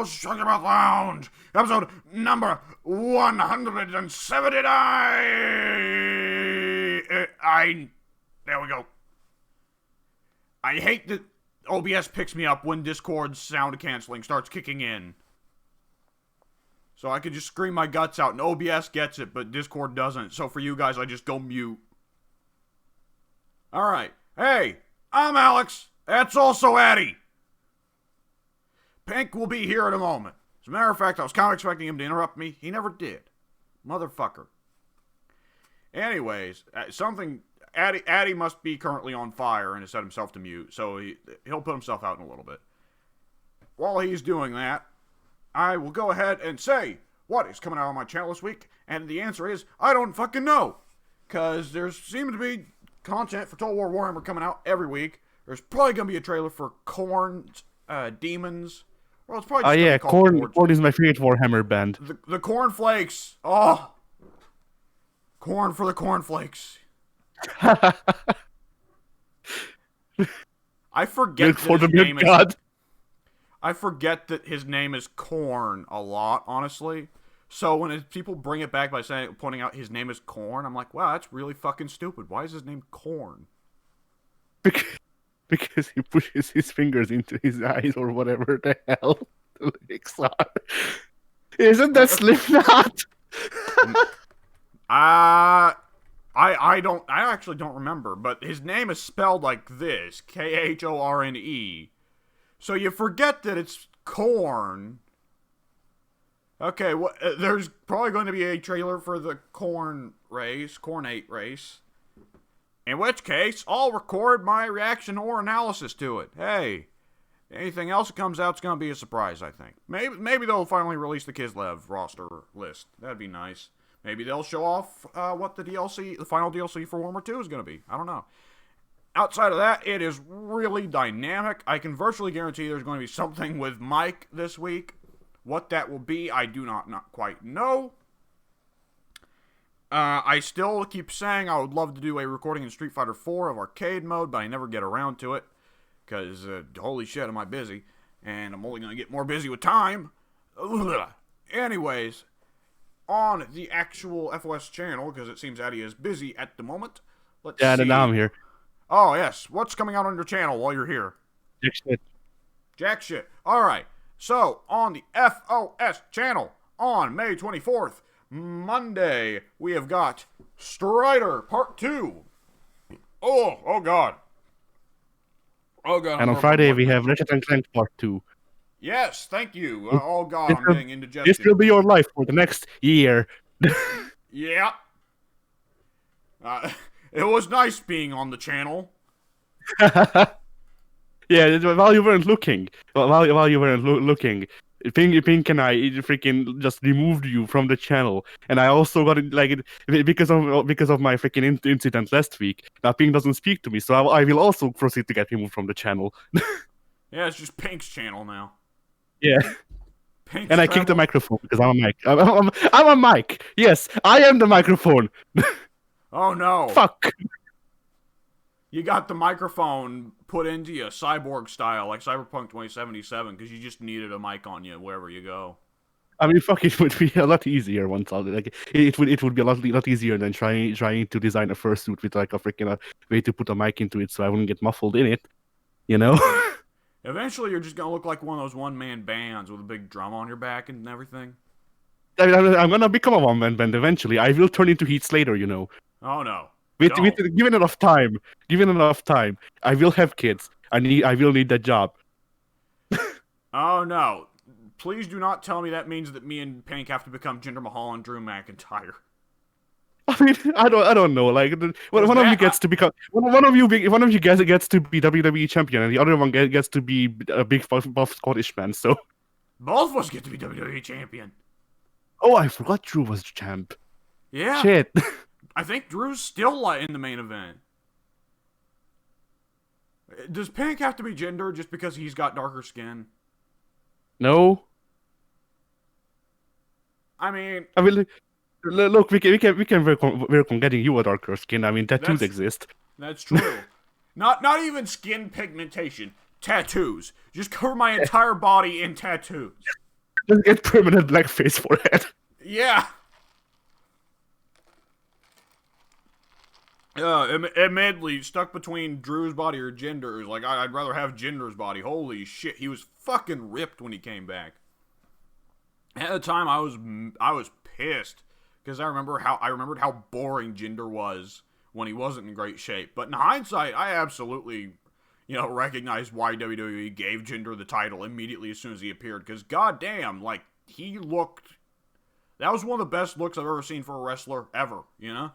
Shut Your Mouth Lounge, episode number 179. There we go. I hate that OBS picks me up when Discord's sound canceling starts kicking in. So I could just scream my guts out, and OBS gets it, but Discord doesn't. So for you guys, I just go mute. Alright. Hey, I'm Alex. That's also Addy. Pink will be here in a moment. As a matter of fact, I was kind of expecting him to interrupt me. He never did. Motherfucker. Anyways, Addy must be currently on fire and has set himself to mute, so he'll put himself out in a little bit. While he's doing that, I will go ahead and say what is coming out on my channel this week, and the answer is, I don't fucking know. Because there seems to be content for Total War Warhammer coming out every week. There's probably going to be a trailer for Korn's Demons. Well, it's probably just Korn is my favorite Warhammer band. The Cornflakes. Oh. Corn for the Cornflakes. I forget I forget that his name is Korn a lot, honestly. So when people bring it back by pointing out his name is Korn, I'm like, wow, that's really fucking stupid. Why is his name Korn? Because he pushes his fingers into his eyes or whatever the hell the lyrics are. Isn't that Slipknot? I actually don't remember, but his name is spelled like this, Khorne. So you forget that it's corn. Okay, there's probably going to be a trailer for the Korn 8 race. In which case, I'll record my reaction or analysis to it. Hey, anything else that comes out is going to be a surprise, I think. Maybe they'll finally release the Kislev roster list. That'd be nice. Maybe they'll show off what the final DLC for Warhammer 2 is going to be. I don't know. Outside of that, it is really dynamic. I can virtually guarantee there's going to be something with Mike this week. What that will be, I do not quite know. I still keep saying I would love to do a recording in Street Fighter 4 of arcade mode, but I never get around to it. Because, holy shit, am I busy. And I'm only going to get more busy with time. Anyways, on the actual FOS channel, because it seems Addy is busy at the moment. Let's see. Now I'm here. Oh, yes. What's coming out on your channel while you're here? Jack shit. Alright. So, on the FOS channel, on May 24th, Monday, we have got Strider Part 2. Oh God. Oh God. And on Friday, we have Ratchet & Clank Part 2. Yes, thank you. Oh God, I'm getting indigestion. This will be your life for the next year. Yeah. It was nice being on the channel. Yeah, while you weren't looking, Pink and I freaking just removed you from the channel, and I also got it because of my freaking incident last week. Now Pink doesn't speak to me, so I will also proceed to get removed from the channel. Yeah, it's just Pink's channel now. Yeah. Pink's I kicked the microphone because I'm a mic. I'm a mic. Yes, I am the microphone. Oh no! Fuck. You got the microphone put into you cyborg style, like Cyberpunk 2077, because you just needed a mic on you wherever you go. I mean, fuck, it would be a lot easier once. It would be a lot easier than trying to design a fursuit with like a freaking way to put a mic into it, so I wouldn't get muffled in it. You know. Eventually, you're just gonna look like one of those one-man bands with a big drum on your back and everything. I'm gonna become a one-man band eventually. I will turn into Heath Slater, you know. Oh no. Given enough time, I will have kids. I will need that job. Oh no! Please do not tell me that means that me and Pink have to become Jinder Mahal and Drew McIntyre. I mean, I don't know. Like one of you gets to become one of you guys gets to be WWE champion, and the other one gets to be a big buff Scottish man. So both of us get to be WWE champion. Oh, I forgot Drew was champ. Yeah. Shit. I think Drew's still in the main event. Does Pink have to be gender just because he's got darker skin? No. I mean, look, we can work on getting you a darker skin. I mean, tattoos exist. That's true. Not even skin pigmentation. Tattoos. Just cover my entire body in tattoos. Just get permanent blackface forehead. Yeah. Admittedly, stuck between Drew's body or Jinder's. Like, I'd rather have Jinder's body. Holy shit, he was fucking ripped when he came back. At the time, I was pissed because I remembered how boring Jinder was when he wasn't in great shape. But in hindsight, I absolutely, recognized why WWE gave Jinder the title immediately as soon as he appeared. Because goddamn, like he looked. That was one of the best looks I've ever seen for a wrestler ever. Yeah.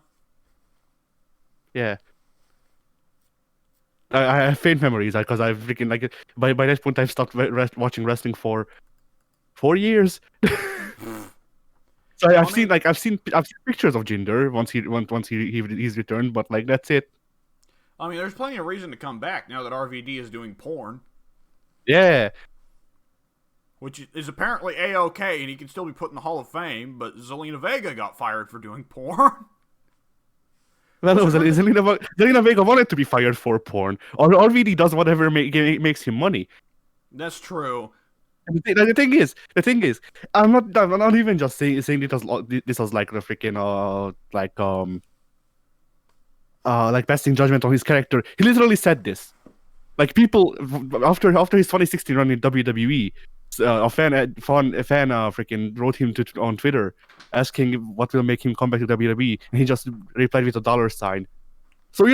I have faint memories because I freaking like by that point I've stopped watching wrestling for 4 years. So I've seen pictures of Jinder he's returned, but like that's it. I mean, there's plenty of reason to come back now that RVD is doing porn. Yeah. Which is apparently A-OK, and he can still be put in the Hall of Fame, but Zelina Vega got fired for doing porn. Well, no, Zelina Vega wanted to be fired for porn. Or RVD does whatever makes him money. That's true. And the thing is, I'm not even just saying this was like the freaking like passing judgment on his character. He literally said this. Like people after his 2016 run in WWE, a fan freaking wrote him on Twitter asking what will make him come back to WWE, and he just replied with a dollar sign. So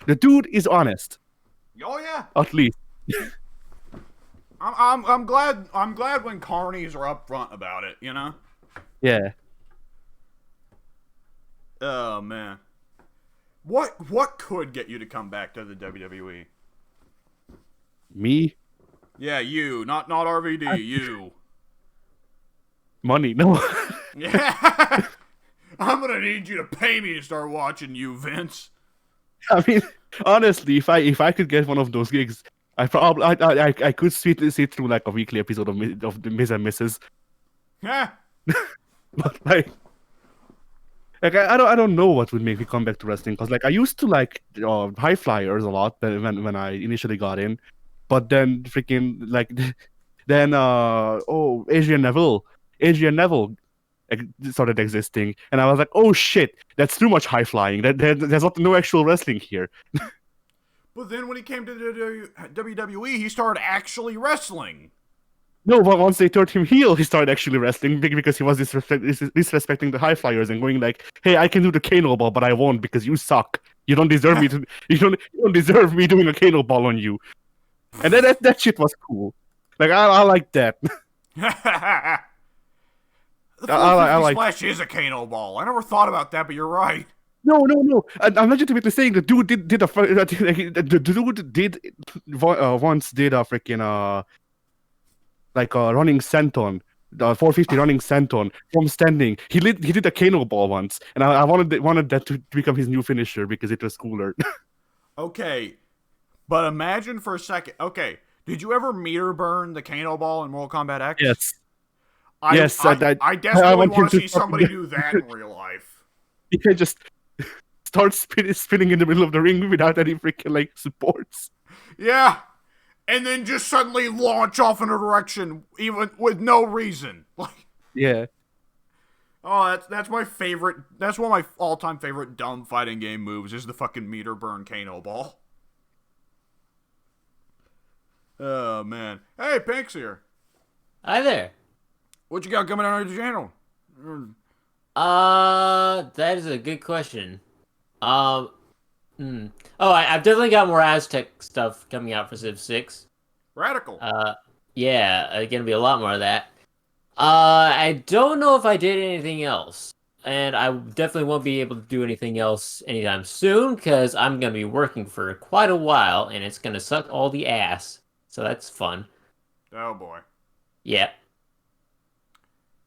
the dude is honest. Oh yeah. At least. I'm glad when carnies are upfront about it. Yeah. Oh man. What could get you to come back to the WWE? Me? Yeah, you, not RVD, you. Money, no. Yeah. I'm gonna need you to pay me to start watching you, Vince. I mean, honestly, if I could get one of those gigs, I could sit through like a weekly episode of the Miz and Mrs. Yeah. But like I don't know what would make me come back to wrestling, because like I used to like high flyers a lot when I initially got in, but then freaking like then Adrian Neville started existing, and I was like, oh shit, that's too much high flying. There's no actual wrestling here. But then when he came to the WWE, he started actually wrestling. No, but once they turned him heel, he started actually wrestling because he was disrespecting the high flyers and going like, "Hey, I can do the Kano ball, but I won't because you suck. You don't deserve me to. You don't deserve me doing a Kano ball on you." And that shit was cool. Like I like that. The 450 splash is a Kano ball. I never thought about that, but you're right. No. I'm legitimately saying the dude once did a freaking like a running senton, the 450 running senton from standing. He did a Kano ball once, and I wanted that to become his new finisher because it was cooler. Okay, but imagine for a second. Okay, did you ever meter burn the Kano ball in Mortal Kombat X? Yes. I desperately want to see somebody do that in real life. You can just start spinning in the middle of the ring without any freaking like supports. Yeah. And then just suddenly launch off in a direction, even with no reason. Like, yeah. Oh, that's my favorite. That's one of my all-time favorite dumb fighting game moves. Is the fucking meter burn Kano ball. Oh man. Hey, Pink's here. Hi there. What you got coming out of the channel? That is a good question. Oh, I've definitely got more Aztec stuff coming out for Civ 6. Radical. Yeah, gonna be a lot more of that. I don't know if I did anything else. And I definitely won't be able to do anything else anytime soon, because I'm gonna be working for quite a while, and it's gonna suck all the ass. So that's fun. Oh boy. Yeah.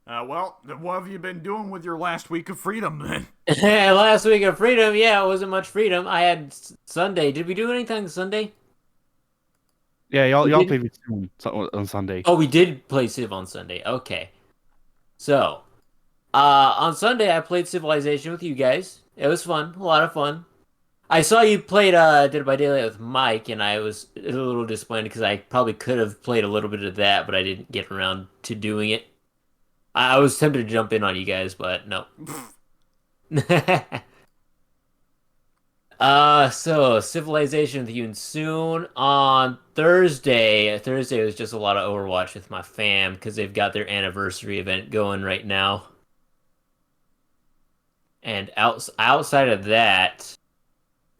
Well, what have you been doing with your last week of freedom then? Last week of freedom, yeah, it wasn't much freedom. I had Sunday. Did we do anything Sunday? Yeah, y'all played with Zoom on Sunday. Oh, we did play Civ on Sunday. Okay. So, on Sunday I played Civilization with you guys. It was fun, a lot of fun. I saw you played Dead by Daylight with Mike, and I was a little disappointed because I probably could have played a little bit of that, but I didn't get around to doing it. I was tempted to jump in on you guys, but no. So Civilization with you soon on Thursday. Thursday was just a lot of Overwatch with my fam because they've got their anniversary event going right now. And outside of that,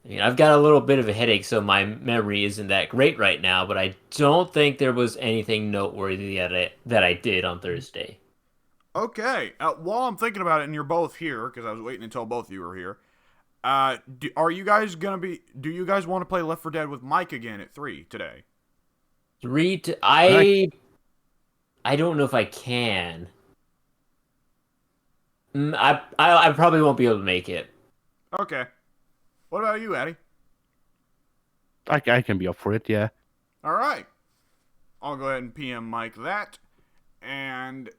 I mean, I've got a little bit of a headache, so my memory isn't that great right now. But I don't think there was anything noteworthy that I did on Thursday. Okay. While I'm thinking about it, and you're both here, because I was waiting until both of you were here. Are you guys gonna be? Do you guys want to play Left 4 Dead with Mike again at 3 today? I don't know if I can. I probably won't be able to make it. Okay. What about you, Addy? I can be up for it, yeah. All right. I'll go ahead and PM Mike that. And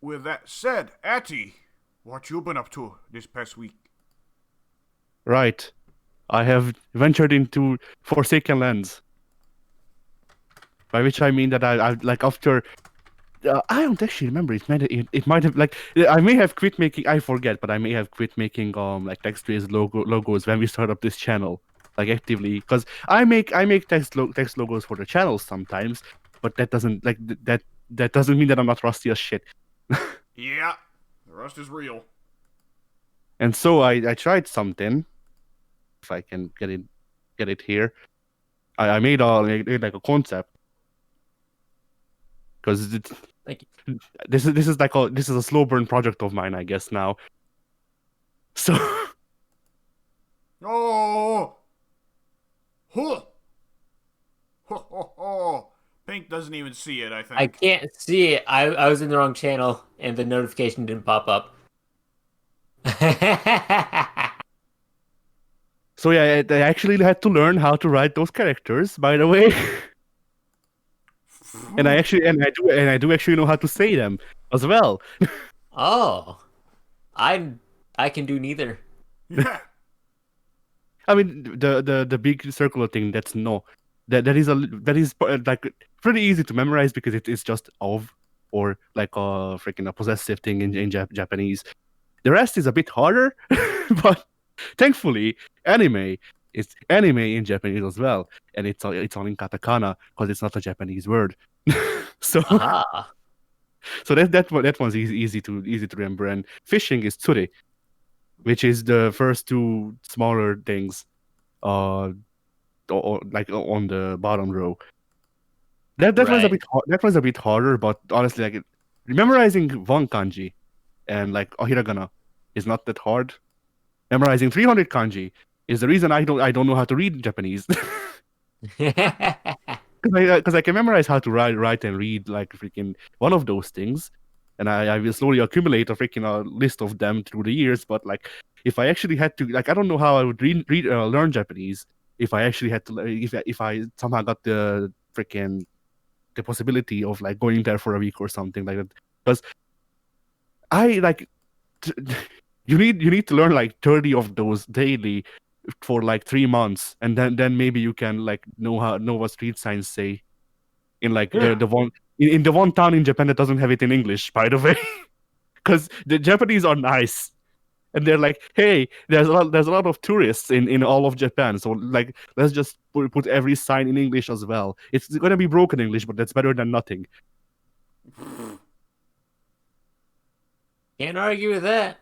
with that said, Atty, what you been up to this past week? Right. I have ventured into Forsaken Lands. By which I mean that I like after I don't actually remember. It might have like I may have quit making. I forget, but I may have quit making like text-based logos when we start up this channel, like actively, because I make text logos for the channel sometimes, but that doesn't like that doesn't mean that I'm not rusty as shit. Yeah, the rust is real. And so I tried something. If I can get it here, I made like a concept because Thank you. this is like this is a slow burn project of mine, I guess now. So Oh! Huh! Ho, ho, ho. Pink doesn't even see it, I I think. can't see it. I was in the wrong channel and the notification didn't pop up. so yeah, I actually had to learn how to write those characters, by the way. and I do actually know how to say them as well. Oh, I I can do neither. Yeah. I mean the big circular thing, that's no. That is like pretty easy to memorize because it is just of or like a freaking a possessive thing in Japanese. The rest is a bit harder, but thankfully, anime is anime in Japanese as well, and it's all in katakana because it's not a Japanese word. so Aha. so that one's easy to remember. And fishing is tsuri, which is the first two smaller things, like on the bottom row. That one's a Right. bit that one's a bit harder, but honestly, like memorizing one kanji and like a hiragana is not that hard. Memorizing 300 kanji is the reason I don't know how to read Japanese. Because I can memorize how to write and read like freaking one of those things, and I will slowly accumulate a freaking list of them through the years. But like, if I actually had to, like, I don't know how I would learn Japanese if I actually had to, if I somehow got the freaking the possibility of like going there for a week or something like that. Because I like t- you need to learn like 30 of those daily for like 3 months, and then maybe you can like know what street signs say in like the one in the one town in Japan that doesn't have it in English, by the way. Because the Japanese are nice and they're like, hey, there's a lot of tourists in all of Japan, so like let's just put every sign in English as well. It's gonna be broken English, but that's better than nothing. Can't argue with that.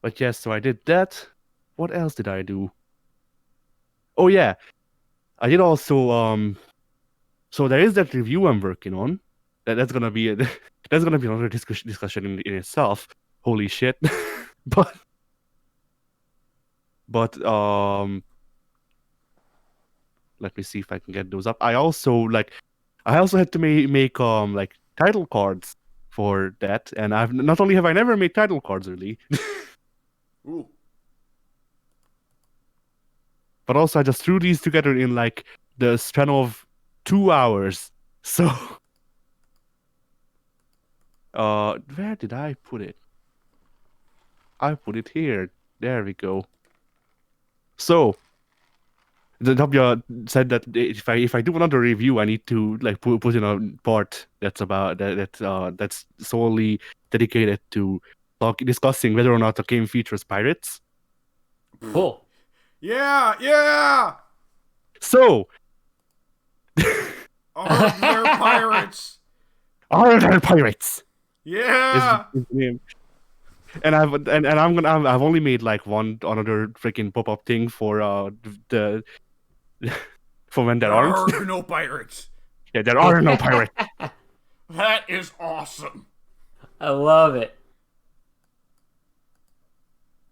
But yes, so I did that. What else did I do? Oh yeah, I did also so there is that review I'm working on. That's gonna be that's gonna be another discussion in itself. Holy shit. but but let me see if I can get those up. I also had to make like title cards for that, and I've not only have I never made title cards really, Ooh. but also I just threw these together in like the span of 2 hours. So where did I put it? I put it here. There we go. So The W said that if I do another review, I need to like put in a part that's about that's solely dedicated to discussing whether or not a game features pirates. Cool. Yeah. So, Are there pirates? are there pirates? Yeah. Is the name. And I've only made like one another freaking pop-up thing for the for when there There aren't. are no pirates. Yeah, there are no pirates. That is awesome. I love it.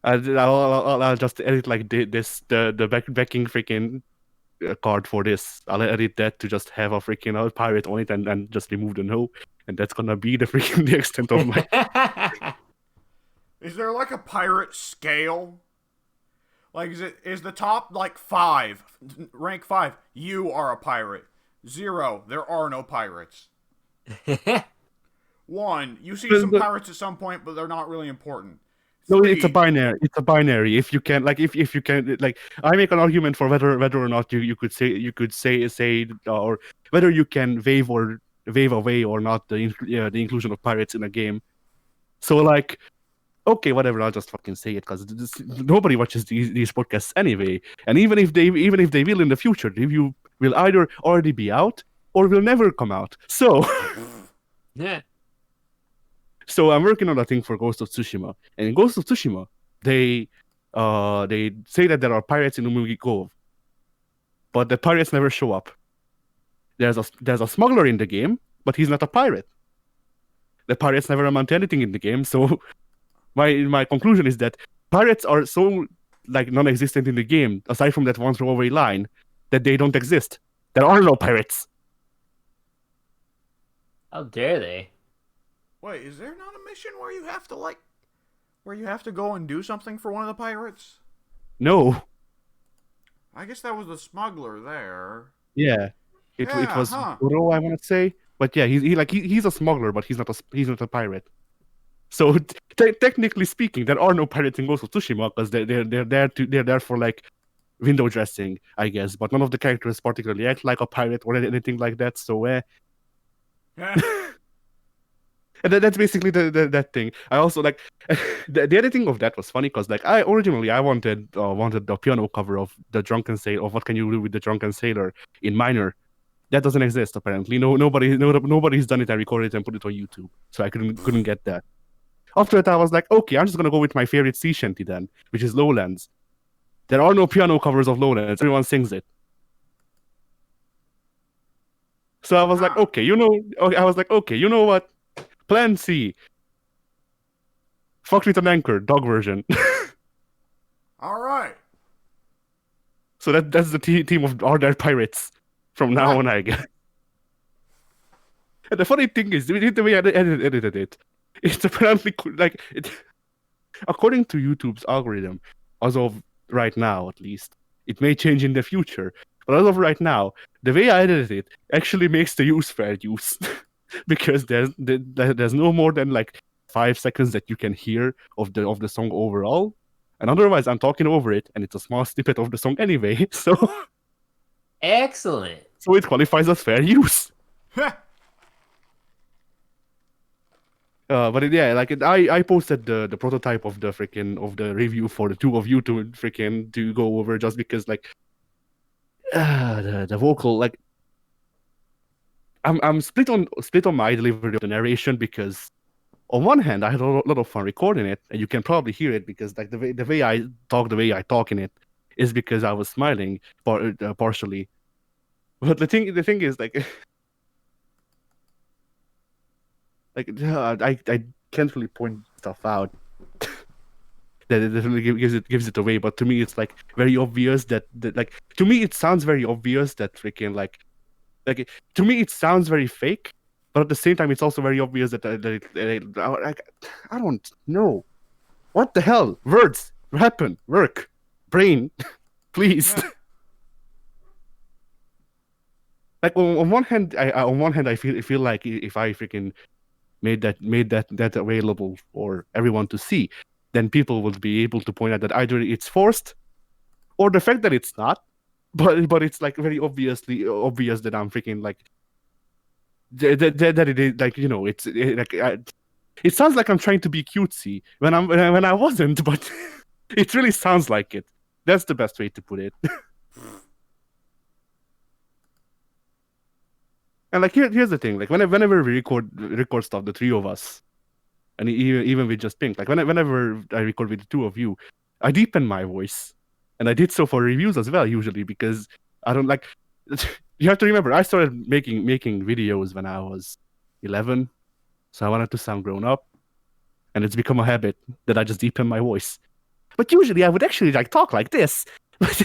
I'll just edit like the backing freaking card for this. I'll edit that to just have a freaking pirate on it and just remove the no, and that's gonna be the freaking the extent of my. Is there like a pirate scale? Like, is the top like 5, rank 5? You are a pirate. 0, there are no pirates. 1, you see some pirates at some point, but they're not really important. No, 3, it's a binary. It's a binary. If you can, like, if you can, like, I make an argument for whether or not you could say or whether you can waive away or not the inclusion of pirates in a game. So like, okay, whatever. I'll just fucking say it because nobody watches these podcasts anyway. And even if they will in the future, the review will either already be out or will never come out. So. Yeah. So I'm working on a thing for Ghost of Tsushima, and in Ghost of Tsushima, they say that there are pirates in Umugi Cove, but the pirates never show up. There's a smuggler in the game, but he's not a pirate. The pirates never amount to anything in the game. So my conclusion is that pirates are so like non-existent in the game, aside from that one throwaway line, that they don't exist. There are no pirates. How dare they? Wait, is there not a mission where you have to go and do something for one of the pirates? No. I guess that was the smuggler there. Yeah. It was Goro, I want to say, but yeah, he's a smuggler, but he's not a pirate. So technically speaking, there are no pirates in Ghost of Tsushima because they're there for like window dressing, I guess. But none of the characters particularly act like a pirate or anything like that. So Yeah. And that's basically that thing. I also like the editing of that was funny because like I originally wanted the piano cover of the Drunken Sailor of What Can You Do with the Drunken Sailor in minor. That doesn't exist apparently. Nobody's done it. I recorded it and put it on YouTube, so I couldn't get that. After that, I was like, okay, I'm just gonna go with my favorite sea shanty then, which is Lowlands. There are no piano covers of Lowlands. Everyone sings it. So I was like, okay, you know what? Plan C. Fuck with an anchor, dog version. All right. So that's the team of Are There Pirates from now on, I guess. And the funny thing is, the way I edited it, it's apparently like according to YouTube's algorithm, as of right now at least, it may change in the future. But as of right now, the way I edited it actually makes the use fair use. Because there's no more than like 5 seconds that you can hear of the song overall, and otherwise I'm talking over it, and it's a small snippet of the song anyway. So Excellent. So it qualifies as fair use. But yeah, like I posted the prototype of the review for the two of you to go over just because like the vocal like. I'm split on my delivery of the narration because on one hand I had a lot of fun recording it, and you can probably hear it because like the way I talk in it is because I was smiling partially. But the thing is like I can't really point stuff out that it really gives it away. But to me it's like very obvious that like to me it sounds very obvious that freaking like to me it sounds very fake, but at the same time it's also very obvious that I don't know what the hell words happen work brain please. Like on one hand I feel like if I freaking made that available for everyone to see, then people would be able to point out that either it's forced or the fact that it's not but it's like very obviously obvious that I'm freaking like that it is like it sounds like I'm trying to be cutesy when I wasn't, but it really sounds like it. That's the best way to put it. And like here's the thing, like whenever we record stuff, the three of us, and even with just Pink, like whenever I record with the two of you, I deepen my voice, and I did so for reviews as well usually because I don't like. You have to remember, I started making videos when I was 11, so I wanted to sound grown up, and it's become a habit that I just deepen my voice. But usually I would actually like talk like this, but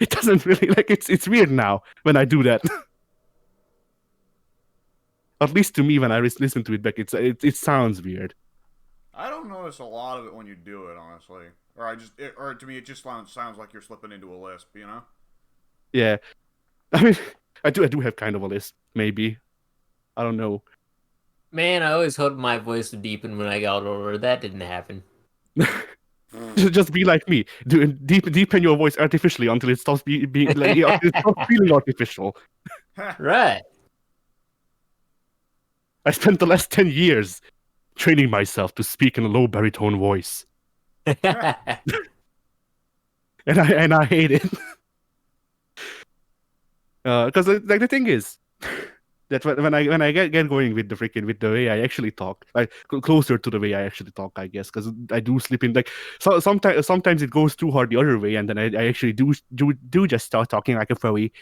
it doesn't really like it's weird now when I do that. At least to me, when I listen to it back, it sounds weird. I don't notice a lot of it when you do it, honestly. Or to me, it just sounds like you're slipping into a lisp, you know? Yeah, I mean, I do have kind of a lisp, maybe. I don't know. Man, I always hoped my voice would deepen when I got older. That didn't happen. Just be like me. Deepen your voice artificially until it stops being like it stops feeling artificial. Right. I spent the last 10 years training myself to speak in a low baritone voice, and I hate it. Because like the thing is that when I get going with the way I actually talk, like closer to the way I actually talk, I guess, because I do slip in like sometimes it goes too hard the other way, and then I actually do just start talking like a furry.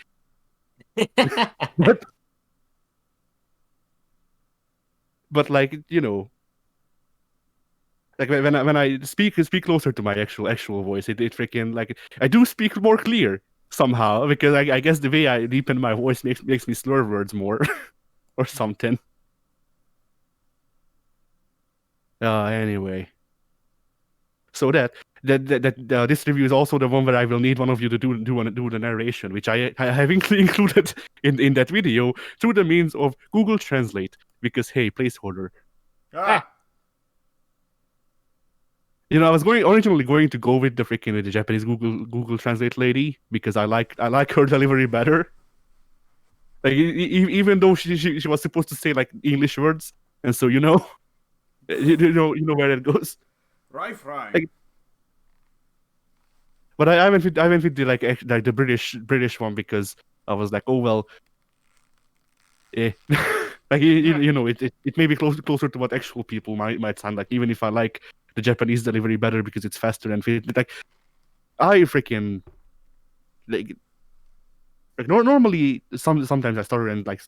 But like like when I speak closer to my actual voice, it freaking like I do speak more clear somehow because I guess the way I deepen my voice makes me slur words more or something. Anyway, so this review is also the one where I will need one of you to do the narration, which I have included in that video through the means of Google Translate because hey, placeholder. Ah! I was originally going to go with the Japanese Google Translate lady because I like her delivery better. Like even though she was supposed to say like English words, and so you know where it goes. Right. Like, but I went with the like the British one because I was like, oh well, eh. Like it may be closer to what actual people might sound like, even if I like the Japanese delivery better because it's faster and like I freaking like normally sometimes I stutter and like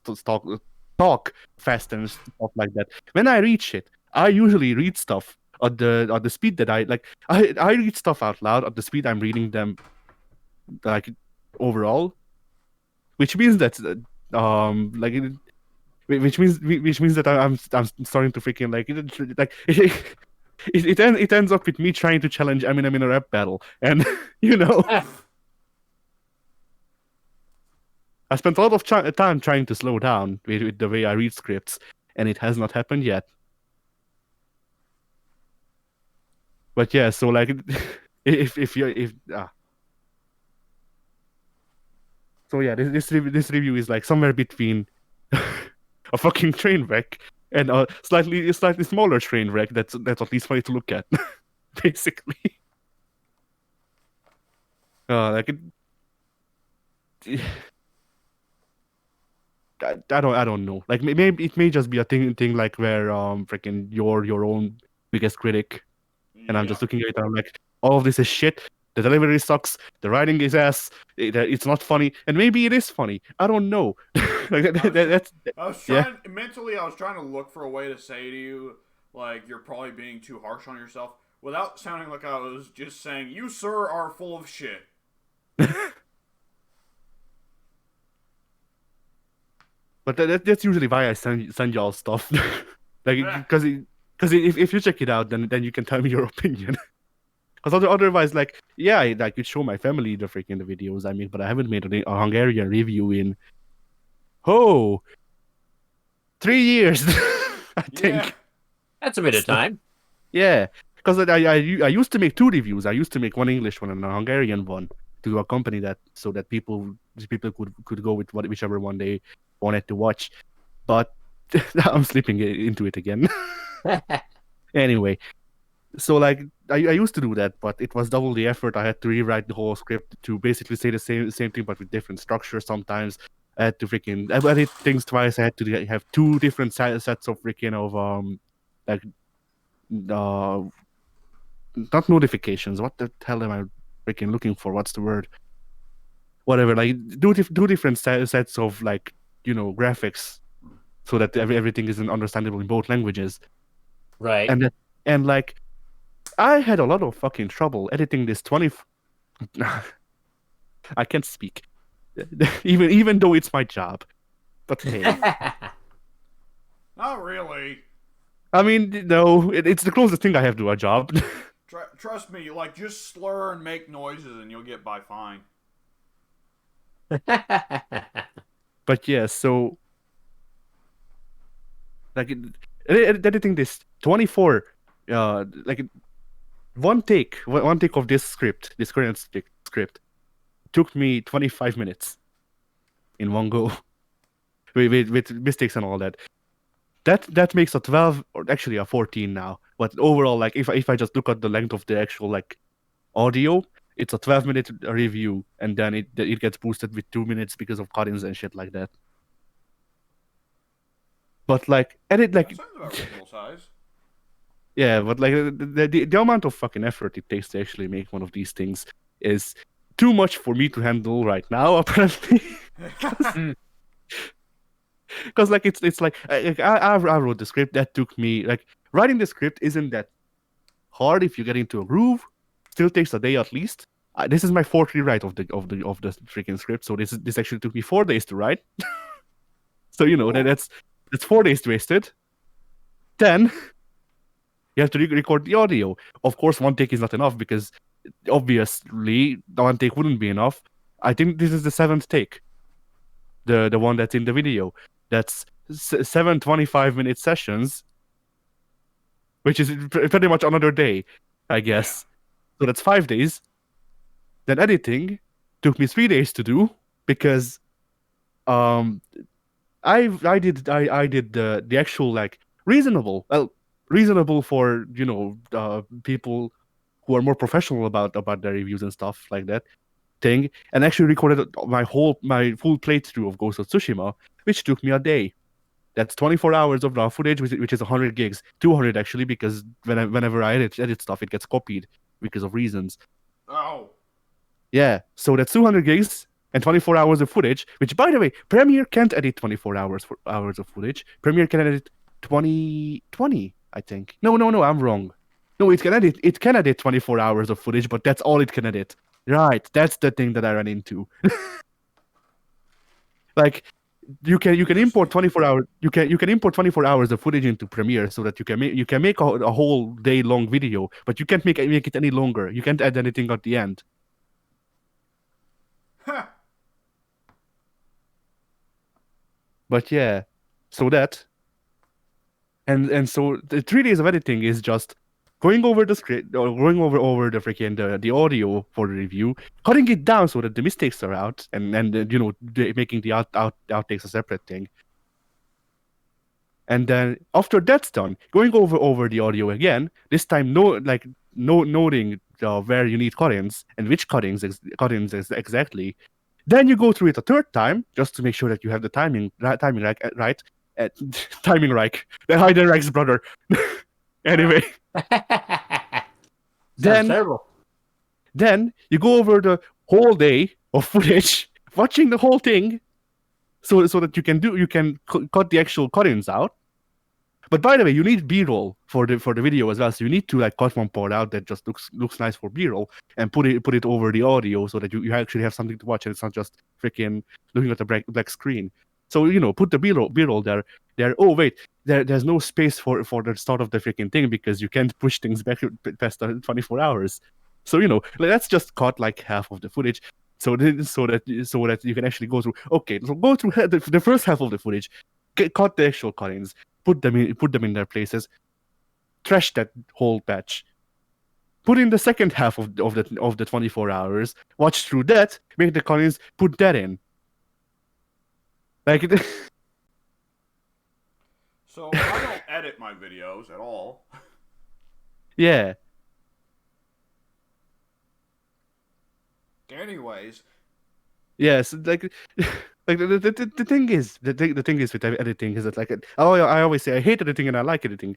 talk fast and stuff like that. When I read shit, I usually read stuff at the speed that I like. I read stuff out loud at the speed I'm reading them, like overall, which means that like. Which means that I'm starting to freaking like it ends up with me trying to challenge Eminem in a rap battle, and I spent a lot of time trying to slow down with the way I read scripts, and it has not happened yet. But yeah, so like so yeah, this review is like somewhere between a fucking train wreck and a slightly smaller train wreck that's at least funny to look at, basically. Like it, I don't know. Like maybe it may just be a thing like where freaking you're your own biggest critic, and I'm just looking at it and I'm like, all of this is shit. The delivery sucks. The writing is ass. It's not funny, and maybe it is funny. I don't know. Like that's. I was trying mentally. I was trying to look for a way to say to you, like you're probably being too harsh on yourself, without sounding like I was just saying you, sir, are full of shit. But that's usually why I send y'all stuff, like because if you check it out, then you can tell me your opinion. Because otherwise, like I could show my family the videos I make, but I haven't made a Hungarian review in 3 years, I think. That's a bit of time. Yeah, because I used to make 2 reviews. I used to make one English one and a Hungarian one. to accompany that, so that people could go with whichever one they wanted to watch. But I'm slipping into it again. Anyway, so like I used to do that, but it was double the effort. I had to rewrite the whole script to basically say the same thing, but with different structure. Sometimes I had to freaking edit things twice. I had to have two different sets of freaking of like not notifications. What the hell am I freaking looking for? What's the word? Whatever. Like two different sets of like graphics, so that everything is understandable in both languages. Right. And like I had a lot of fucking trouble editing this 20. I can't speak, even though it's my job. But hey, Not really. I mean, no, it's the closest thing I have to a job. Trust me, like, just slur and make noises and you'll get by fine. But yeah, so like editing this 24, like one take of this current script took me 25 minutes in one go, with mistakes and all that. That makes a 12, or actually a 14 now. But overall, like if I just look at the length of the actual like audio, it's a 12-minute review, and then it gets boosted with 2 minutes because of cut-ins and shit like that. But like edit like That sounds about reasonable size. yeah, but like the amount of fucking effort it takes to actually make one of these things is too much for me to handle right now, apparently. Because like it's like I wrote the script. That took me, like, writing the script isn't that hard if you get into a groove. Still takes a day at least. This is my fourth rewrite of the freaking script, so this actually took me 4 days to write. So that's 4 days wasted. Then you have to record the audio. Of course, one take is not enough, because obviously the one take wouldn't be enough. I think this is the 7th take. The one that's in the video. That's 7 25-minute sessions, which is pretty much another day, I guess. So that's 5 days. Then editing took me 3 days to do, because I did the actual, like, reasonable for people who are more professional about their reviews and stuff like that thing, and actually recorded my full playthrough of Ghost of Tsushima, which took me a day. That's 24 hours of raw footage, which is 100 gigs, 200 actually, because whenever I edit stuff, it gets copied because of reasons. Oh. Yeah, so that's 200 gigs and 24 hours of footage, which, by the way, Premiere can't edit 24 hours of footage. Premiere can edit 20, I think. No, I'm wrong. No, it can edit 24 hours of footage, but that's all it can edit. Right, that's the thing that I ran into. Like, you can import 24 hours. You can import 24 hours of footage into Premiere, so that you can make a whole day long video, but you can't make it any longer. You can't add anything at the end. Huh. But yeah, so that, and so the 3 days of editing is just going over the script, or going over the freaking the audio for the review, cutting it down so that the mistakes are out, and making the outtakes a separate thing. And then after that's done, going over the audio again, this time noting where you need cut-ins and which cut-ins exactly. Then you go through it a third time just to make sure that you have the timing right. Timing right. The Hayden Rex brother. Anyway. Sounds terrible. Then you go over the whole day of footage, watching the whole thing, so that you can cut the actual cut-ins out. But by the way, you need B-roll for the video as well. So you need to, like, cut one part out that just looks nice for B-roll, and put it over the audio, so that you actually have something to watch, and it's not just freaking looking at the black screen. So put the B-roll there. Oh wait, there's no space for the start of the freaking thing, because you can't push things back past 24 hours. So let's just cut like half of the footage, so that you can actually go through. Okay, so go through the first half of the footage, cut the actual cut-ins, put them in their places, trash that whole batch, put in the second half of the 24 hours, watch through that, make the cutscenes, put that in. Like So I don't edit my videos at all. yeah. Anyways, Yes, like the thing is the thing is with editing is that like I always say I hate editing and I like editing,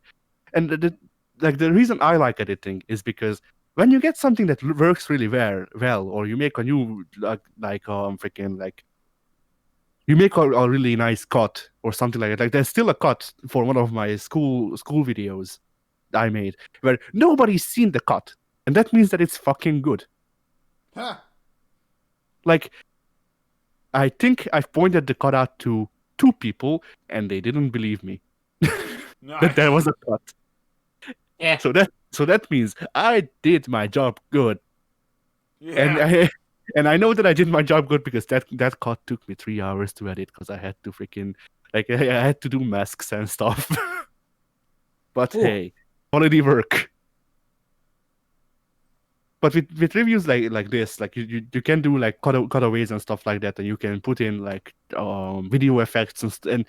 and the reason I like editing is because when you get something that works really well, or you make a new freaking like you make a really nice cut or something like that. Like there's still a cut for one of my school videos I made where nobody's seen the cut, and that means that it's fucking good. huh? Like I think I've pointed the cut out to 2 people, and they didn't believe me Nice. that there was a cut. Yeah. So that means I did my job good, Yeah. and I know that I did my job good because that cut took me 3 hours to edit because I had to freaking like I had to do masks and stuff. But Ooh. hey, quality work. But with reviews like this, like you can do like cutaways and stuff like that, and you can put in like video effects and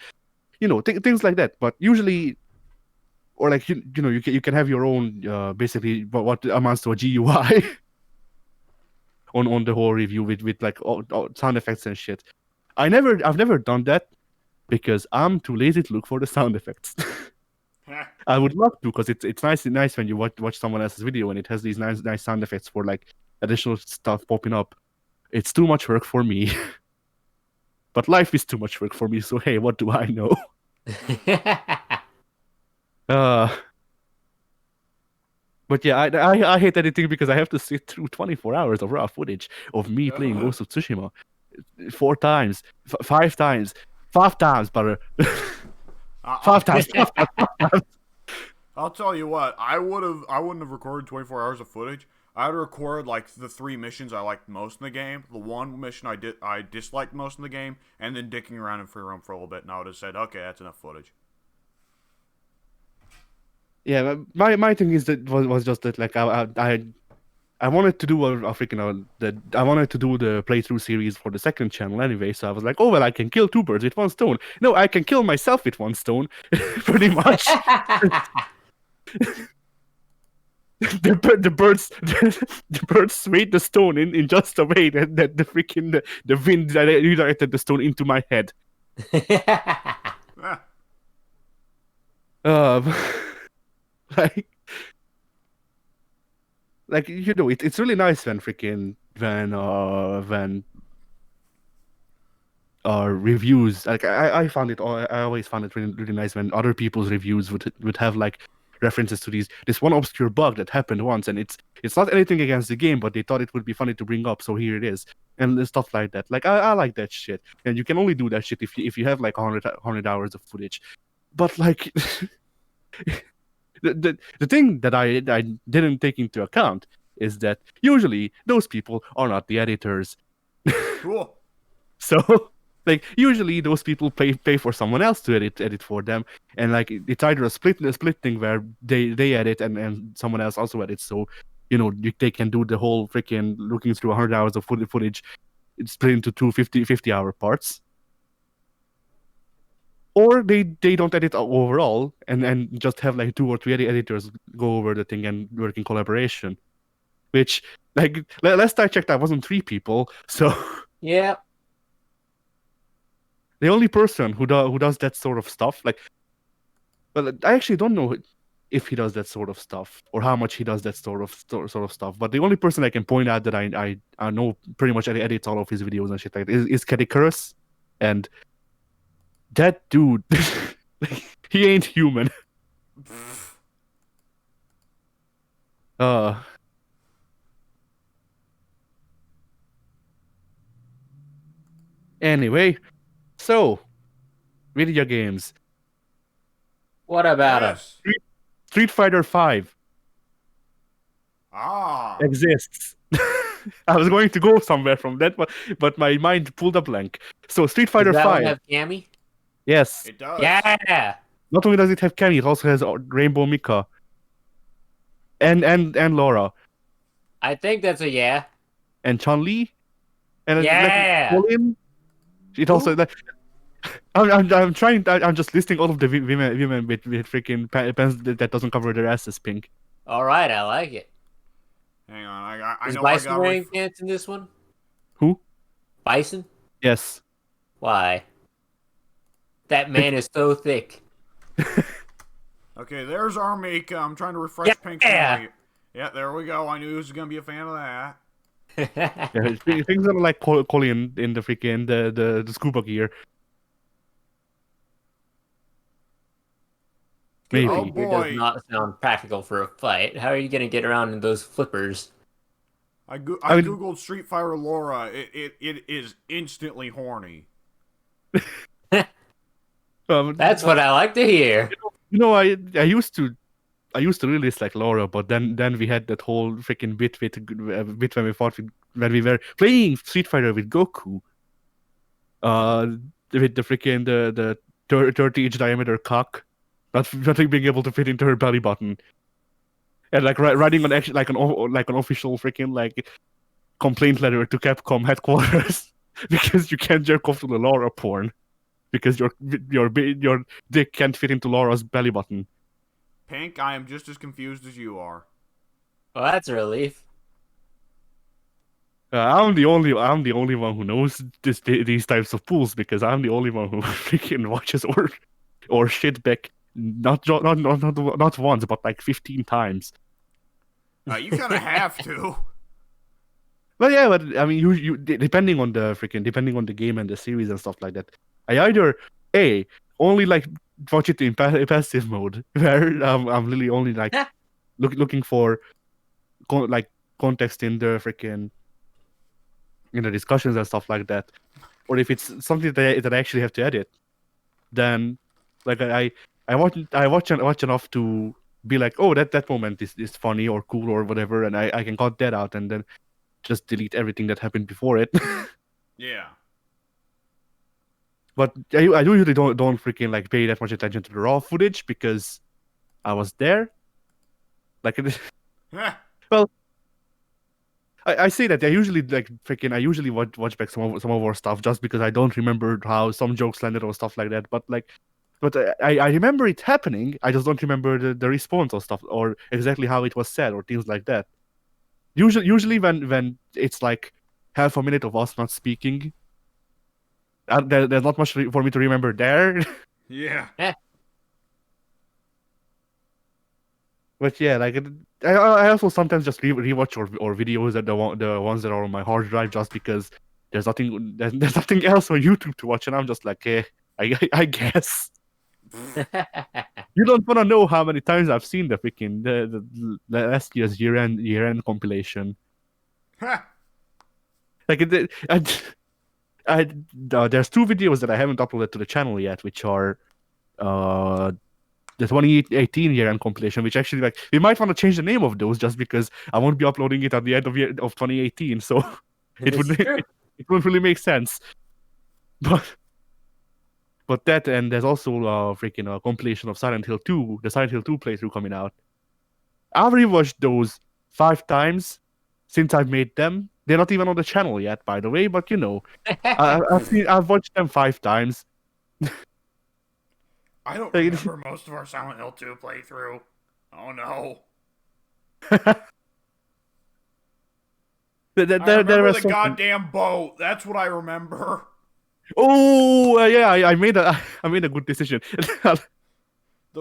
things like that. But usually, or like you can have your own basically what amounts to a GUI on the whole review with like all sound effects and shit. I've never done that because I'm too lazy to look for the sound effects. I would love to because it's nice when you watch someone else's video and it has these nice sound effects for like additional stuff popping up. It's too much work for me. But life is too much work for me, so hey, what do I know? But yeah, I hate editing because I have to sit through 24 hours of raw footage of me playing Ghost of Tsushima 4 times, 5 times, 5 times, brother. 5 times. I'll tell you what. I wouldn't have recorded 24 hours of footage. I'd record like the 3 missions I liked most in the game, the 1 mission I disliked most in the game, and then dicking around in free roam for a little bit. And I would have said, okay, that's enough footage. Yeah, my thing is that was just that like I wanted to do a freaking I wanted to do the playthrough series for the second channel anyway, so I was like, oh well, I can kill 2 birds with 1 stone. No, I can kill myself with 1 stone, pretty much. the birds swayed the stone in just a way that the freaking the wind redirected the stone into my head. Like it's really nice when freaking when reviews like I found it I always found it really nice when other people's reviews would have like references to this one obscure bug that happened once, and it's not anything against the game, but they thought it would be funny to bring up, so here it is, and stuff like that. Like I like that shit, and you can only do that shit if you have like 100 hours of footage. But like the thing that I didn't take into account is that usually those people are not the editors. Cool. So like usually those people pay for someone else to edit for them, and like it's either a split thing where they edit and someone else also edits, so they can do the whole freaking looking through 100 hours of footage. It's split into 2 50-hour parts, or they don't edit overall and just have like 2 or 3 editors go over the thing and work in collaboration, which like last I checked I wasn't 3 people, so yeah. the only person who does that sort of stuff, like, well, I actually don't know if he does that sort of stuff or how much he does that sort of stuff. But the only person I can point out that I know pretty much edits all of his videos and shit like that is Kedikarus, and that dude, he ain't human. Anyway. So, video games. What about him? Yes. Street Fighter V Ah. exists. I was going to go somewhere from that, but my mind pulled a blank. So, Street Fighter Does that one V. have Cammy? Yes. It does. Yeah. Not only does it have Cammy, it also has Rainbow Mika and Laura. I think that's a yeah. and Chun-Li, and like Yeah. Colin. It also Who? like I'm trying. I'm just listing all of the women with freaking pants that doesn't cover their asses pink. All right, I like it. Hang on, I Is know I Bison got wearing pants in this one? Who? Bison? Yes. Why? That man is so thick. Okay, there's Armika. I'm trying to refresh Pink's Yeah. memory. Yeah, there we go. I knew he was gonna be a fan of that. Yeah, things are like Colin in the freaking the scuba gear. Oh Maybe. It does boy, not sound practical for a fight. How are you gonna get around in those flippers? I I mean, googled Street Fighter Laura. It is instantly horny. That's what I like to hear. I used to really dislike Laura, but then we had that whole freaking bit when we when we were playing Street Fighter with Goku. With the freaking the 30-inch diameter cock, not being able to fit into her belly button, and like writing on actually like an official freaking like complaint letter to Capcom headquarters because you can't jerk off to the Laura porn because your dick can't fit into Laura's belly button. Pink, I am just as confused as you are. Well, that's a relief. I'm the only one who knows these types of pools because I'm the only one who freaking watches or shit back not once but like 15 times. You kind of have to. But yeah, but I mean, you depending on the game and the series and stuff like that. I either only like watch it in passive mode where I'm really only like looking for like context in the freaking in the discussions and stuff like that, or if it's something that I actually have to edit, then like I watch enough to be like, oh, that moment is funny or cool or whatever, and I can cut that out and then just delete everything that happened before it. Yeah. But I usually don't freaking like pay that much attention to the raw footage because I was there. Like well, I say that I usually like freaking I usually watch back some of our stuff just because I don't remember how some jokes landed or stuff like that. But I remember it happening. I just don't remember the response or stuff or exactly how it was said or things like that. Usually when it's like half a minute of us not speaking, there's not much for me to remember there. Yeah. But yeah, like I also sometimes just rewatch or videos that the ones that are on my hard drive just because there's nothing else on YouTube to watch, and I'm just like, I guess. You don't want to know how many times I've seen the freaking the last year's year-end compilation. Like there's two videos that I haven't uploaded to the channel yet, which are the 2018 year-end compilation, which actually like we might want to change the name of those just because I won't be uploading it at the end of 2018, so it wouldn't really make sense. But that, and there's also freaking a compilation of Silent Hill 2, the Silent Hill 2 playthrough coming out. I've rewatched those 5 times since I've made them. They're not even on the channel yet, by the way, but you know, I've watched them 5 times. I don't remember most of our Silent Hill 2 playthrough. Oh no. I remember the goddamn boat. That's what I remember. Oh yeah, I made a good decision. The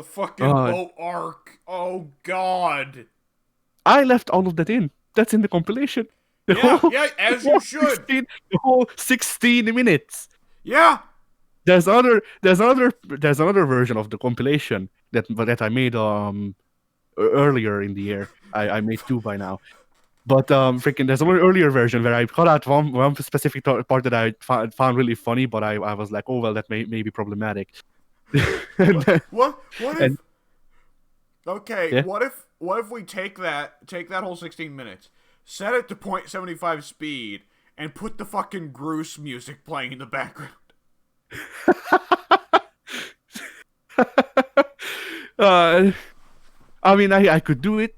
fucking boat arc. Oh god. I left all of that in. That's in the compilation. Yeah, as you should. The whole 16 minutes. Yeah. There's another version of the compilation that I made earlier in the year. I made 2 by now. But freaking there's an earlier version where I cut out one specific part that I found really funny, but I was like, oh well, that may be problematic. What if? Okay, yeah? what if we take that whole 16 minutes, set it to 0.75 speed, and put the fucking Groose music playing in the background? I mean, I could do it.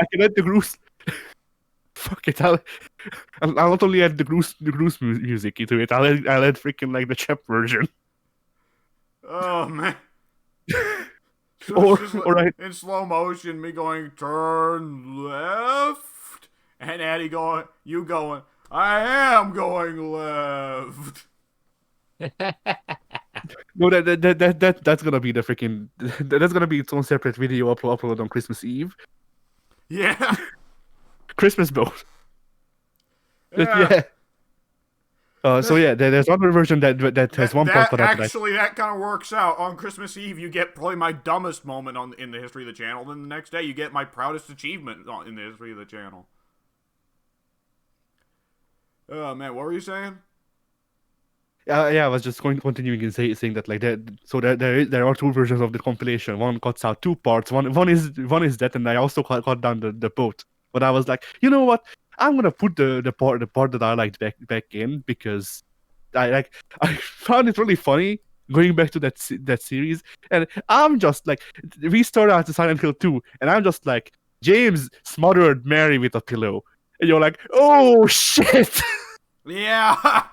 I can add the grooves. Fuck it, I'll not only add the grooves music to it. I'll add freaking like the chap version. Oh man. So Or it's just or I in slow motion, me going turn left, and Eddie going, you going, I am going left. no that's gonna be the freaking that's gonna be its own separate video upload on Christmas Eve. Yeah. Christmas mode. Yeah. Yeah. So yeah, there's another version that has one part for that. Actually, that kind of works out. On Christmas Eve, you get probably my dumbest moment in the history of the channel. Then the next day, you get my proudest achievement in the history of the channel. Oh man, what were you saying? Yeah, I was just continuing and saying that like that. So there are two versions of the compilation. One cuts out two parts. One is that, and I also cut down the both. But I was like, you know what? I'm gonna put the part that I liked back in, because I found it really funny going back to that series. And I'm just like, we start out to Silent Hill 2, and I'm just like, James smothered Mary with a pillow, and you're like, oh shit. Yeah.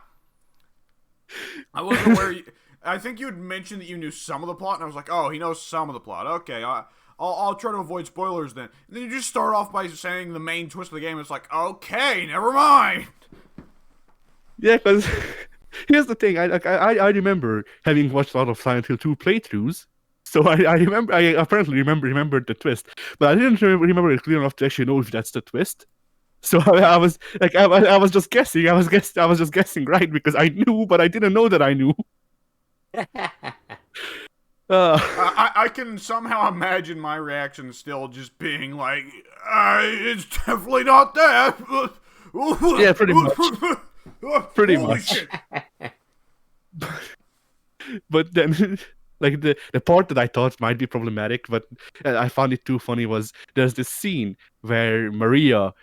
I wasn't aware. I think you had mentioned that you knew some of the plot, and I was like, oh, he knows some of the plot. Okay, I'll try to avoid spoilers then. And then you just start off by saying the main twist of the game. It's like, okay, never mind. Yeah, because here's the thing. I remember having watched a lot of Silent Hill 2 playthroughs, so I apparently remembered the twist, but I didn't remember it clear enough to actually know if that's the twist. So I was like, I was just guessing. I was just guessing right, because I knew, but I didn't know that I knew. I can somehow imagine my reaction still just being like, it's definitely not that. Yeah, pretty much. Pretty Holy much. Shit. But then, like the part that I thought might be problematic, but I found it too funny, was there's this scene where Maria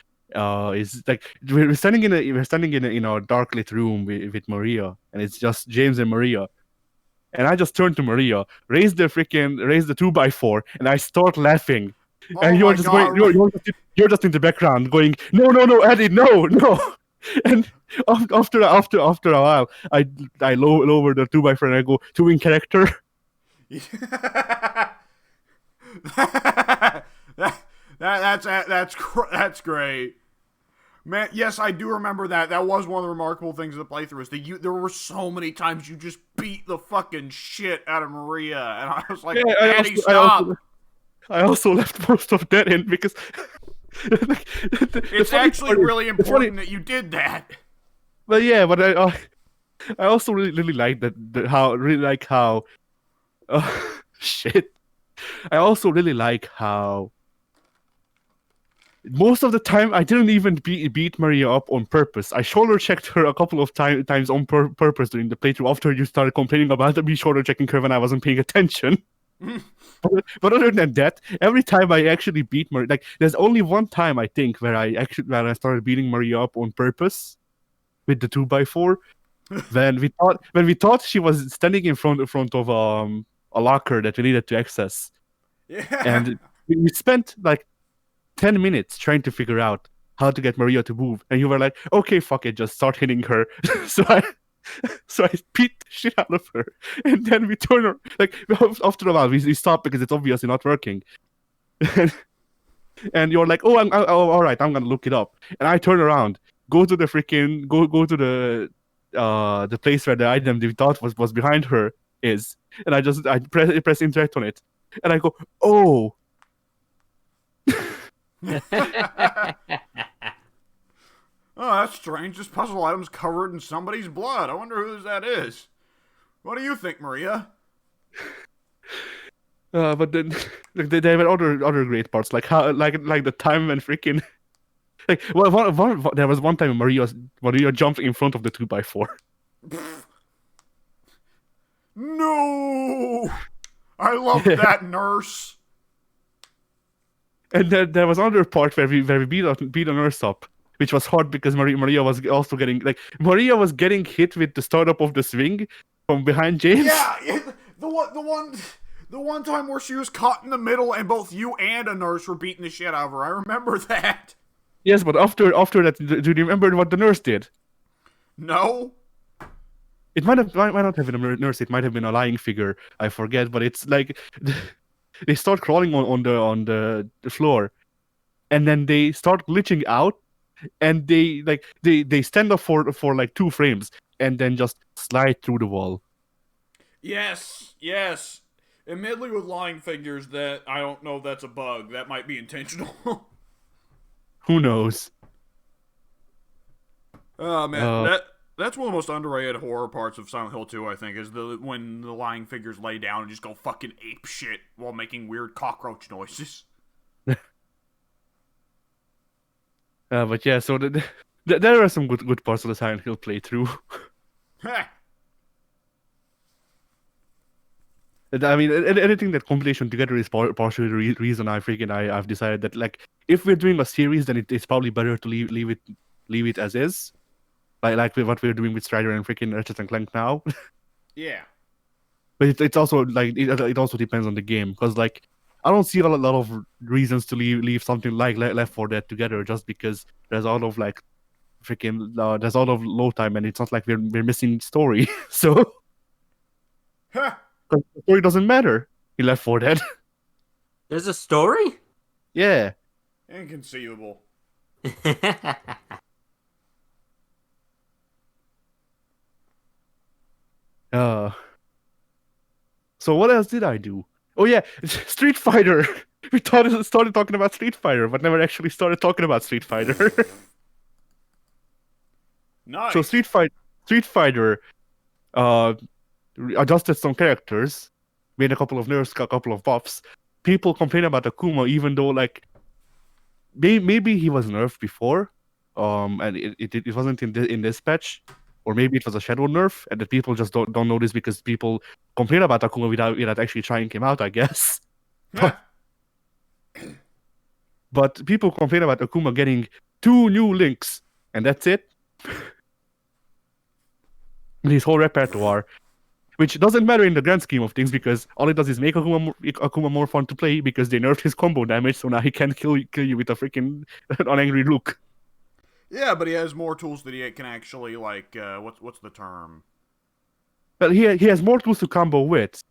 is like, we're standing in a dark lit room with Maria, and it's just James and Maria. And I just turned to Maria, raise the 2x4, and I start laughing. And you're just going, you're just in the background going, no, Eddie, no. And after a while, I lower the 2x4 and I go, two in character. That's great. Man, yes, I do remember that. That was one of the remarkable things of the playthrough, is that there were so many times you just beat the fucking shit out of Maria, and I was like, Yeah, Eddie, stop! I also left most of that in, because it's actually really important that you did that. But yeah, but I also really like how shit. I also really like how most of the time I didn't even beat Maria up on purpose. I shoulder checked her a couple of times on purpose during the playthrough, after you started complaining about me shoulder checking her when I wasn't paying attention. But other than that, every time I actually beat Maria, like, there's only one time I think where I started beating Maria up on purpose with the 2x4, when we thought she was standing in front of a locker that we needed to access. Yeah. And we spent like 10 minutes trying to figure out how to get Maria to move, and you were like, okay, fuck it, just start hitting her. so I beat the shit out of her, and then we turn her, like, after a while we stop because it's obviously not working. And you're like, oh, all right, I'm gonna look it up. And I turn around, go to the freaking go to the place where the item we thought was behind her is, and I press interact on it, and I go, oh. Oh, that's strange. This puzzle item's covered in somebody's blood. I wonder whose that is. What do you think, Maria? But then there were other great parts, like how like the time when freaking like there was one time Maria jumped in front of the 2x4. No, I love that, nurse. And then there was another part where we beat a nurse up, which was hard because Maria was also getting hit with the startup of the swing from behind James. Yeah, the The one time where she was caught in the middle and both you and a nurse were beating the shit out of her. I remember that. Yes, but after that, do you remember what the nurse did? No? It might not have been a nurse. It might have been a lying figure. I forget, but it's like they start crawling on the floor, and then they start glitching out, and they stand up for like 2 frames, and then just slide through the wall. Yes, yes. Admittedly, with lying figures, that I don't know if that's a bug. That might be intentional. Who knows? Oh man, Uh, that's one of the most underrated horror parts of Silent Hill 2, I think, is when the lying figures lay down and just go fucking ape shit while making weird cockroach noises. but yeah, so there are some good parts of the Silent Hill playthrough. Heh. I mean, anything that compilation together is partially the reason I've decided that, like, if we're doing a series, then it's probably better to leave it as is, like what we're doing with Strider and freaking Ratchet and Clank now. Yeah. But it's also like it also depends on the game, because like I don't see a lot of reasons to leave something like Left 4 Dead together, just because there's a lot of like freaking there's a lot of load time, and it's not like we're missing story. So Heh. 'cause the story doesn't matter in Left 4 Dead. There's a story? Yeah. Inconceivable. Uh, so what else did I do? Oh yeah, Street Fighter. We started talking about Street Fighter, but never actually started talking about Street Fighter. Nice. So Street Fighter uh adjusted some characters, made a couple of nerfs, a couple of buffs. People complain about Akuma, even though like maybe he was nerfed before, and it wasn't in this patch, or maybe it was a shadow nerf, and that people just don't notice because people complain about Akuma without actually trying him out, I guess. Heh. But people complain about Akuma getting 2 new links, and that's it. His whole repertoire, which doesn't matter in the grand scheme of things, because all it does is make Akuma more fun to play, because they nerfed his combo damage, so now he can kill you with a freaking an angry look. Yeah, but he has more tools that he can actually, like, what's the term? But he has more tools to combo with,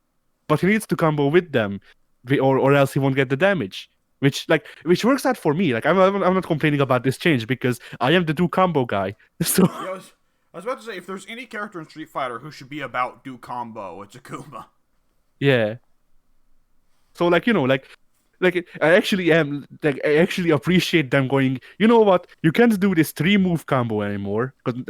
but he needs to combo with them, or else he won't get the damage. Which works out for me. Like I'm not complaining about this change, because I am the 2 combo guy. So Yeah, I was about to say, if there's any character in Street Fighter who should be about do combo, it's Akuma. yeah. So I actually appreciate them going, you know what? You can't do this 3-move combo anymore, because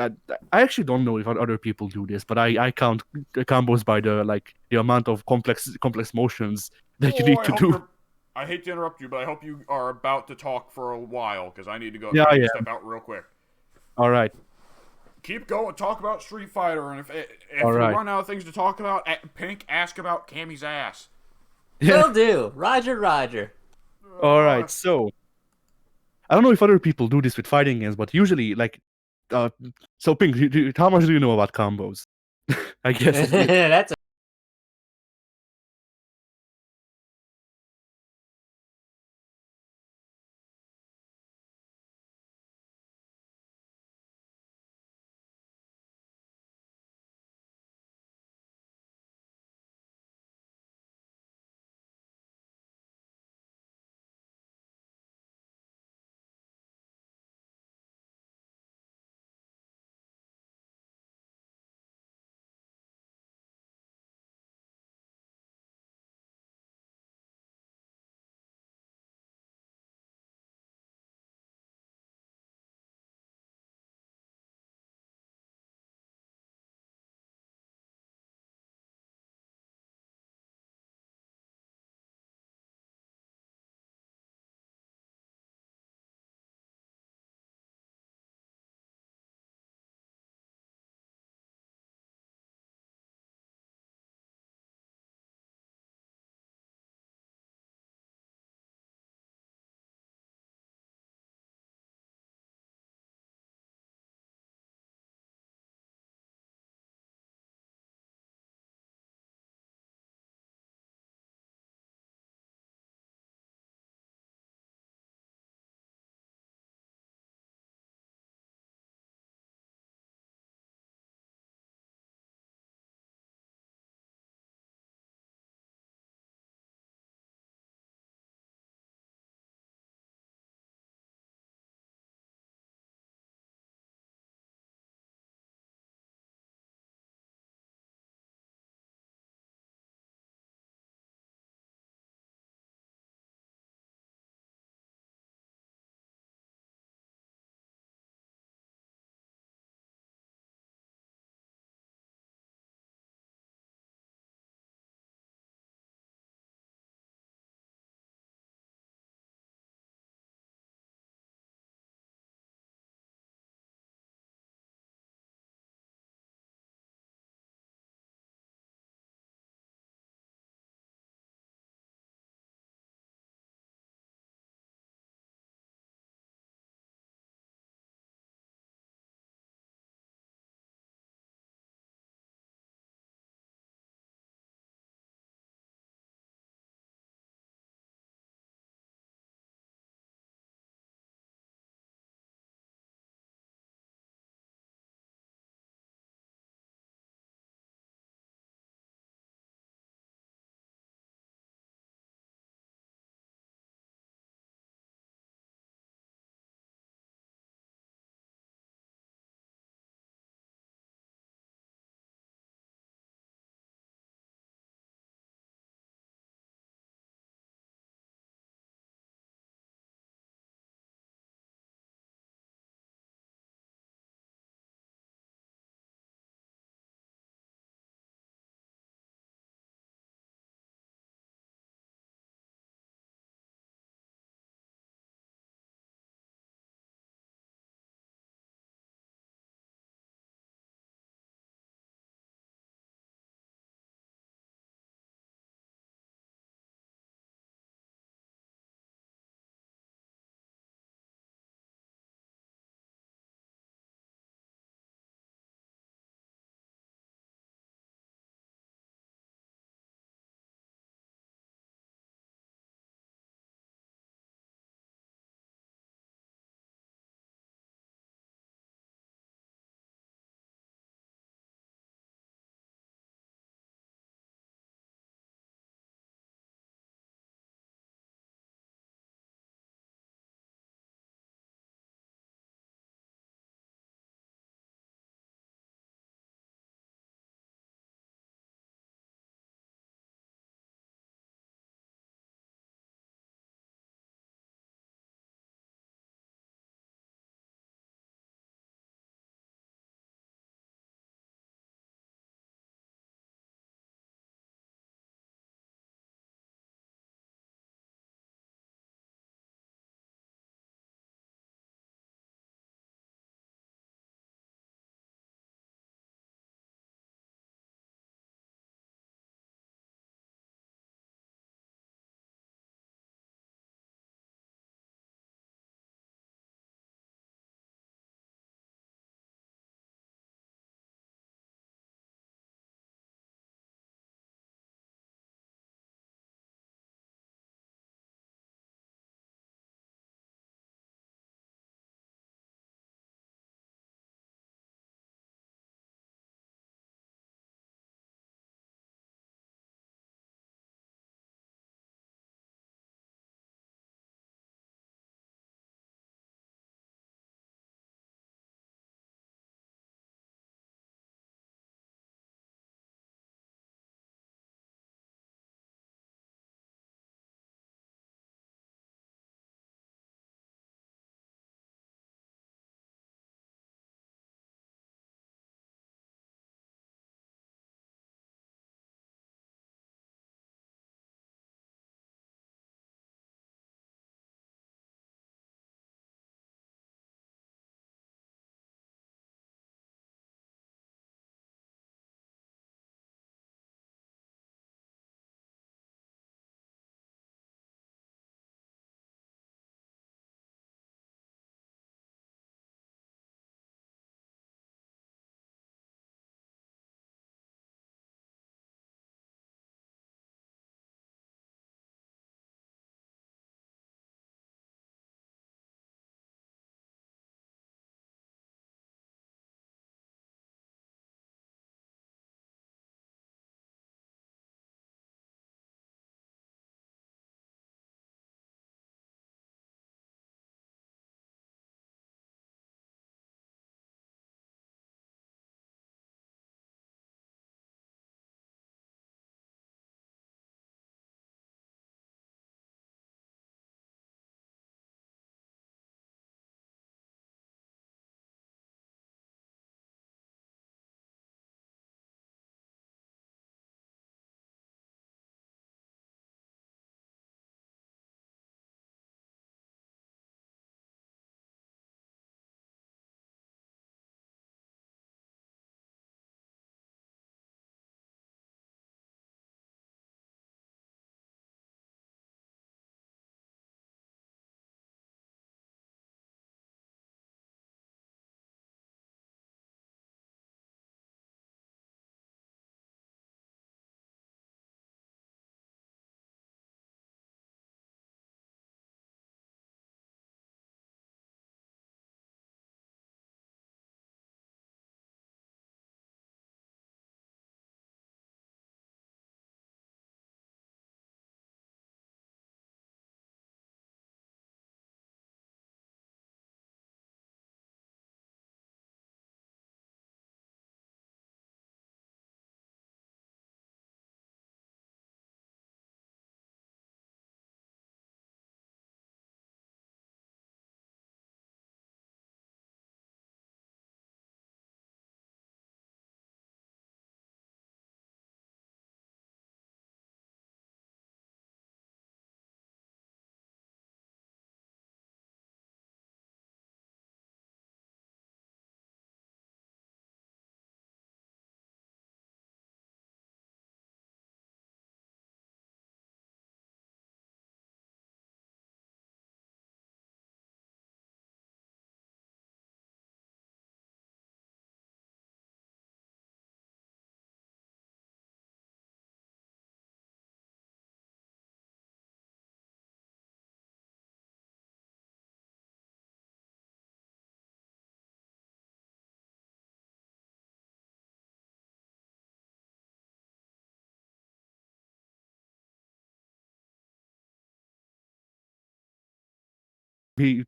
I actually don't know if other people do this, but I count the combos by the amount of complex motions that you need to do. I hate to interrupt you, but I hope you are about to talk for a while, because I need to go. Yeah, I need to yeah. step out real quick. All right. Keep going. Talk about Street Fighter, and if All we right. run out of things to talk about, Pink, ask about Cammy's ass. Will do. Roger. All right. So I don't know if other people do this with fighting games, but usually so Pink, how much do you know about combos? I guess. That's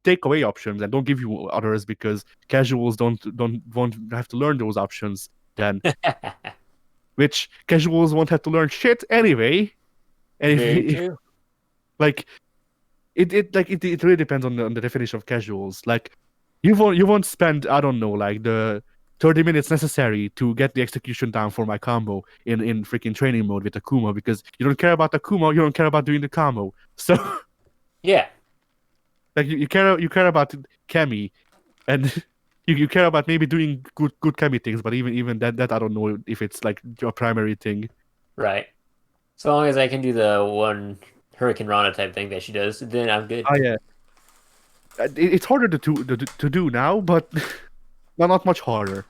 take away options and don't give you others because casuals won't have to learn those options then, which casuals won't have to learn shit anyway. And Very true. like it really depends on the definition of casuals. Like you won't spend, I don't know, like the 30 minutes necessary to get the execution down for my combo in freaking training mode with Akuma because you don't care about Akuma, you don't care about doing the combo. So Yeah. like you care about Kemi, and you care about maybe doing good Kemi things, but even that I don't know if it's like your primary thing. Right. So long as I can do the one Hurricane Rana type thing that she does, then I'm good. Oh yeah, it's harder to do now, but not much harder.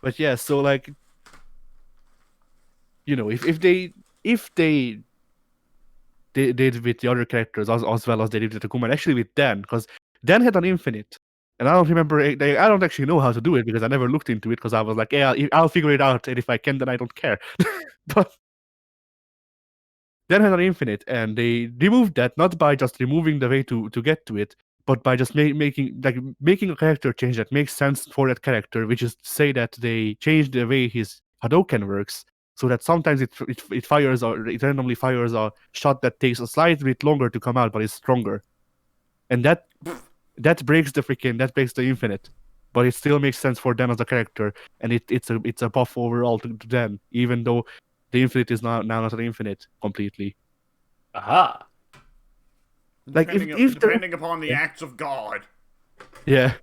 But yeah, so like, you know, if they did with the other characters as well as they did with Akuma, and actually with Dan, because Dan had an infinite, and I don't remember. I don't actually know how to do it because I never looked into it because I was like, yeah, I'll figure it out, and if I can, then I don't care. But Dan had an infinite, and they removed that not by just removing the way to get to it, but by just making a character change that makes sense for that character, which is to say that they changed the way his Hadoken works, so that sometimes it fires or it randomly fires a shot that takes a slight bit longer to come out, but is stronger, and that breaks the infinite, but it still makes sense for Dan as a character, and it's a buff overall to Dan, even though the infinite is now not an infinite completely. Aha. Like depending upon the acts of God. Yeah.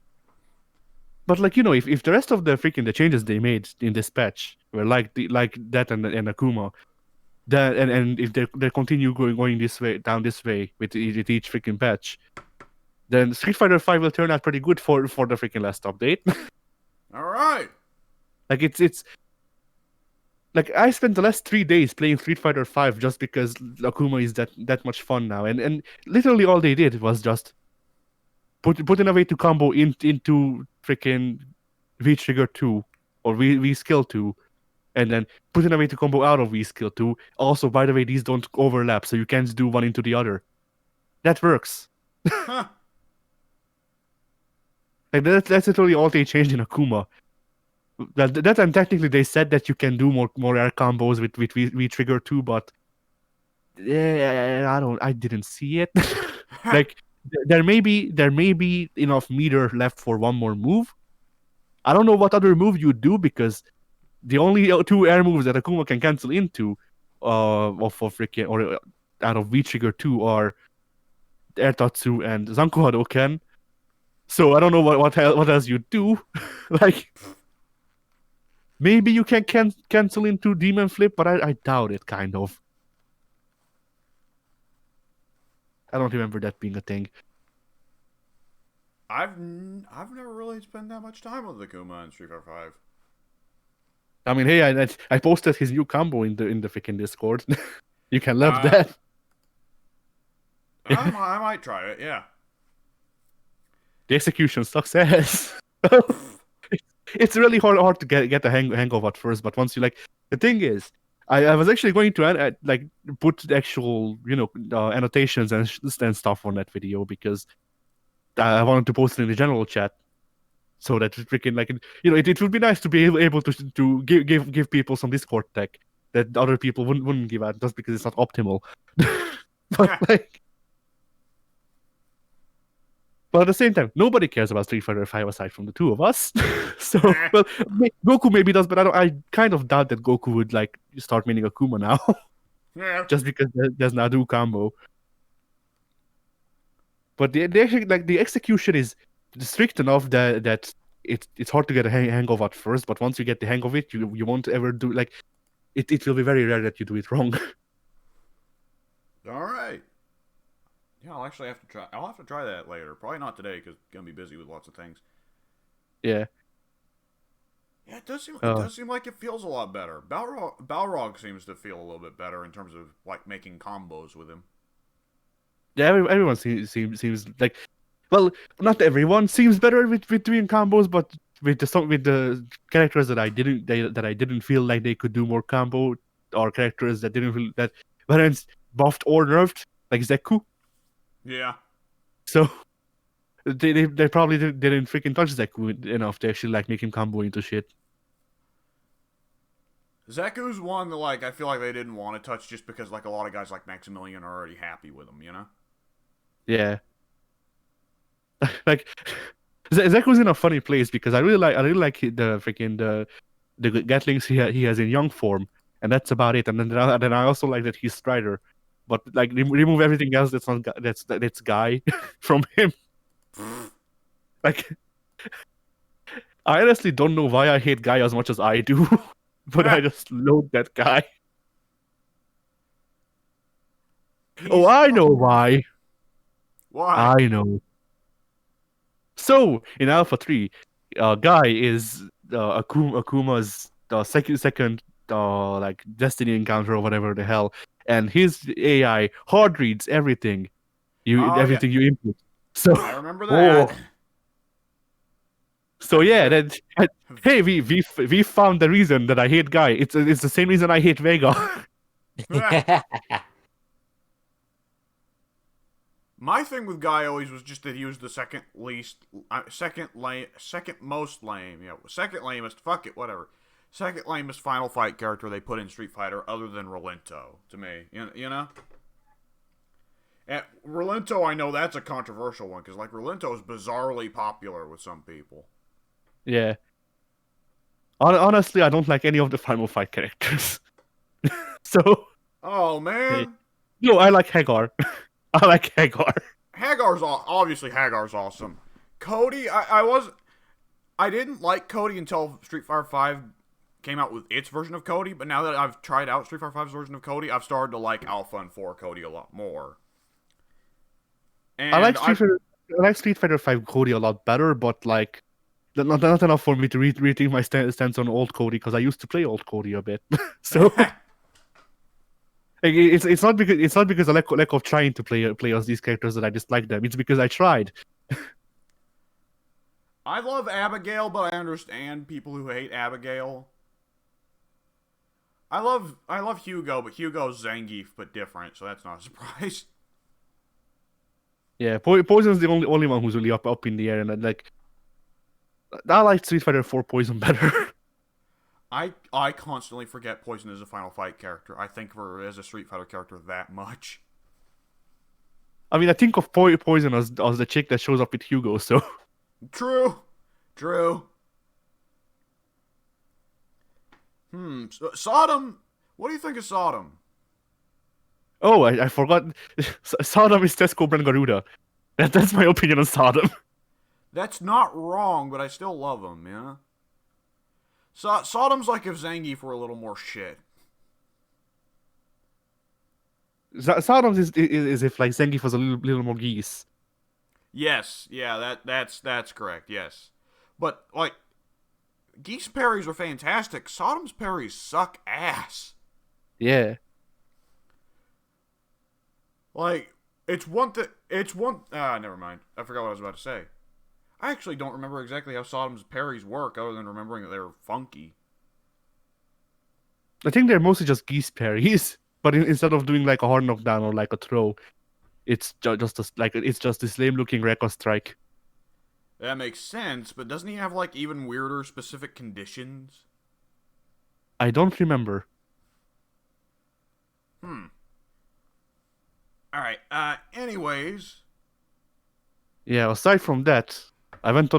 But like, you know, if the rest of the changes they made in this patch were like that and Akuma, that and if they continue going this way down this way with each freaking patch, then Street Fighter 5 will turn out pretty good for the freaking last update. All right. Like it's like I spent the last 3 days playing Street Fighter 5 just because Akuma is that much fun now, and literally all they did was just put in a way to combo into freaking V Trigger 2 or V Skill 2, and then put in a way to combo out of V Skill 2. Also, by the way, these don't overlap, so you can't do one into the other. That works. Huh. Like that's literally all they changed in Akuma. That and technically they said that you can do more air combos with V Trigger 2, but yeah, I didn't see it. Like there may be enough meter left for one more move. I don't know what other move you do because the only 2 air moves that Akuma can cancel into out of V Trigger 2 are Air Tatsu and Zanku Hadoken. So I don't know what else you do. Like maybe you can cancel into Demon Flip, but I doubt it, kind of. I don't remember that being a thing. I've never really spent that much time with Akuma in Street Fighter 5. I mean, hey, I posted his new combo in the freaking Discord. You can love that. I might try it, yeah. The execution success. It's really hard to get the hang of at first, but once you like, the thing is, I was actually going to like put the actual annotations and stuff on that video because I wanted to post it in the general chat, so that freaking like it would be nice to be able to give people some Discord tech that other people wouldn't give out just because it's not optimal. But like. But at the same time, nobody cares about Street Fighter 5 aside from the two of us. So, well, Goku maybe does, but I kind of doubt that Goku would like start meaning Akuma now, just because there's Nadu combo. But the execution is strict enough that it's hard to get a hang of at first. But once you get the hang of it, you won't ever do like it. It will be very rare that you do it wrong. All right. Yeah, I'll actually have to try. I'll have to try that later. Probably not today because I'm gonna be busy with lots of things. Yeah. Yeah, it does seem like it feels a lot better. Balrog seems to feel a little bit better in terms of like making combos with him. Yeah, everyone seems like, well, not everyone seems better with doing combos, but with the characters that I didn't feel like they could do more combo, or characters that didn't feel that weren't buffed or nerfed, like Zeku. Yeah. So they probably didn't freaking touch Zeku enough to actually like make him combo into shit. Zeku's one that, like, I feel like they didn't want to touch just because, like, a lot of guys like Maximilian are already happy with him, you know? Yeah. Like Zeku's in a funny place because I really like the freaking the Gatlings he has in young form, and that's about it. And then I also like that he's Strider, but like remove everything else that's not that's Guy from him. Like I honestly don't know why I hate Guy as much as I do, but I just loathe that guy. Oh, I know why. Why? I know. So in Alpha 3, Guy is Akuma's second like destiny encounter or whatever the hell, and his AI hard reads everything Oh, yeah. you input. So I remember that. so yeah, hey, we found the reason that I hate Guy. It's the same reason I hate Vega. My thing with Guy always was just that he was the second most lame. Yeah, second lamest. Fuck it, whatever. Second lamest Final Fight character they put in Street Fighter, other than Rolento, to me. You know. And Rolento, I know that's a controversial one because, like, Rolento is bizarrely popular with some people. Yeah. Honestly, I don't like any of the Final Fight characters. So. Oh man. No, I like Hagar. I like Hagar. Obviously Hagar's awesome. Cody, I didn't like Cody until Street Fighter 5 came out with its version of Cody, but now that I've tried out Street Fighter 5's version of Cody, I've started to like Alpha and 4 Cody a lot more. And I like Street Fighter 5 Cody a lot better, but like not enough for me to rethink my stance on old Cody because I used to play old Cody a bit. So it's not because I lack of trying to play as these characters that I dislike them. It's because I tried. I love Abigail, but I understand people who hate Abigail. I love Hugo, but Hugo's Zangief but different, so that's not a surprise. Yeah, Poison's the only one who's really up in the air, and like I like Street Fighter 4 Poison better. I constantly forget Poison is a Final Fight character. I think of her as a Street Fighter character that much. I mean, I think of Poison as the chick that shows up with Hugo, so. True. Sodom. What do you think of Sodom? Oh, I forgot. Sodom is Tesco Brand Garuda. That's my opinion on Sodom. That's not wrong, but I still love him, yeah? Sodom's like if Zangief were a little more shit. Sodom is if like Zangief was a little more geese. Yes, yeah, that's correct, yes. But, like, Geese parries are fantastic. Sodom's parries suck ass. Yeah. Like, never mind. I forgot what I was about to say. I actually don't remember exactly how Sodom's parries work, other than remembering that they're funky. I think they're mostly just geese parries, but instead of doing like a hard knockdown or like a throw, it's just this lame looking record strike. That makes sense, but doesn't he have, like, even weirder specific conditions? I don't remember. Alright, anyways. Yeah, aside from that, I went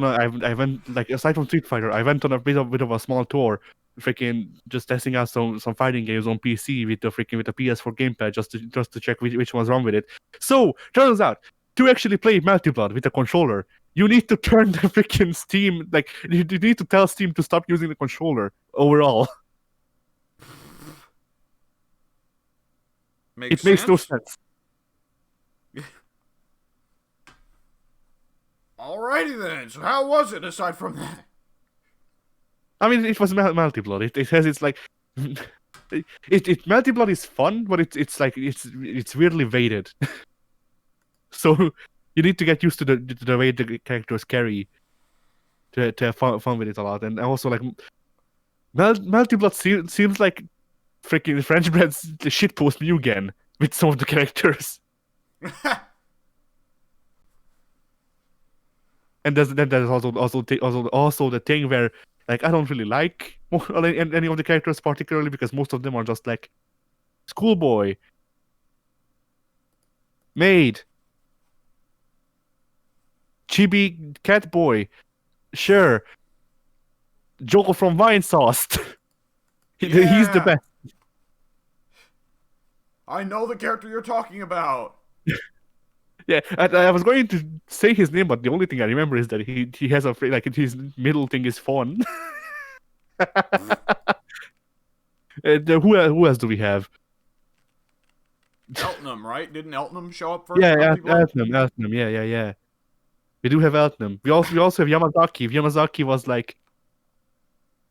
like aside from Street Fighter, I went on a bit of a small tour, freaking just testing out some fighting games on PC with the PS4 gamepad just to check which one's wrong with it. So turns out to actually play Multiblood with a controller, you need to turn the freaking Steam, like you need to tell Steam to stop using the controller overall. Makes no sense. Alrighty then. So how was it aside from that? I mean, it was Multiblood. It has its like, Multiblood is fun, but it's like it's weirdly weighted. So you need to get used to the way the characters carry to have fun with it a lot. And also like, Multiblood seems like freaking French Bread's shitpost Mugen with some of the characters. And there's also the thing where like I don't really like any of the characters particularly because most of them are just like schoolboy, maid, chibi cat boy, sure, Joel from Vine Sauce. He's the best. I know the character you're talking about. Yeah, I was going to say his name, but the only thing I remember is that he has like his middle thing is fun. And, who else do we have? Eltnum, right? Didn't Eltnum show up first? Yeah, Eltnum. Eltnum. Yeah. We do have Eltnum. We also have Yamazaki. If Yamazaki was like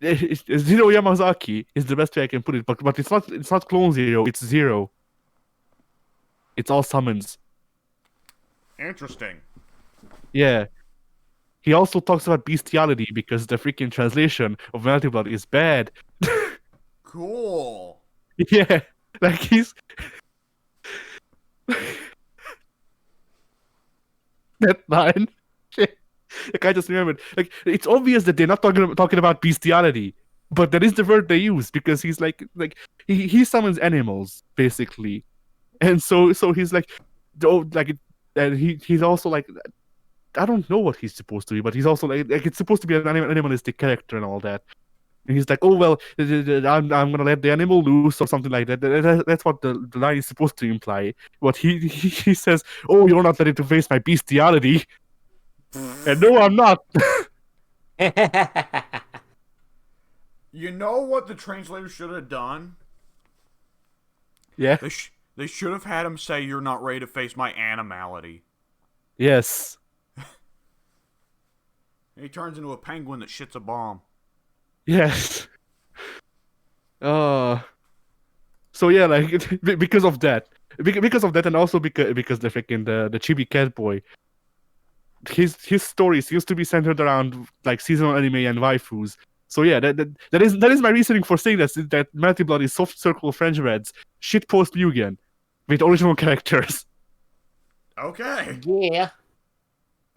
Zero Yamazaki is the best way I can put it, but it's not Clone Zero. It's Zero. It's all summons. Interesting. Yeah. He also talks about bestiality because the freaking translation of Melty Blood is bad. Cool. Yeah, like he's that line. Shit. Like I just remembered. Like it's obvious that they're not talking about bestiality, but that is the word they use because he's like he summons animals basically, and so he's like, oh like, and he's also like. I don't know what he's supposed to be, but he's also like it's supposed to be an animalistic character and all that. And he's like, oh well, I'm gonna let the animal loose or something like that. That's what the line is supposed to imply. But he says, oh, you're not ready to face my bestiality. And no, I'm not. You know what the translator should have done? Yeah. They should have had him say, "You're not ready to face my animality." Yes. He turns into a penguin that shits a bomb. Yes. So yeah, like because of that, and also because the freaking the chibi cat boy, his story seems to be centered around like seasonal anime and waifus. So yeah, that is my reasoning for saying that Melty Blood is soft circle French Reds shitpost Mugen with original characters. Okay. Yeah.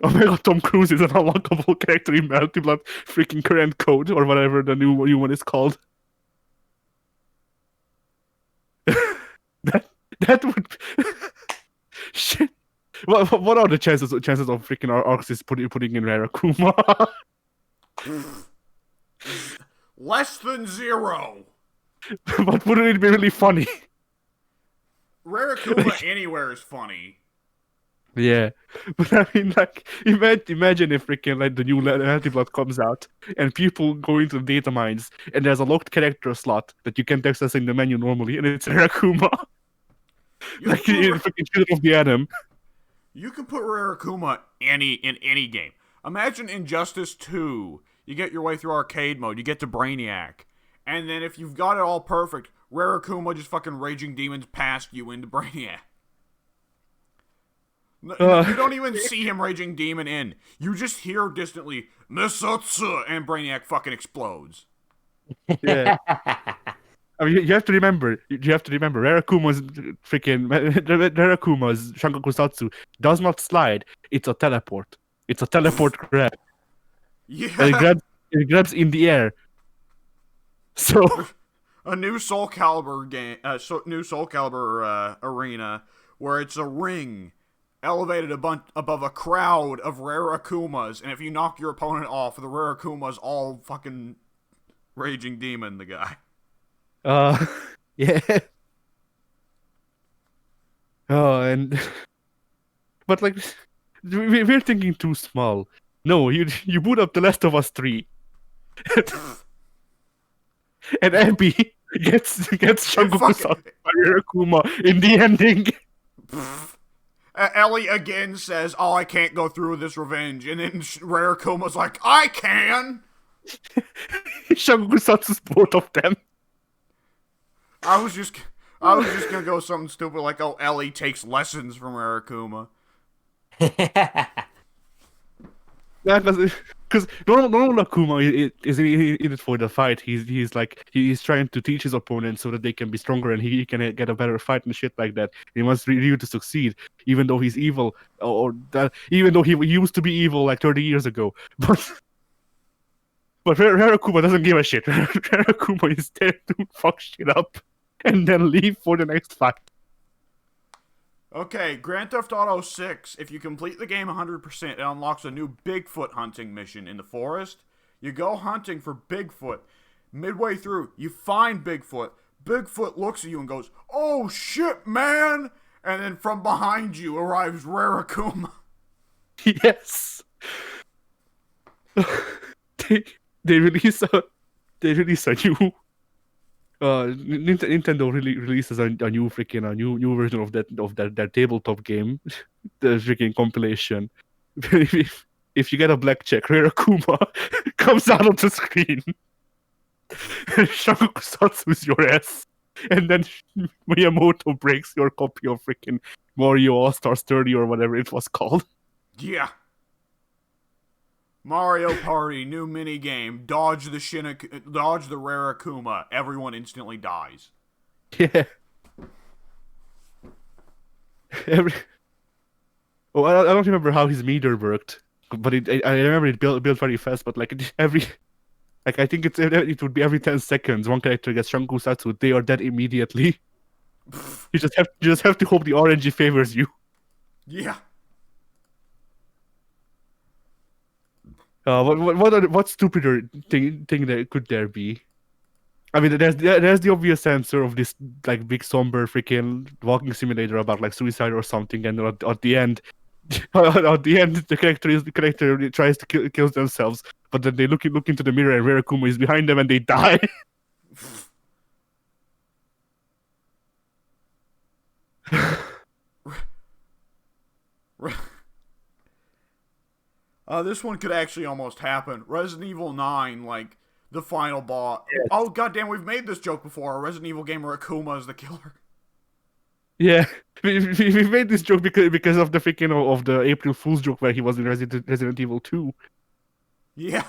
Oh my god, Tom Cruise is an unlockable character in Melty Blood freaking current code or whatever the new one is called. that would shit. What are the chances of freaking Arxis putting in Rare Akuma? Less than 0. But wouldn't it be really funny? Rare Akuma anywhere is funny. Yeah, but I mean, like, imagine if freaking like the new Anti-Blood comes out and people go into the data mines and there's a locked character slot that you can't access in the menu normally, and it's Rare Akuma. Like in freaking Children of the Atom. You can put Rare Akuma in any game. Imagine Injustice 2. You get your way through arcade mode, you get to Brainiac, and then if you've got it all perfect, Rare Akuma just fucking raging demons past you into Brainiac. You don't even see him raging demon in. You just hear distantly, Nisutsu, and Brainiac fucking explodes. Yeah. I mean, you have to remember, Rare Akuma's Shankaku Satsu does not slide. It's a teleport. It's a teleport grab. Yeah. And it grabs in the air. So a new Soul Calibur game, new Soul Calibur arena where it's a ring elevated above a crowd of Rare Akumas, and if you knock your opponent off, the Rare Akuma's all fucking raging demon the guy. Yeah. Oh, and but like we're thinking too small. No, you boot up The Last of Us 3. And Abby gets Shangoku Satsu by Rare Akuma in the ending. Ellie again says, "Oh, I can't go through with this revenge," and then Rare Akuma's like, "I can." Shangoku Satsu's both of them. I was just gonna go something stupid like, "Oh, Ellie takes lessons from Rare Akuma." Because normal Akuma is in it for the fight. He's trying to teach his opponent so that they can be stronger and he can get a better fight and shit like that. He wants Ryu to succeed, even though he's evil, or that even though he used to be evil like 30 years ago. But Rare Akuma doesn't give a shit. Rare Akuma is there to fuck shit up and then leave for the next fight. Okay, Grand Theft Auto 6, if you complete the game 100%, it unlocks a new Bigfoot hunting mission in the forest. You go hunting for Bigfoot. Midway through, you find Bigfoot. Bigfoot looks at you and goes, "Oh shit, man!" And then from behind you arrives Rare Akuma. Yes. they release a new Nintendo releases a new version of that tabletop game, the freaking compilation. If you get a blackjack, Rare Akuma comes out of the screen. Shango Kusatsu's your ass, and then Miyamoto breaks your copy of freaking Mario All Stars 30 or whatever it was called. Yeah. Mario Party, new minigame. Dodge the Rare Akuma. Everyone instantly dies. Yeah. I don't remember how his meter worked, but I remember it built very fast. But like I think it would be every 10 seconds one character gets Shankusatsu, they are dead immediately. You just have to hope the RNG favors you. Yeah. What stupider thing that could there be? I mean, there's the obvious answer of this like big somber freaking walking simulator about like suicide or something, and at the end, the character tries to kill themselves, but then they look into the mirror and Rare Akuma is behind them and they die. This one could actually almost happen. Resident Evil 9, like, the final boss. Yes. Oh, goddamn, we've made this joke before. A Resident Evil game where Akuma is the killer. Yeah, we made this joke because of the freaking of the April Fool's joke where he was in Resident Evil 2. Yeah.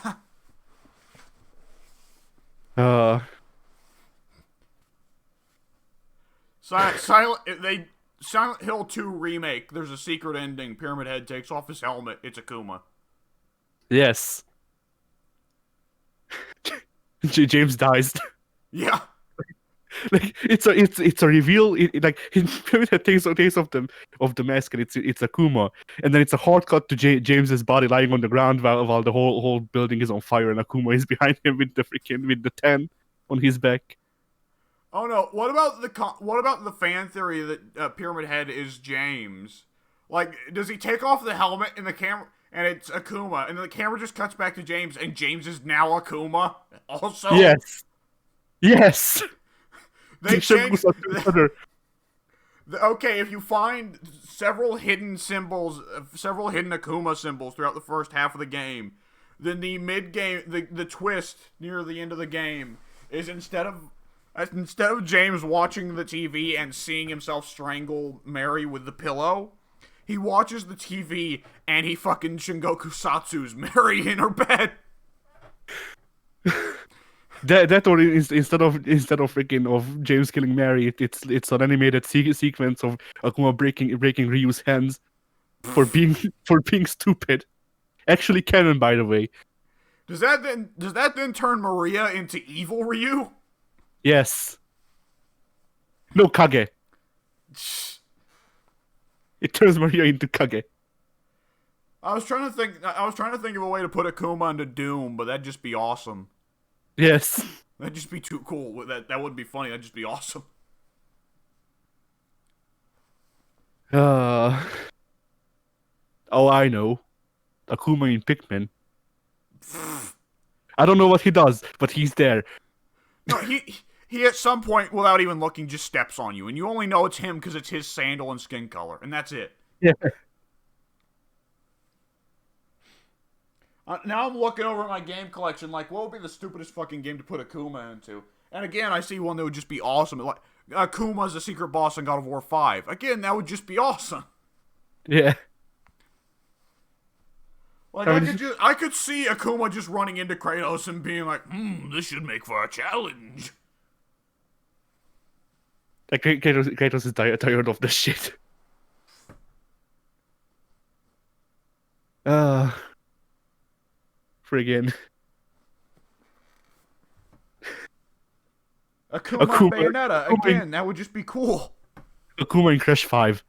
Silent Hill 2 remake. There's a secret ending. Pyramid Head takes off his helmet. It's Akuma. Yes. James dies. Yeah. Like it's a reveal. Like Pyramid Head takes of the mask and it's Akuma, and then it's a hard cut to James's body lying on the ground while the whole building is on fire and Akuma is behind him with the 10 on his back. Oh no! What about the fan theory that Pyramid Head is James? Like, does he take off the helmet in the camera and it's Akuma, and then the camera just cuts back to James, and James is now Akuma? Also, yes. They changed. Okay, if you find several hidden Akuma symbols throughout the first half of the game, then the mid-game, the twist near the end of the game is instead of James watching the TV and seeing himself strangle Mary with the pillow, he watches the TV and he fucking Shingoku Satsu's Mary in her bed. That or instead of freaking of James killing Mary, it's an animated sequence of Akuma breaking Ryu's hands for being stupid. Actually canon, by the way. Does that then turn Maria into evil Ryu? Yes. No, Kage. It turns Maria into Kage. I was trying to think of a way to put Akuma into Doom, but that'd just be awesome. Yes. That'd just be too cool. That wouldn't be funny. That'd just be awesome. Oh, I know. Akuma in Pikmin. I don't know what he does, but he's there. No, he at some point, without even looking, just steps on you, and you only know it's him because it's his sandal and skin color, and that's it. Yeah. Now I'm looking over at my game collection, like, what would be the stupidest fucking game to put Akuma into? And again, I see one that would just be awesome. Like, Akuma's a secret boss in God of War 5. Again, that would just be awesome. Yeah. Like, I could see Akuma just running into Kratos and being like, this should make for a challenge. Like, Kratos is tired of this shit. Friggin'. Akuma and Bayonetta, again, that would just be cool. Akuma in Crash 5.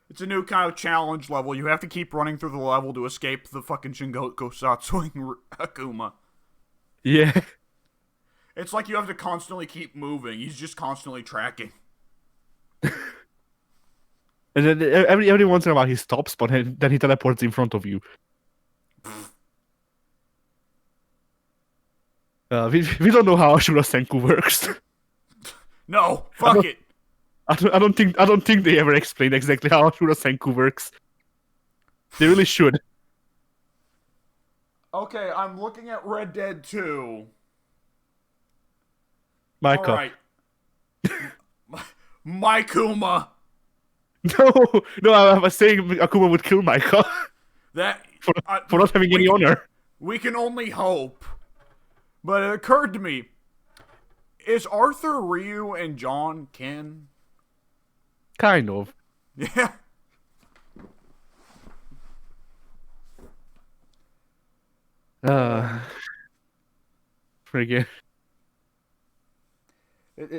It's a new kind of challenge level. You have to keep running through the level to escape the fucking Shingoku Akuma. Yeah. It's like you have to constantly keep moving. He's just constantly tracking. And then every once in a while he stops, but then he teleports in front of you. We don't know how Ashura Senku works. No, fuck it. I don't think they ever explain exactly how Ashura Senku works. They really should. Okay, I'm looking at Red Dead 2. Micah. Alright. Mykuma. No, I was saying Akuma would kill Micah. For not having any honor. We can only hope. But it occurred to me, is Arthur, Ryu, and John kin? Kind of. Yeah. Friggin'.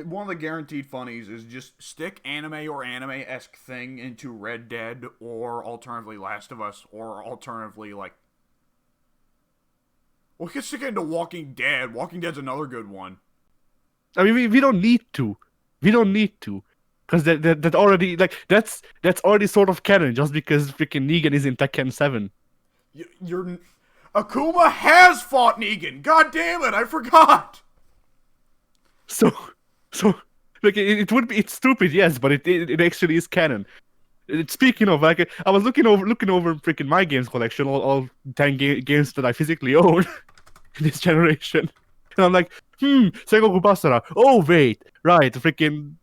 One of the guaranteed funnies is just stick anime or anime-esque thing into Red Dead, or alternatively Last of Us, or alternatively, like... We could stick it into Walking Dead. Walking Dead's another good one. I mean, we don't need to. We don't need to. Because that already, like, that's already sort of canon, just because freaking Negan is in Tekken 7. You're... Akuma has fought Negan! God damn it, I forgot! So like, it's stupid, yes, but it actually is canon. Speaking of, like, I was looking over freaking my games collection, all 10 games that I physically own in this generation. And I'm like, Sengoku Basara. Oh, wait, right, freaking,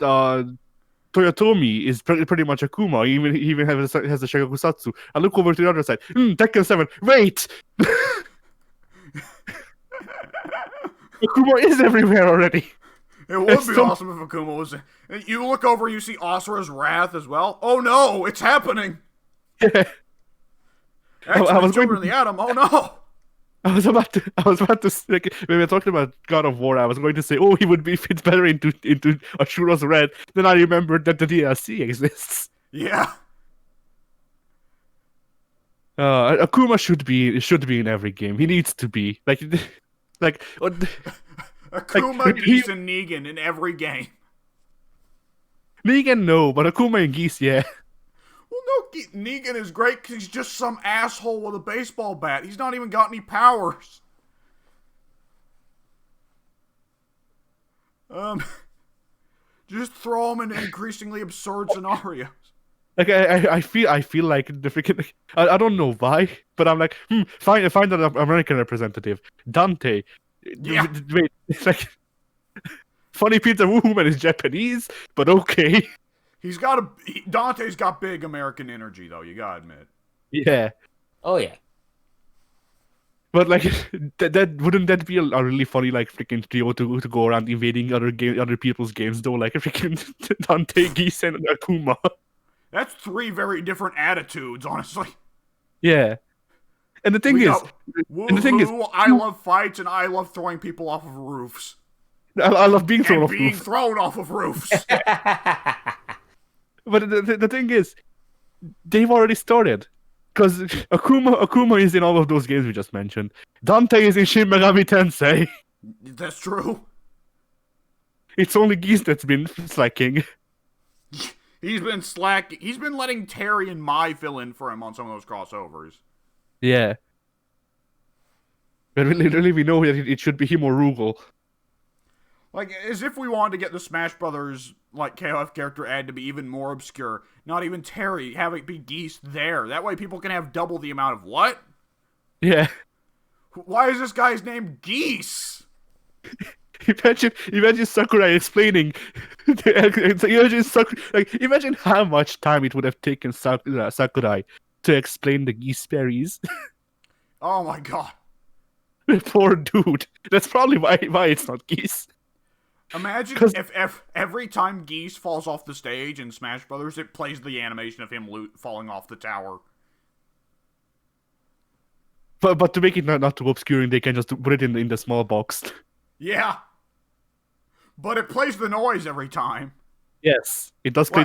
Toyotomi is pretty much Akuma. He even has the Shagaku Satsu. I look over to the other side. Tekken 7. Wait! Akuma is everywhere already. It would be awesome if Akuma was... You look over and you see Asura's Wrath as well. Oh no, it's happening! Yeah. I was Children of the Atom, oh no! I was about to like, when we were talking about God of War, I was going to say, oh, he would fit better into Ashura's Red. Then I remembered that the DLC exists. Yeah. Akuma should be in every game. He needs to be. Akuma, Geese, and Negan in every game. Negan, no, but Akuma and Geese, yeah. Well, no, Negan is great because he's just some asshole with a baseball bat. He's not even got any powers. Just throw him in increasingly absurd scenarios. Like, I feel like the freaking... I don't know why, but I'm like, find an American representative. Dante. Yeah. Wait, it's like... Funny Peter Woman is Japanese, but okay. Dante's got big American energy, though, you gotta admit. Yeah. Oh, yeah. But, like, wouldn't that be a really funny, like, freaking trio to go around invading other people's games, though? Like, freaking Dante, Geese, and Akuma. That's 3 very different attitudes, honestly. Yeah. And the thing is... I love fights, and I love throwing people off of roofs. I love being thrown off being roofs. thrown off of roofs. But the thing is, they've already started. Because Akuma is in all of those games we just mentioned. Dante is in Shin Megami Tensei. That's true. It's only Geese that's been slacking. He's been slacking. He's been letting Terry and Mai fill in for him on some of those crossovers. Yeah. But really we know that it should be him or Rugal. Like, as if we wanted to get the Smash Brothers, like, KOF character ad to be even more obscure. Not even Terry, have it be Geese there. That way people can have double the amount of what? Yeah. Why is this guy's name Geese? Imagine Sakurai explaining Imagine how much time it would have taken Sakurai to explain the geese berries. Oh my god. Poor dude. That's probably why it's not geese. Imagine 'Cause- if every time Geese falls off the stage in Smash Brothers, it plays the animation of him falling off the tower. But to make it not too obscuring, they can just put it in the small box. Yeah. But it plays the noise every time. Yes, it does play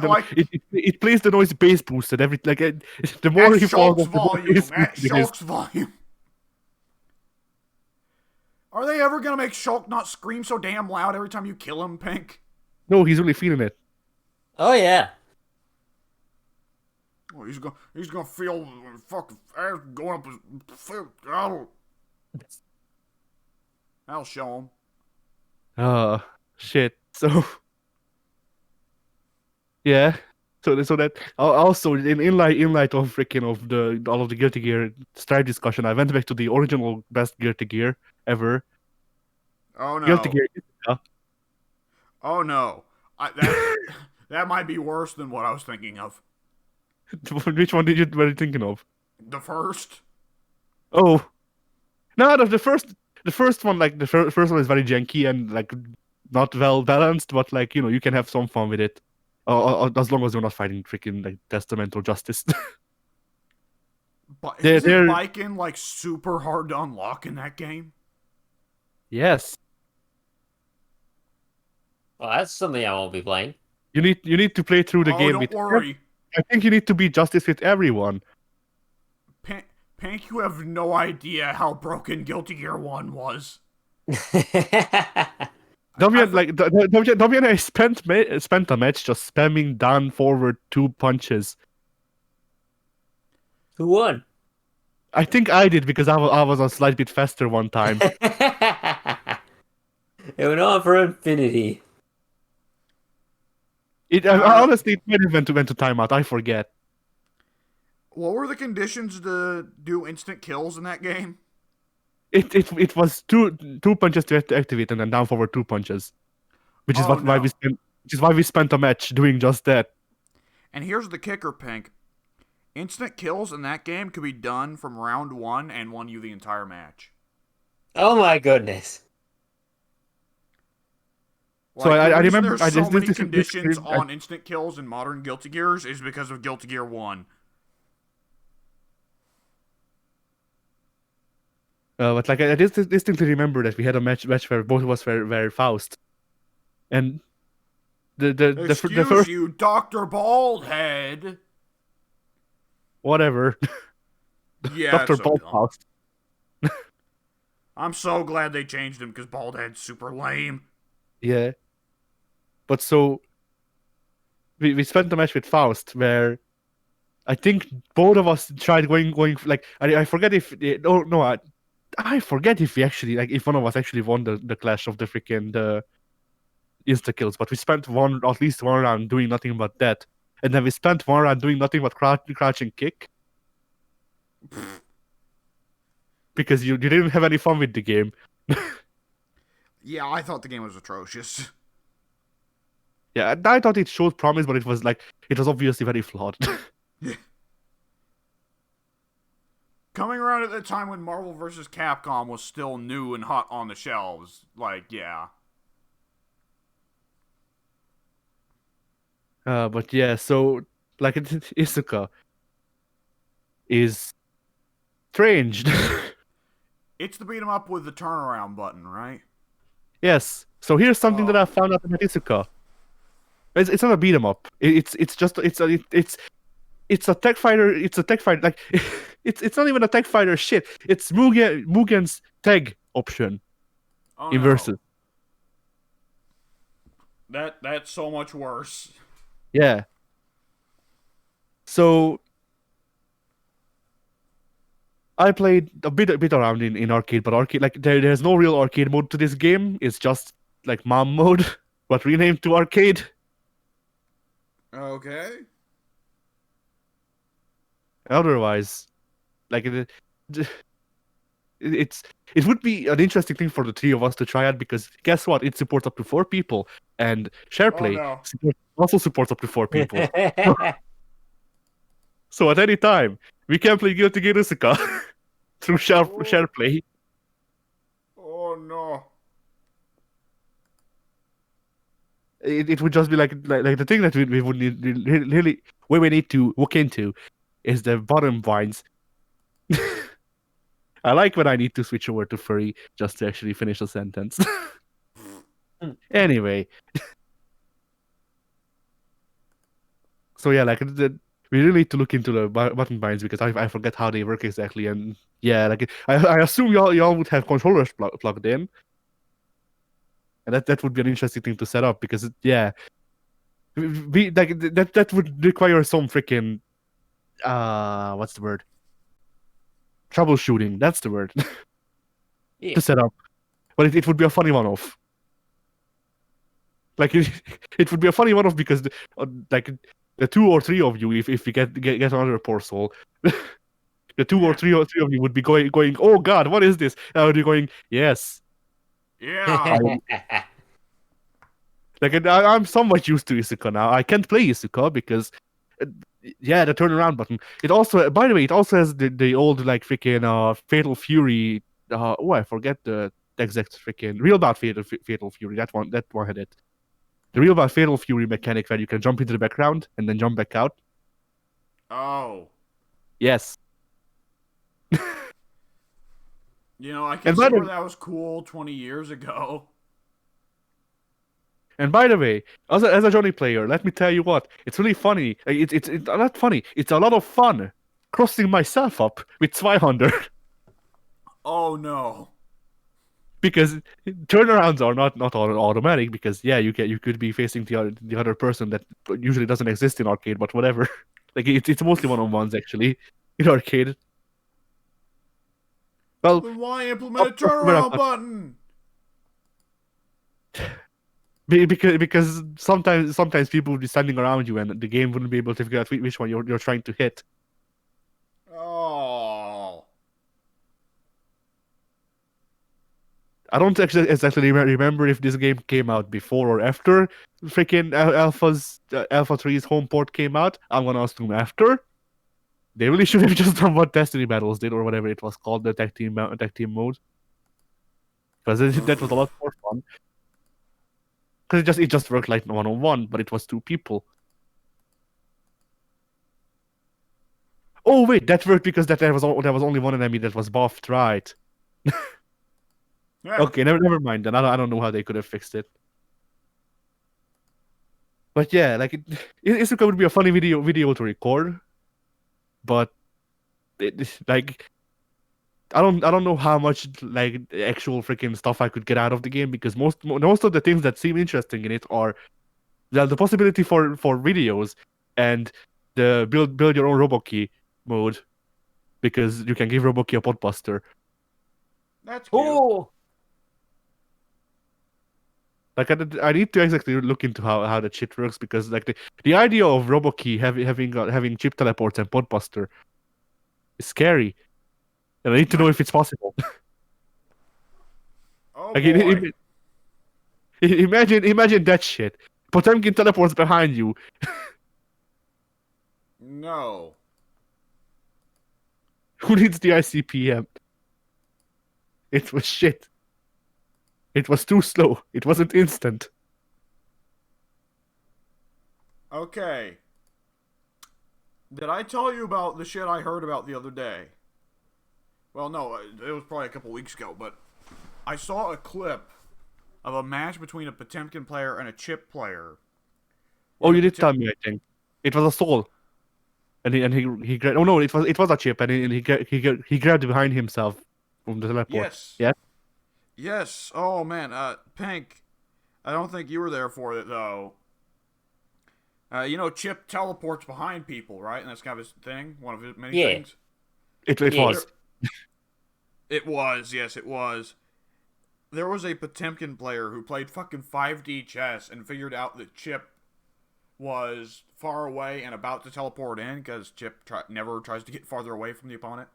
it plays the noise bass boosted the more At he falls Shulk's off, the more volume. bass At boosted it is. Shulk's volume. Are they ever gonna make Shulk not scream so damn loud every time you kill him, Pink? No, he's really feeling it. Oh yeah. Oh, he's gonna feel fucking air going up his. That'll show him. Shit. So yeah. So that also in light of freaking of the all of the Guilty Gear Strive discussion, I went back to the original best Guilty Gear ever. Oh no. Guilty Gear. Oh no. That might be worse than what I was thinking of. Which one were you thinking of? The first. Oh, no, the first one, like first one is very janky and like not well balanced, but like you can have some fun with it, as long as you're not fighting freaking like Testament or Justice. But They're- isn't they're- biking like super hard to unlock in that game? Yes, Well, that's something I won't be playing. you need to play through the Oh, game. don't with worry. I think you need to be Justice with everyone. Pink, you have no idea how broken Guilty Gear 1 was. Damian and I spent a match just spamming down forward 2 punches. Who won? I think I did because I was a slight bit faster one time. It went on for infinity. Honestly, it might have went to timeout. I forget. What were the conditions to do instant kills in that game? It was two punches to activate and then down forward 2 punches, which is why we spent a match doing just that. And here's the kicker, Pink. Instant kills in that game could be done from round 1 and won you the entire match. Oh my goodness. So I the reason remember- there's so many this- conditions I- on instant kills in modern Guilty Gears is because of Guilty Gear 1. But like I distinctly remember that we had a match where both of us were Faust, and the Excuse first you, Dr. Baldhead. whatever Yeah, Dr. it's so Bald dumb. Faust. I'm so glad they changed him because Baldhead's super lame. Yeah, but so we spent the match with Faust where I think both of us tried going like I forget if I forget if we actually like if one of us actually won the clash of the freaking the insta kills, but we spent at least one round doing nothing but that, and then we spent one round doing nothing but crouch and kick because you didn't have any fun with the game. Yeah, I thought the game was atrocious. Yeah, and I thought it showed promise, but it was obviously very flawed. Coming around at the time when Marvel vs. Capcom was still new and hot on the shelves, like, yeah. But yeah, so like Isuka is strange. It's the beat 'em up with the turnaround button, right? Yes. So here's something that I found out about Isuka. It's not a beat 'em up. It's a tech fighter. It's a tech fighter. Like it's not even a tech fighter. Shit. It's Mugen's tag option Oh, in no. Versus. That's so much worse. Yeah. So I played a bit around in arcade, but arcade like there's no real arcade mode to this game. It's just like mom mode, but renamed to arcade. Okay. Otherwise, like it would be an interesting thing for the three of us to try out because guess what? It supports up to 4 people, and Oh SharePlay no. also supports up to 4 people. So at any time, we can play Guilty Gear Isuka through SharePlay. Oh no. It would just be like the thing that we would need really what we need to look into is the bottom vines. I like when I need to switch over to furry just to actually finish a sentence. Anyway, so yeah, like we really need to look into the button binds because I forget how they work exactly, and yeah, like I assume y'all would have controllers plugged in, and that would be an interesting thing to set up because yeah, we like that would require some freaking what's the word? Troubleshooting. That's the word Yeah. to set up, but it would be a funny one-off. Like it would be a funny one-off because like the 2 or 3 of you, if we get another poor soul, the 2 or 3 of you would be going, oh God, what is this? And I would be going, yes. Yeah. Like I'm somewhat used to Isuka now. I can't play Isuka because, uh, yeah, the turnaround button. It also, by the way, it also has the old like freaking Fatal Fury. Oh, I forget the exact freaking real bad Fatal Fury. That one had it. The real bad Fatal Fury mechanic where you can jump into the background and then jump back out. Oh. Yes. You know, I can And see by the where that was cool 20 years ago. And by the way, as a Johnny player, let me tell you what, it's really funny. It's not funny. It's a lot of fun crossing myself up with Zweihander Oh no. because turnarounds are not automatic. Because yeah, you could be facing the other person that usually doesn't exist in arcade, but whatever. Like it's mostly one-on-ones actually in arcade. Well, Then why implement a oh, turnaround button? because sometimes people would be standing around you and the game wouldn't be able to figure out which one you're trying to hit. Oh. I don't actually exactly remember if this game came out before or after freaking Alpha 3's home port came out. I'm gonna assume after. They really should have just done what Destiny Battles did or whatever it was called, the tag team mode, because that was a lot more fun. Because it just worked like 1-on-1, but it was 2 people. Oh wait, that worked because there was only one enemy that was buffed, right? Yeah. Okay, never mind. Then I don't know how they could have fixed it. But yeah, like Isuka would be a funny video to record, but like I don't know how much like actual freaking stuff I could get out of the game because most of the things that seem interesting in it are the possibility for videos and the build your own Roboki mode because you can give Roboki a potbuster. That's cute. Oh. Like I need to exactly look into how that shit works because like the idea of Roboki having chip teleports and potbuster is scary, and I need to know if it's possible. Oh Like boy. imagine that shit. Potemkin teleports behind you. No. Who needs the ICPM? It was shit. It was too slow. It wasn't instant. Okay. Did I tell you about the shit I heard about the other day? Well, no, it was probably a couple weeks ago, but I saw a clip of a match between a Potemkin player and a Chip player. Oh, you did tell me. I think it was a soul, and he grabbed. Oh no, it was a chip, and he grabbed behind himself from the teleport. Yes. Yeah. Yes. Oh man, Pink. I don't think you were there for it though. You know, Chip teleports behind people, right? And that's kind of his thing, one of his many Yeah. things. It Yeah. was. It was, yes, it was. There was a Potemkin player who played fucking 5D chess and figured out that Chip was far away and about to teleport in because Chip never tries to get farther away from the opponent.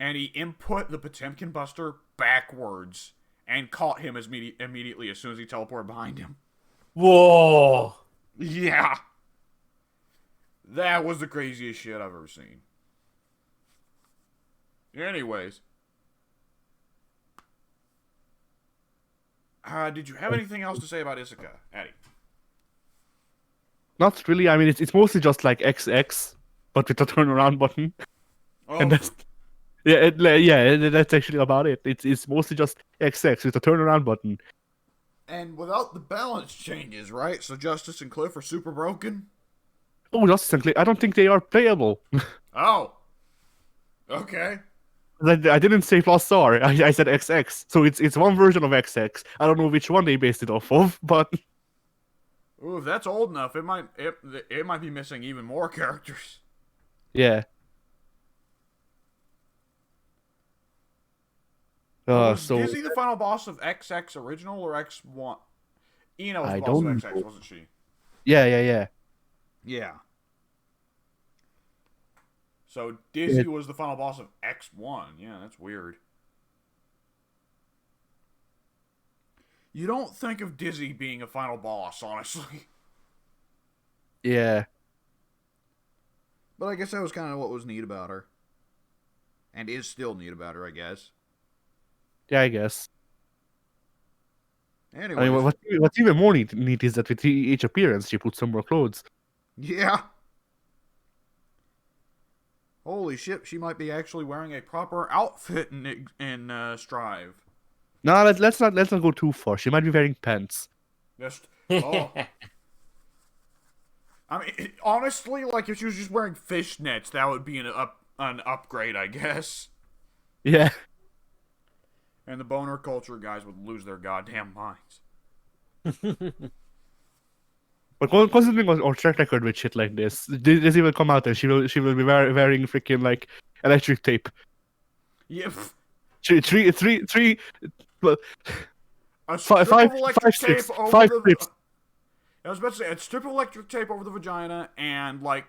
and he input the Potemkin Buster backwards and caught him immediately as soon as he teleported behind him. Whoa. Yeah. That was the craziest shit I've ever seen. Anyways. Did you have anything else to say about Isuka, Addy? Not really. I mean, it's mostly just like XX, but with a turnaround button, Oh, and that's that's actually about it. It's mostly just XX with a turnaround button. and without the balance changes, right? So Justice and Cliff are super broken? Oh, just simply, I don't think they are playable. Oh. Okay. I didn't say plus R. I said XX. So it's one version of XX. I don't know which one they based it off of, but Ooh, if that's old enough, it might be missing even more characters. yeah. Was So Dizzy the final boss of XX original or X1? Ina was I the boss of don't XX, know. wasn't she? yeah. Yeah. So Dizzy was the final boss of X1. Yeah, that's weird. You don't think of Dizzy being a final boss, honestly. Yeah. But I guess that was kind of what was neat about her. And is still neat about her, I guess. Yeah, I guess. Anyways. I mean, what's even more neat is that with each appearance, she puts some more clothes. Yeah. Holy shit, she might be actually wearing a proper outfit in Strive. No, let's not go too far. She might be wearing pants. Just, oh. I mean, honestly, like, if she was just wearing fishnets, that would be an upgrade, I guess. Yeah. And the boner culture guys would lose their goddamn minds. But considering our track record with shit like this will come out and she will be wearing freaking like electric tape. Yeah. Three. Well, A strip of electric tape strips. over Five the... strips. I was about to say, a strip of electric tape over the vagina and, like,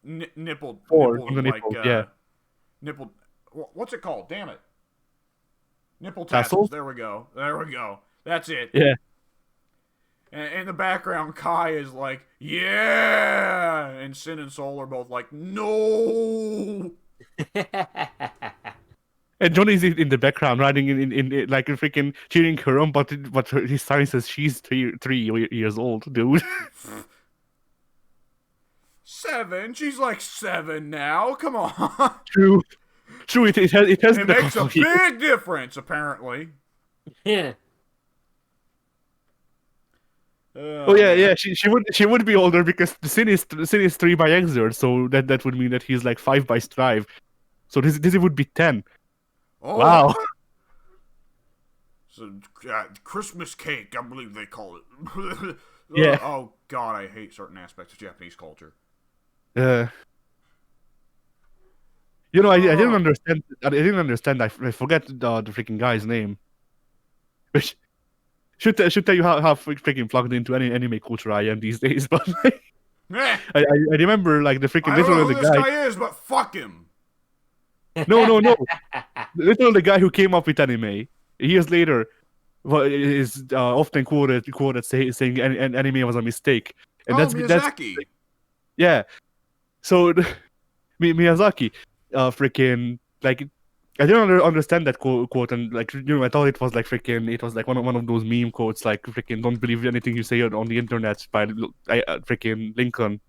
nipple... Four nipple, on the like, nipple, yeah. Nipple... What's it called? Damn it. Nipple Tassels? tassels. There we go. That's it. Yeah. And in the background, Kai is like, yeah! And Sin and Soul are both like, no! And Johnny's in the background, riding in like freaking cheering her on, but his sign says she's 3 years old, dude. 7? She's like 7 now. Come on. True. It has It been makes a couple years. big difference, apparently. Yeah. Oh yeah. She would be older because the Sin is 3 by Exert, so that would mean that he's like 5 by Strive. So this would be 10. Oh. Wow. So, Christmas cake, I believe they call it. Yeah. Oh, God, I hate certain aspects of Japanese culture. You know, I didn't understand. I didn't understand. I forget the freaking guy's name. Which should tell you how freaking plugged into any anime culture I am these days. But Eh, I remember like the freaking I don't know literally who the this guy. guy is, but fuck him. No. Literally the guy who came up with anime. Years later, is often quoted saying anime was a mistake, and that's Miyazaki. yeah. So Miyazaki, freaking like I didn't understand that quote, and like I thought it was like freaking it was like one of those meme quotes like freaking don't believe anything you say on the internet by freaking Lincoln.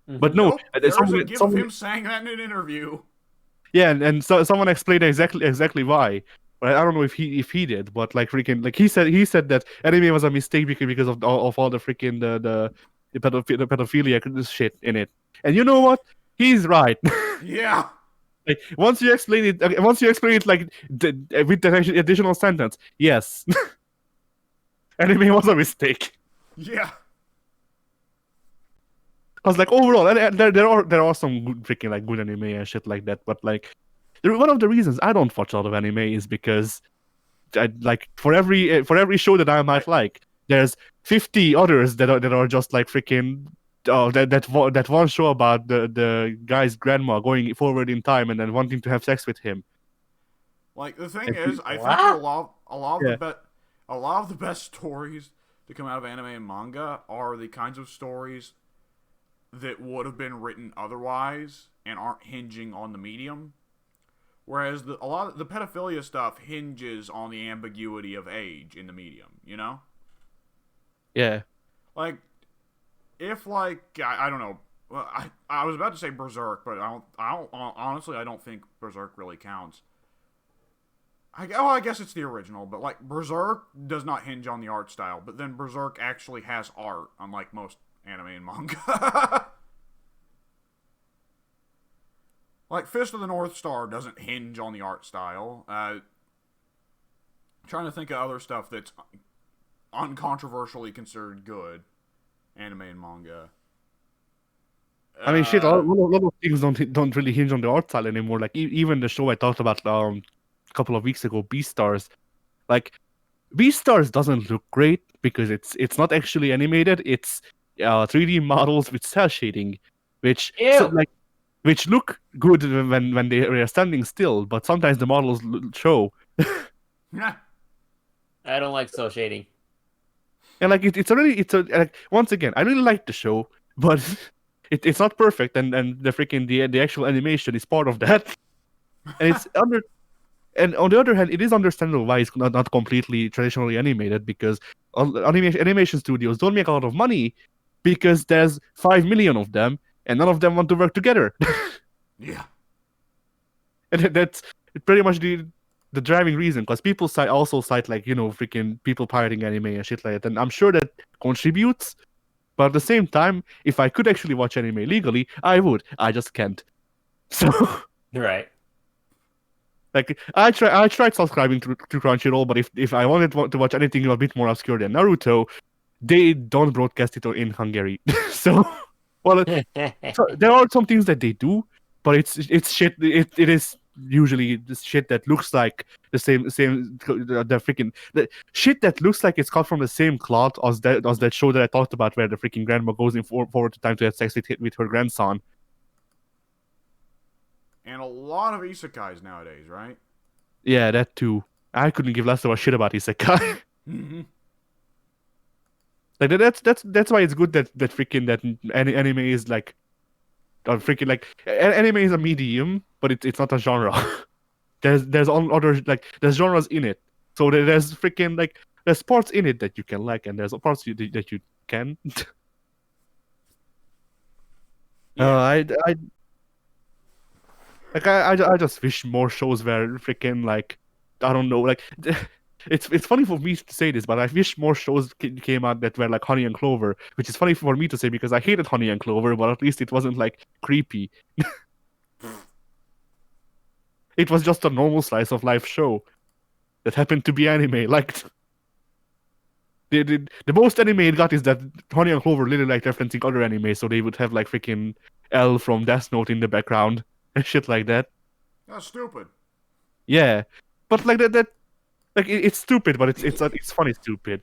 But no, Nope, there's a gif of him saying that in an interview. Yeah, and so someone explained exactly why. But I don't know if he did, but like freaking like he said that anime was a mistake because of all the freaking the pedophilia shit in it. And you know what? He's right. Yeah. Like once you explain it like with the additional sentence, yes, anime was a mistake. Yeah. Because like overall, there are some good freaking like good anime and shit like that, but like one of the reasons I don't watch a lot of anime is because like for every show that I might like, there's 50 others that are just like freaking that one show about the guy's grandma going forward in time and then wanting to have sex with him. Like the thing Like, is, I think What? that a lot Yeah. of the best stories that come out of anime and manga are the kinds of stories that would have been written otherwise and aren't hinging on the medium. Whereas a lot of the pedophilia stuff hinges on the ambiguity of age in the medium, you know? Yeah. Like, if I don't know, well, I was about to say Berserk, but I don't honestly I don't think Berserk really counts. I guess it's the original, but like Berserk does not hinge on the art style, but then Berserk actually has art, unlike most anime and manga. Like Fist of the North Star doesn't hinge on the art style. Trying to think of other stuff that's uncontroversially considered good anime and manga. I mean, shit. A lot of things don't really hinge on the art style anymore. Like even the show I talked about a couple of weeks ago, Beastars. Like Beastars doesn't look great because it's not actually animated. It's 3D models with cell shading, which Ew. which look good when they are standing still, but sometimes the models show. I don't like cel shading. And like like once again, I really like the show, but it's not perfect, and the freaking the actual animation is part of that, and it's under. And on the other hand, it is understandable why it's not completely traditionally animated because animation studios don't make a lot of money because there's 5 million of them and none of them want to work together. Yeah. And that's pretty much the driving reason because people also cite like freaking people pirating anime and shit like that, and I'm sure that contributes. But at the same time, if I could actually watch anime legally, I would. I just can't. So. Right. Like I tried subscribing to Crunchyroll, but if I wanted to watch anything a bit more obscure than Naruto, they don't broadcast it in Hungary. So, well, so there are some things that they do, but it's shit. It is usually this shit that looks like the same the freaking the shit that looks like it's cut from the same cloth as that show that I talked about where the freaking grandma goes in forward to time to have sex with her grandson. And a lot of isekais nowadays, right? Yeah, that too. I couldn't give less of a shit about Isekai. Mm-hmm. Like that's why it's good that freaking that anime is like freaking like anime is a medium, but it's not a genre. there's all other like there's genres in it, so there's freaking like there's parts in it that you can like, and there's parts that you can. Yeah. I just wish more shows were freaking like I don't know like it's funny for me to say this, but I wish more shows came out that were like Honey and Clover, which is funny for me to say because I hated Honey and Clover, but at least it wasn't like creepy. It was just a normal slice of life show that happened to be anime. Like the most anime it got is that Honey and Clover literally like referencing other anime, so they would have like freaking L from Death Note in the background and shit like that. That's stupid. Yeah, but like that like it's stupid, but it's funny stupid.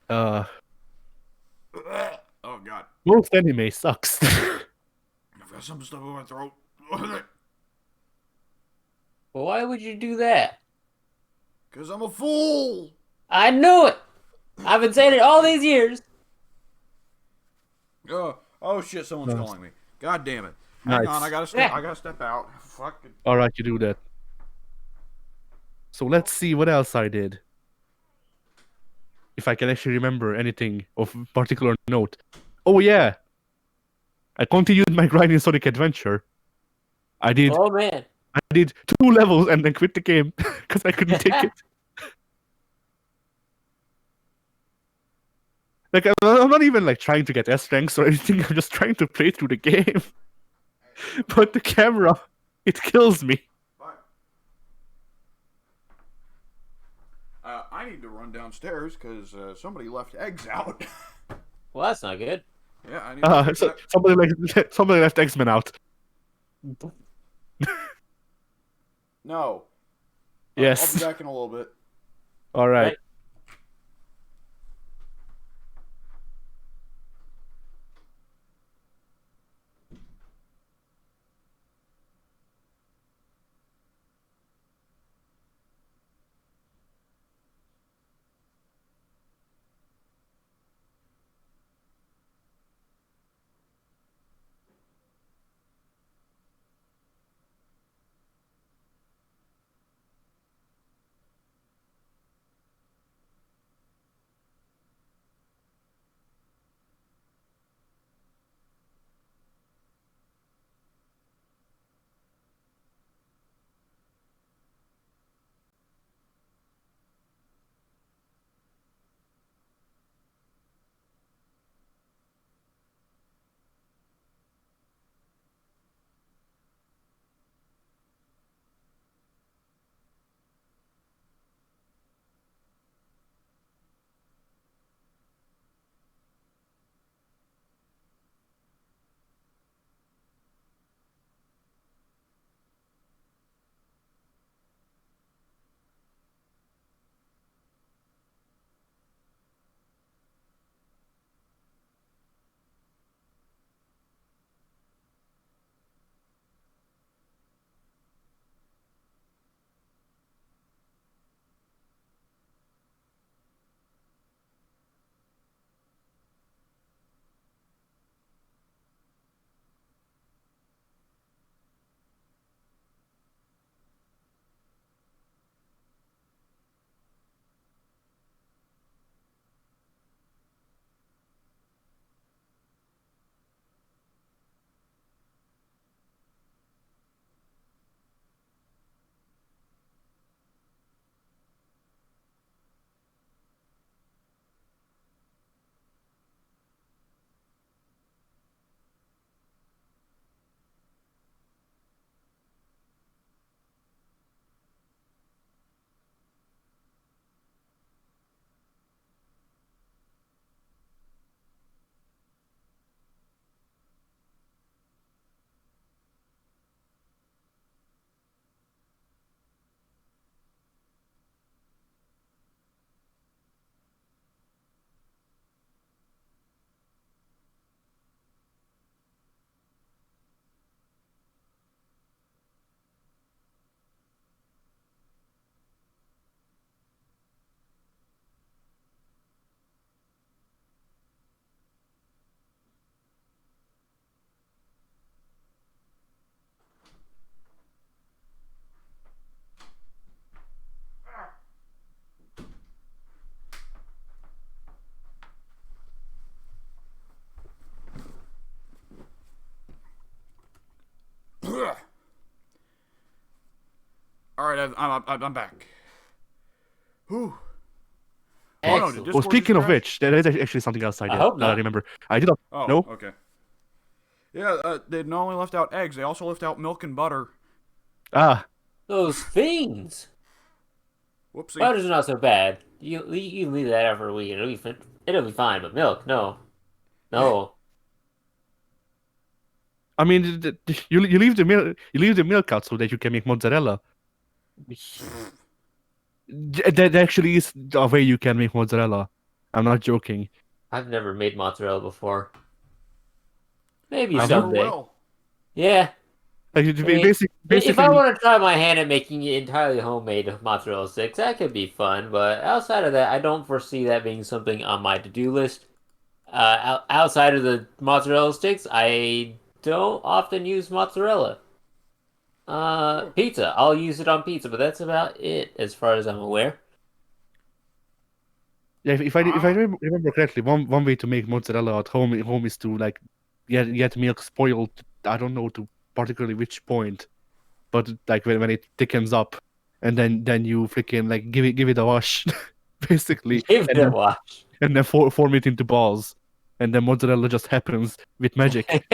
uh, Oh god. most anime sucks. I've got some stuff in my throat. Well, why would you do that? Because I'm a fool. I knew it. I've been saying it all these years. Oh shit, someone's Nice. calling me. God damn it. Hang Nice. on, I gotta step out. Fuck it. All right, you do that. So let's see what else I did. If I can actually remember anything of particular note. Oh yeah, I continued my grind in Sonic Adventure. I did Oh man. 2 levels and then quit the game because I couldn't take it. Like I'm not even like trying to get S ranks or anything. I'm just trying to play through the game. But the camera, it kills me. I need to run downstairs because somebody left eggs out. Well, that's not good. Yeah, I need to fix So that. somebody left X-Men out. No. Yes. I'll be back in a little bit. All right. Right. All right, I'm back. Whew. Oh no, did Excellent. Oh, Discord just speaking of crash? which, there is actually something else I I did. hope Now that I not. remember. I did not. Oh, No? okay. Yeah, they not only left out eggs, they also left out milk and butter. Ah. Those things. Whoopsie. Butter's not so bad. You leave that out for a week. It'll be fine. But milk, no, no. I mean, you leave the milk out so that you can make mozzarella. That actually is a way you can make mozzarella. I'm not joking. I've never made mozzarella before. Maybe I Have you? never someday. will. Yeah. Like I mean, if basically, I want to try my hand at making entirely homemade mozzarella sticks, that could be fun. But outside of that, I don't foresee that being something on my to-do list. Outside of the mozzarella sticks, I don't often use mozzarella. Pizza. I'll use it on pizza, but that's about it as far as I'm aware. yeah. If I remember correctly, one way to make mozzarella at home is to like get milk spoiled. I don't know to particularly which point, but like when it thickens up, and then you freaking like give it a wash, basically, Give it a wash. and then form it into balls, and then mozzarella just happens with magic.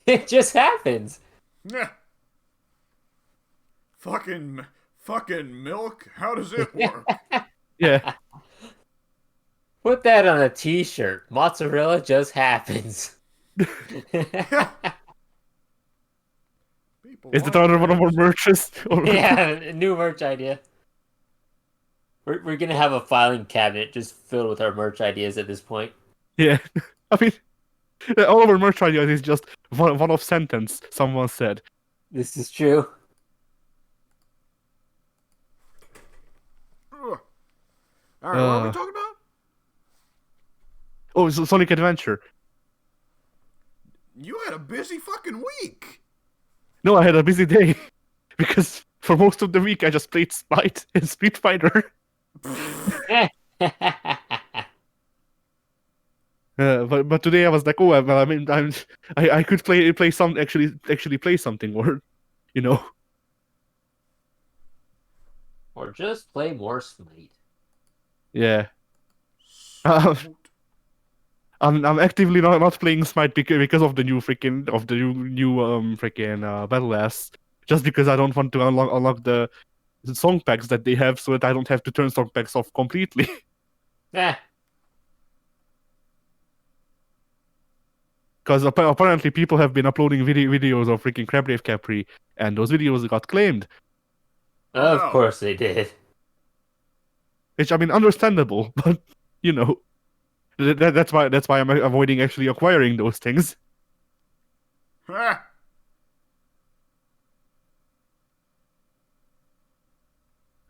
It just happens. Yeah. Fucking milk. How does it work? Yeah. Put that on a t-shirt. Mozzarella just happens. People Is it want another one of our eggs. merches? Yeah, new merch idea. We're gonna have a filing cabinet just filled with our merch ideas at this point. Yeah. I mean, all of our merch ideas is just one off sentence someone said. This is true. Ugh. All right, what are we Uh, talking about? Oh, Sonic Adventure. You had a busy fucking week. No, I had a busy day because for most of the week I just played Smite and Street Fighter. But today I was like, oh well, I mean, I could play some actually play something or, you know. Or just play more Smite. Yeah. Uh, I'm actively not playing Smite because of the new battle ass. Just because I don't want to unlock the song packs that they have, so that I don't have to turn song packs off completely. Eh, Because apparently people have been uploading videos of freaking Crabgrave Capri, and those videos got claimed. Oh, of no. course they did. Which I mean, understandable, but you know, that's why I'm avoiding actually acquiring those things. Ah.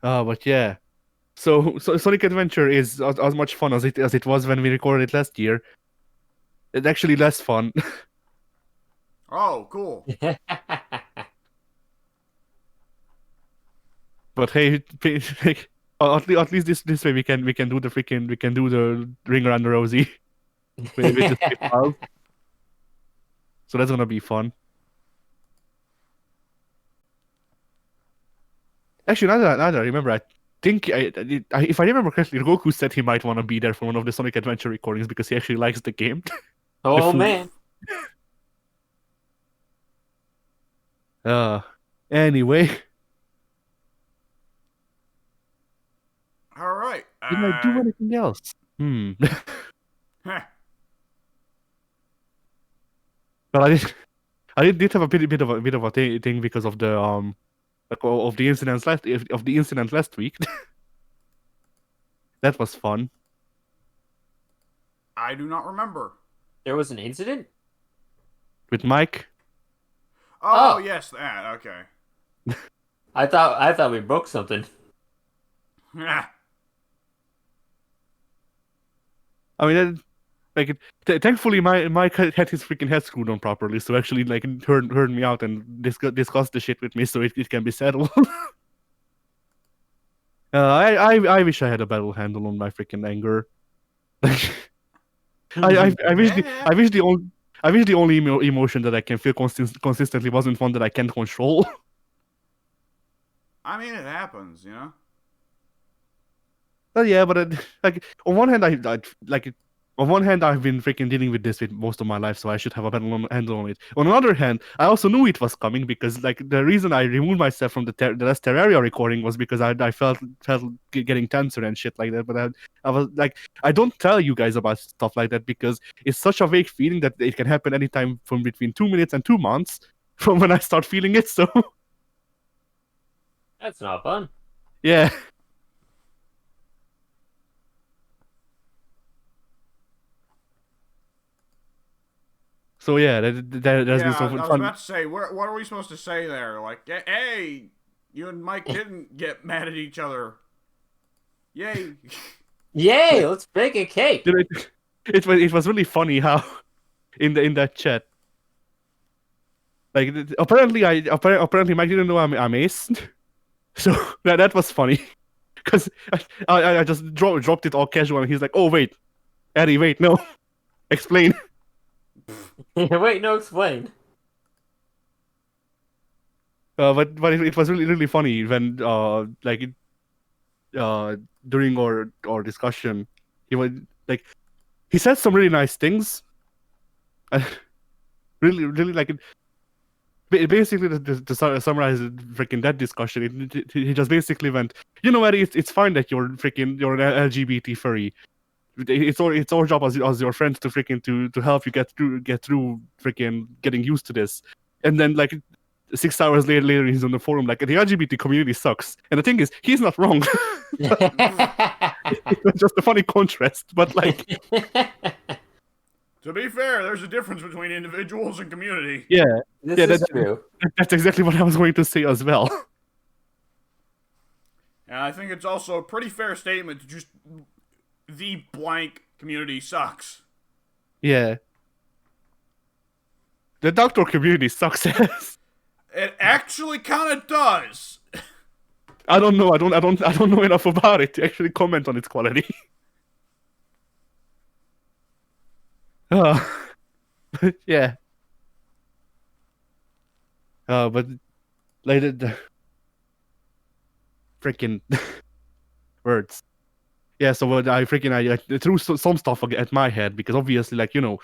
But yeah. So Sonic Adventure is as much fun as it was when we recorded last year. It's actually less fun. Oh, cool. But hey, like, at least this way we can do the ring around the rosy with the save files. So that's gonna be fun. Actually, now that I remember, I think if I remember correctly, Goku said he might want to be there for one of the Sonic Adventure recordings because he actually likes the game. Oh food. man. Anyway, All right. did I do anything else? Heh. Well, I did have a bit of a thing because of the of the incident last week. That was fun. I do not remember. There was an incident? With Mike. Oh, Oh. yes, that. Okay. I thought we broke something. Ah. I mean, like, thankfully, Mike had his freaking head screwed on properly, so actually, like, heard me out and discussed the shit with me, so it can be settled. I wish I had a battle handle on my freaking anger. Like, I wish the only emotion that I can feel consistently wasn't one that I can't control. I mean, it happens, you know? Well, yeah, but like on one hand, on one hand, I've been freaking dealing with this with most of my life, so I should have a better handle on it. On the other hand, I also knew it was coming because like the reason I removed myself from the last Terraria recording was because I felt getting tenser and shit like that. But I was like, I don't tell you guys about stuff like that because it's such a vague feeling that it can happen anytime from between 2 minutes and 2 months from when I start feeling it. So That's not fun. yeah. So yeah, there's been Yeah, some I was fun. about to say, what are we supposed to say there? Like, hey, you and Mike didn't get mad at each other. Yay. Yay! Let's bake a cake. It was really funny how in that chat, like apparently Mike didn't know I'm Ace, so that was funny because I just dropped it all casual and he's like, oh wait, Eddie, wait, no, explain. Wait, no, explain. But it was really funny when during our discussion he was like he said some really nice things. Really like it. Basically, to summarize freaking that discussion, he just basically went, you know, Eddie, it's fine that you're an LGBT furry. It's our job as your friends to freaking to help you get through freaking getting used to this. And then like 6 hours later he's on the forum like the LGBT community sucks. And the thing is, he's not wrong. It was just a funny contrast, but like. To be fair, there's a difference between individuals and community. Yeah, This is true. That's exactly what I was going to say as well. And I think it's also a pretty fair statement to just the blank community sucks. Yeah. The doctor community sucks ass. It actually kind of does. I don't know. I don't know enough about it to actually comment on its quality. Yeah. But like the freaking words. Yeah. So I freaking I threw some stuff at my head because obviously, like, you know,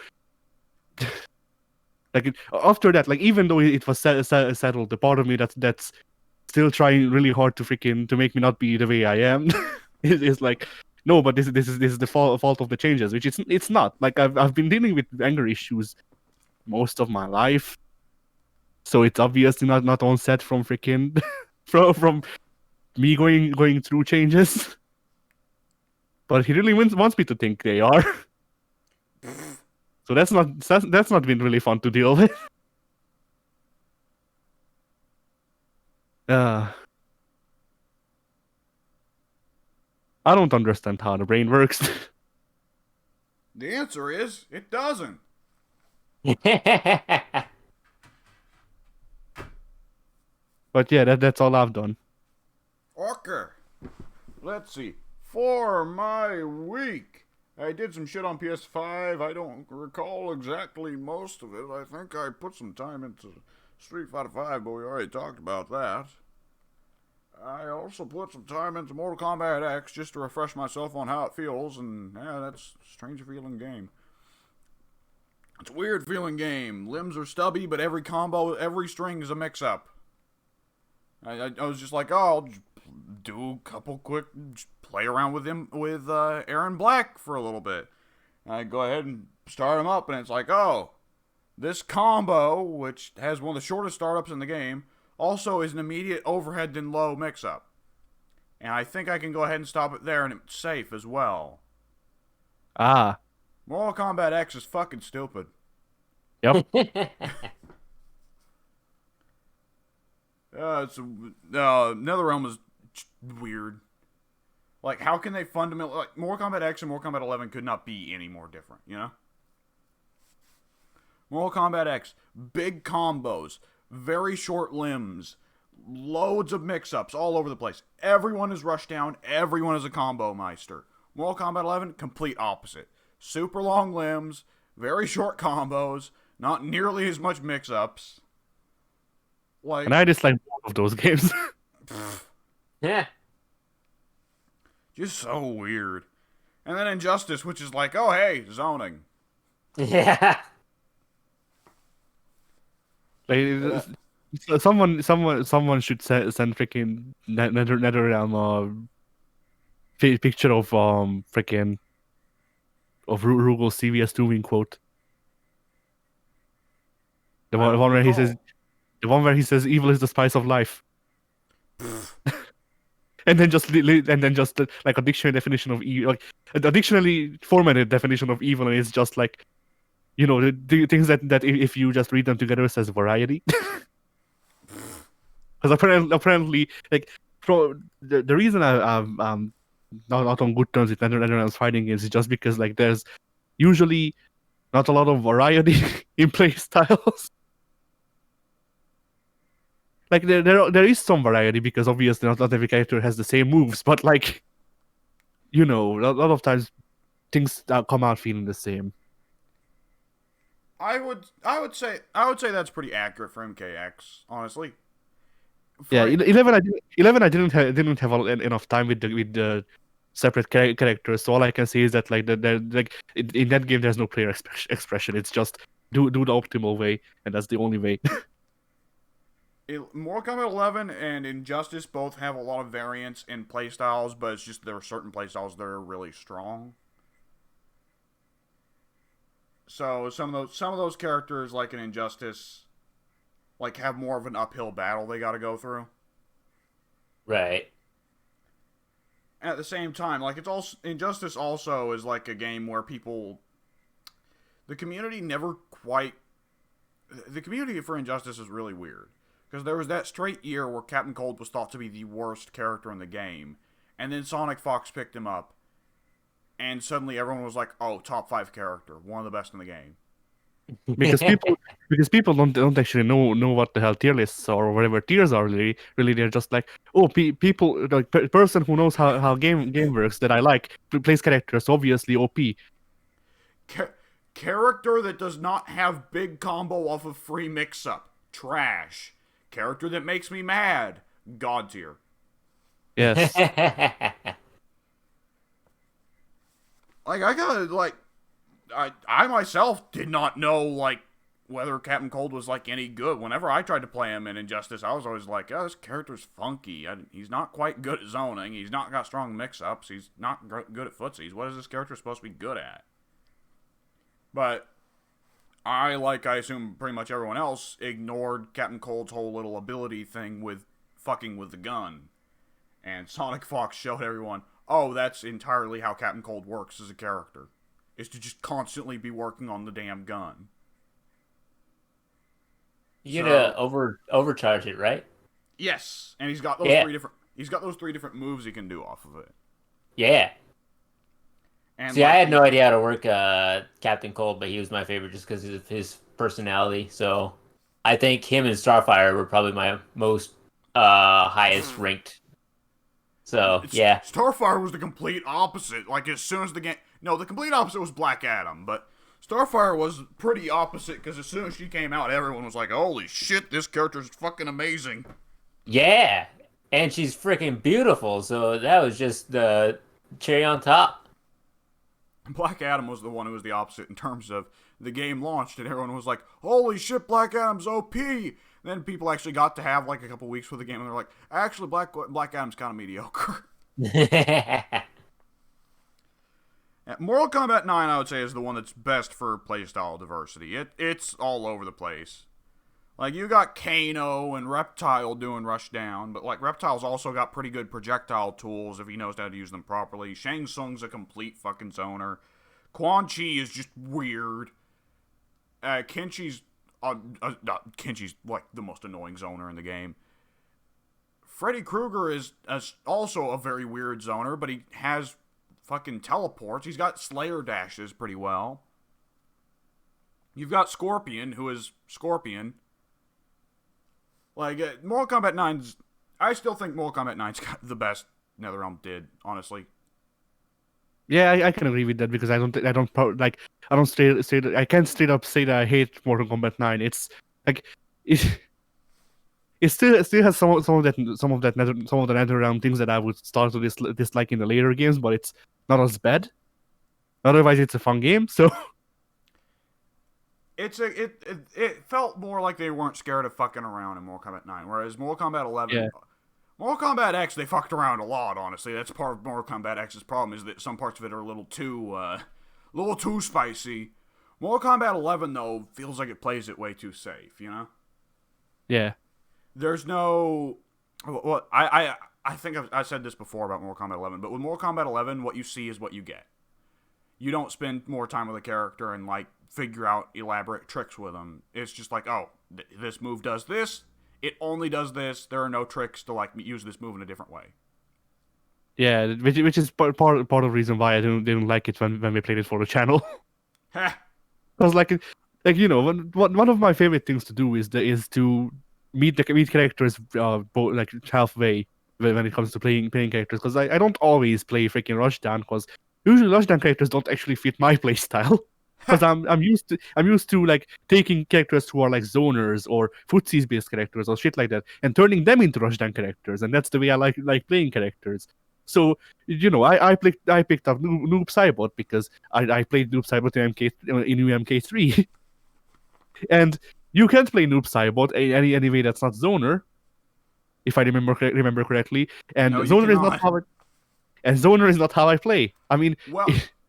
like after that, like even though it was settled, the part of me that's still trying really hard to make me not be the way I am is like, no, but this is the fault of the changes, which it's not. Like I've been dealing with anger issues most of my life, so it's obviously not onset from freaking from me going through changes. But he really wants me to think they are. So that's not been really fun to deal with. I don't understand how the brain works. The answer is, it doesn't. But yeah, that's all I've done. Okay. Let's see. For my week, I did some shit on PS5. I don't recall exactly most of it. I think I put some time into Street Fighter 5, but we already talked about that. I also put some time into Mortal Kombat X just to refresh myself on how it feels, and yeah, that's a strange feeling game. It's a weird feeling game. Limbs are stubby, but every combo, every string is a mix-up. I was just like, oh, I'll just do a couple quick, play around with him, with Aaron Black for a little bit. I go ahead and start him up, and it's like, oh, this combo, which has one of the shortest startups in the game, also is an immediate overhead then low mix-up. And I think I can go ahead and stop it there, and it's safe as well. Ah. Mortal Kombat X is fucking stupid. Yep. NetherRealm is weird. Like, how can they fundamentally... Like, Mortal Kombat X and Mortal Kombat 11 could not be any more different, you know? Mortal Kombat X, big combos, very short limbs, loads of mix-ups all over the place. Everyone is rushed down, everyone is a combo meister. Mortal Kombat 11, complete opposite. Super long limbs, very short combos, not nearly as much mix-ups. Like, And I dislike both of those games. Yeah. Just so weird. And then Injustice, which is like, oh hey, zoning. Yeah. Like, someone should send freaking NetherRealm picture of freaking of Rugal's CVS doing quote. The I one, don't one where he recall. says the one where he says evil is the spice of life. And then just like a dictionary definition of evil, like a dictionary formatted definition of evil, and it's just like, the things that if you just read them together, it says variety. Because apparently, like, the reason I'm not on good terms with Netherlands fighting is just because like there's usually not a lot of variety in play styles. Like there is some variety because obviously not every character has the same moves, but like, a lot of times things come out feeling the same. I would say that's pretty accurate for MKX, honestly. Yeah, For 11 I didn't have enough time with the separate characters, so all I can say is that like like in that game there's no player expression. It's just do the optimal way, and that's the only way. Mortal Kombat 11 and Injustice both have a lot of variance in playstyles, but it's just there are certain playstyles that are really strong. So some of those characters, like in Injustice, like have more of an uphill battle they got to go through. Right. At the same time, like it's also Injustice also is like a game where the community never quite the community for Injustice is really weird because there was that straight year where Captain Cold was thought to be the worst character in the game, and then Sonic Fox picked him up, and suddenly everyone was like, "Oh, top 5 character, one of the best in the game." because people because people don't actually know what the hell tier lists are or whatever tiers are. Really they're just like, oh, people like person who knows how game works that I like plays characters obviously OP. Character that does not have big combo off of free mix-up, trash. Character that makes me mad, god tier. Yes. Like I gotta like I myself did not know like whether Captain Cold was like any good. Whenever I tried to play him in Injustice, I was always like, "Oh, this character's funky. He's not quite good at zoning. He's not got strong mix-ups. He's not good at footsies. What is this character supposed to be good at?" But I assume pretty much everyone else, ignored Captain Cold's whole little ability thing with fucking with the gun. And Sonic Fox showed everyone, oh, that's entirely how Captain Cold works as a character. Is to just constantly be working on the damn gun. You gotta overcharge it, right? Yes, and he's got those Yeah. three different moves he can do off of it. Yeah. And See, I had no idea how to work Captain Cold, but he was my favorite just because of his personality. So I think him and Starfire were probably my most highest ranked. So yeah. Starfire was the complete opposite. Like as soon as the game, no, the complete opposite was Black Adam, but Starfire was pretty opposite because as soon as she came out, everyone was like, "Holy shit, this character's fucking amazing." Yeah. And she's freaking beautiful. So that was just the cherry on top. Black Adam was the one who was the opposite in terms of the game launched and everyone was like, "Holy shit, Black Adam's OP." Then people actually got to have like a couple weeks for the game and they're like, "Actually, Black Adam's kind of mediocre." Mortal Kombat 9, I would say, is the one that's best for playstyle diversity. It's all over the place. Like, you got Kano and Reptile doing Rushdown, but, like, Reptile's also got pretty good projectile tools if he knows how to use them properly. Shang Tsung's a complete fucking zoner. Quan Chi is just weird. Kenchi's, like, the most annoying zoner in the game. Freddy Krueger is also a very weird zoner, but he has fucking teleports. He's got Slayer dashes pretty well. You've got Scorpion, who is Scorpion. Like, Mortal Kombat 9's... I still think Mortal Kombat 9's got the best NetherRealm did, honestly. Yeah, I can agree with that because I can't straight up say that I hate Mortal Kombat 9. It's like, it still has some of the NetherRealm things that I would start to dislike in the later games, but it's not as bad. Otherwise, it's a fun game. So It felt more like they weren't scared of fucking around in Mortal Kombat 9, whereas Mortal Kombat 11, yeah, Mortal Kombat X, they fucked around a lot. Honestly, that's part of Mortal Kombat X's problem, is that some parts of it are a little too spicy. Mortal Kombat 11 though feels like it plays it way too safe. You know, yeah, there's no. Well, I think I said this before about Mortal Kombat 11, but with Mortal Kombat 11, what you see is what you get. You don't spend more time with a character and like figure out elaborate tricks with them. It's just like, oh, this move does this. It only does this. There are no tricks to like use this move in a different way. yeah. Which is part of the reason why I didn't like it when we played it for the channel. Because one of my favorite things to do is to meet characters like halfway when it comes to playing characters. Because I don't always play freaking Rushdown, because usually Rushdown characters don't actually fit my playstyle. Because I'm used to like taking characters who are like zoners or footsies based characters or shit like that and turning them into Rushdown characters, and that's the way I like playing characters. So I picked up Noob Saibot because I played Noob Saibot in UMK3, and you can't play Noob Saibot any way that's not zoner, if I remember correctly, and No, you zoner is cannot. zoner is not how I play. I mean, Well,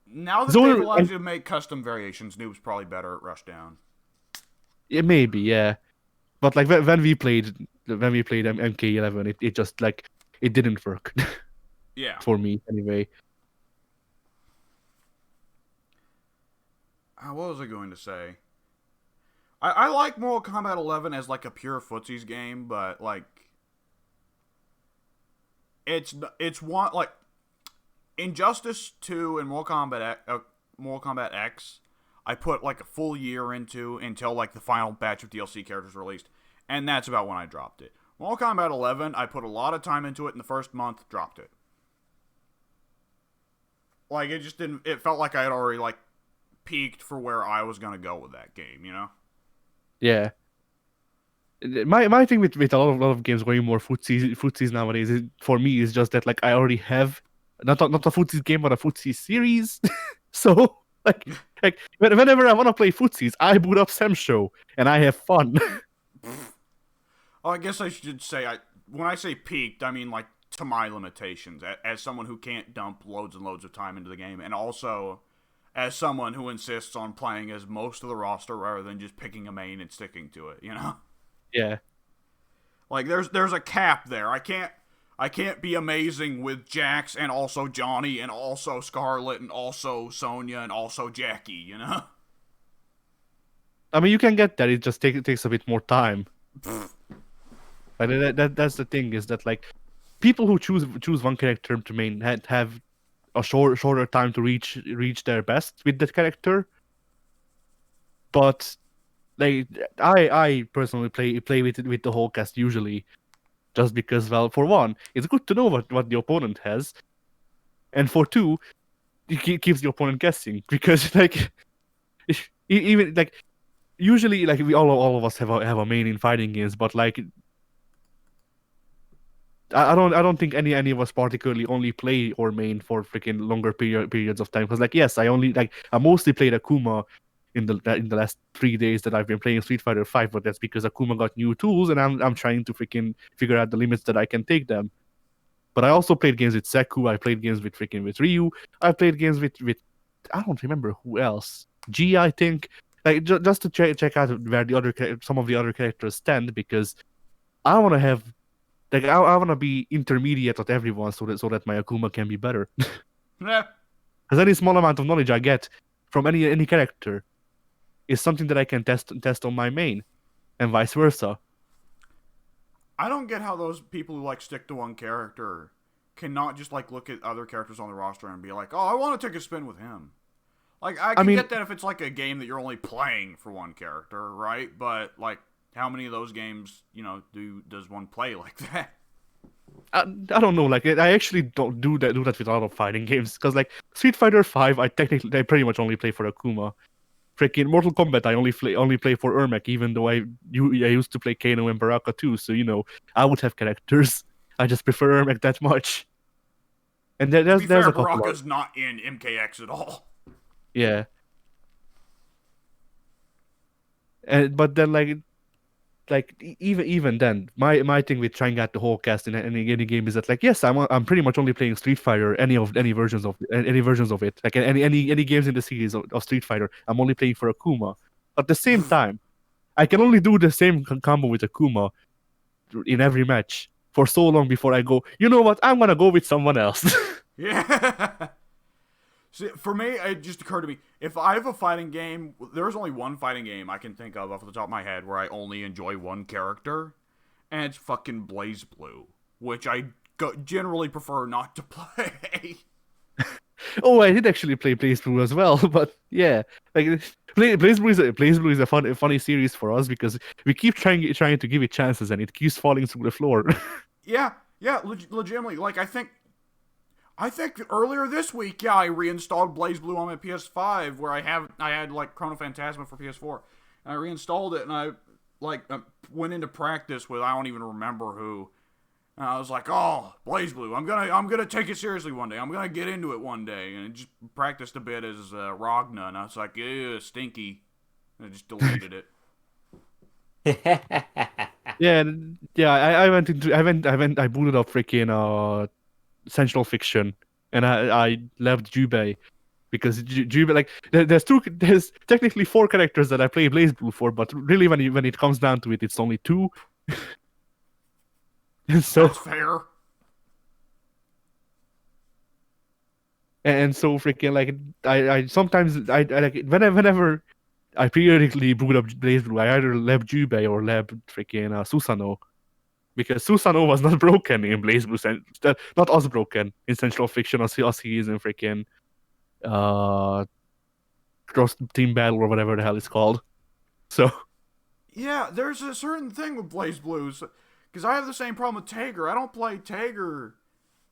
now that Zoner they've allowed you to make custom variations, Noob's probably better at Rushdown. it may be, yeah, but like when we played MK11, it just like it didn't work Yeah. for me anyway. What was I going to say? I like Mortal Kombat 11 as like a pure footsies game, but like it's one like Injustice 2 and Mortal Kombat X. I put like a full year into until like the final batch of DLC characters released, and that's about when I dropped it. Mortal Kombat 11, I put a lot of time into it in the first month, dropped it. Like it just didn't. It felt like I had already like peaked for where I was gonna go with that game, you know? Yeah. My thing with a lot of games going more footsies nowadays for me is just that like I already have not a footsies game but a footsies series. So like whenever I want to play footsies, I boot up Sam Show and I have fun. Oh, I guess I should say when I say peaked, I mean like to my limitations as someone who can't dump loads and loads of time into the game, and also as someone who insists on playing as most of the roster rather than just picking a main and sticking to it, you know? Yeah. Like there's a cap there. I can't be amazing with Jax and also Johnny and also Scarlet and also Sonya and also Jackie, you know? I mean, you can get that. It just takes a bit more time. But that's the thing, is that like people who choose one character to main have a shorter time to reach their best with that character. But like I personally play with the whole cast usually, just because, well, for one, it's good to know what the opponent has, and for two, it keeps the opponent guessing, because like even like usually like we all of us have a main in fighting games, but like I don't think any of us particularly only play or main for freaking longer periods of time, because like yes, I mostly played Akuma in the last 3 days that I've been playing Street Fighter 5, but that's because Akuma got new tools and I'm trying to freaking figure out the limits that I can take them. But I also played games with Seku, I played games with Ryu, I played games with I don't remember who else. G, I think, like just to check out where some of the other characters stand, because I want to have like I want to be intermediate with everyone so that my Akuma can be better. Yeah. Because any small amount of knowledge I get from any character is something that I can test on my main, and vice versa. I don't get how those people who like stick to one character cannot just like look at other characters on the roster and be like, "Oh, I want to take a spin with him." Like I can get that if it's like a game that you're only playing for one character, right? But like, how many of those games, does one play like that? I don't know. Like I actually don't do that with a lot of fighting games, because like Street Fighter 5, I pretty much only play for Akuma. freaking Mortal Kombat, I only play for Ermac, even though I used to play Kano and Baraka too. So I would have characters. I just prefer Ermac that much. And To there's be fair, a couple Baraka's not in MKX at all. yeah. But then even then, my thing with trying out the whole cast in any game is that yes, I'm pretty much only playing Street Fighter, any versions of it, like any games in the series of Street Fighter. I'm only playing for Akuma. At the same time, I can only do the same combo with Akuma in every match for so long before I go, you know what, I'm gonna go with someone else. Yeah. See, for me, it just occurred to me, if I have a fighting game, there's only one fighting game I can think of off the top of my head where I only enjoy one character, and it's fucking Blaze Blue, which I generally prefer not to play. Oh, I did actually play Blaze Blue as well, but yeah, Blaze Blue is a funny series for us because we keep trying to give it chances and it keeps falling through the floor. Yeah, legitimately, like, I think earlier this week, I reinstalled Blaze Blue on my PS5, where I had like Chrono Phantasma for PS4, and I reinstalled it, and I went into practice with I don't even remember who, and I was like, oh, Blaze Blue, I'm gonna take it seriously one day, I'm gonna get into it one day, and I just practiced a bit as Ragna, and I was like, ew, stinky, and I just deleted it. I booted up freaking Sensual Fiction, and I left Jubei because Jubei, there's technically 4 characters that I play Blaze Blue for, but really when it comes down to it, it's only 2. So that's fair. And so freaking I sometimes I whenever I periodically boot up Blaze Blue, I either left Jubei or left freaking Susano. Because Susano was not broken in Blaze Blue, not as broken in Central Fiction as he is in freaking Cross Team Battle or whatever the hell it's called. So yeah, there's a certain thing with Blaze Blues, because I have the same problem with Tager. I don't play Tager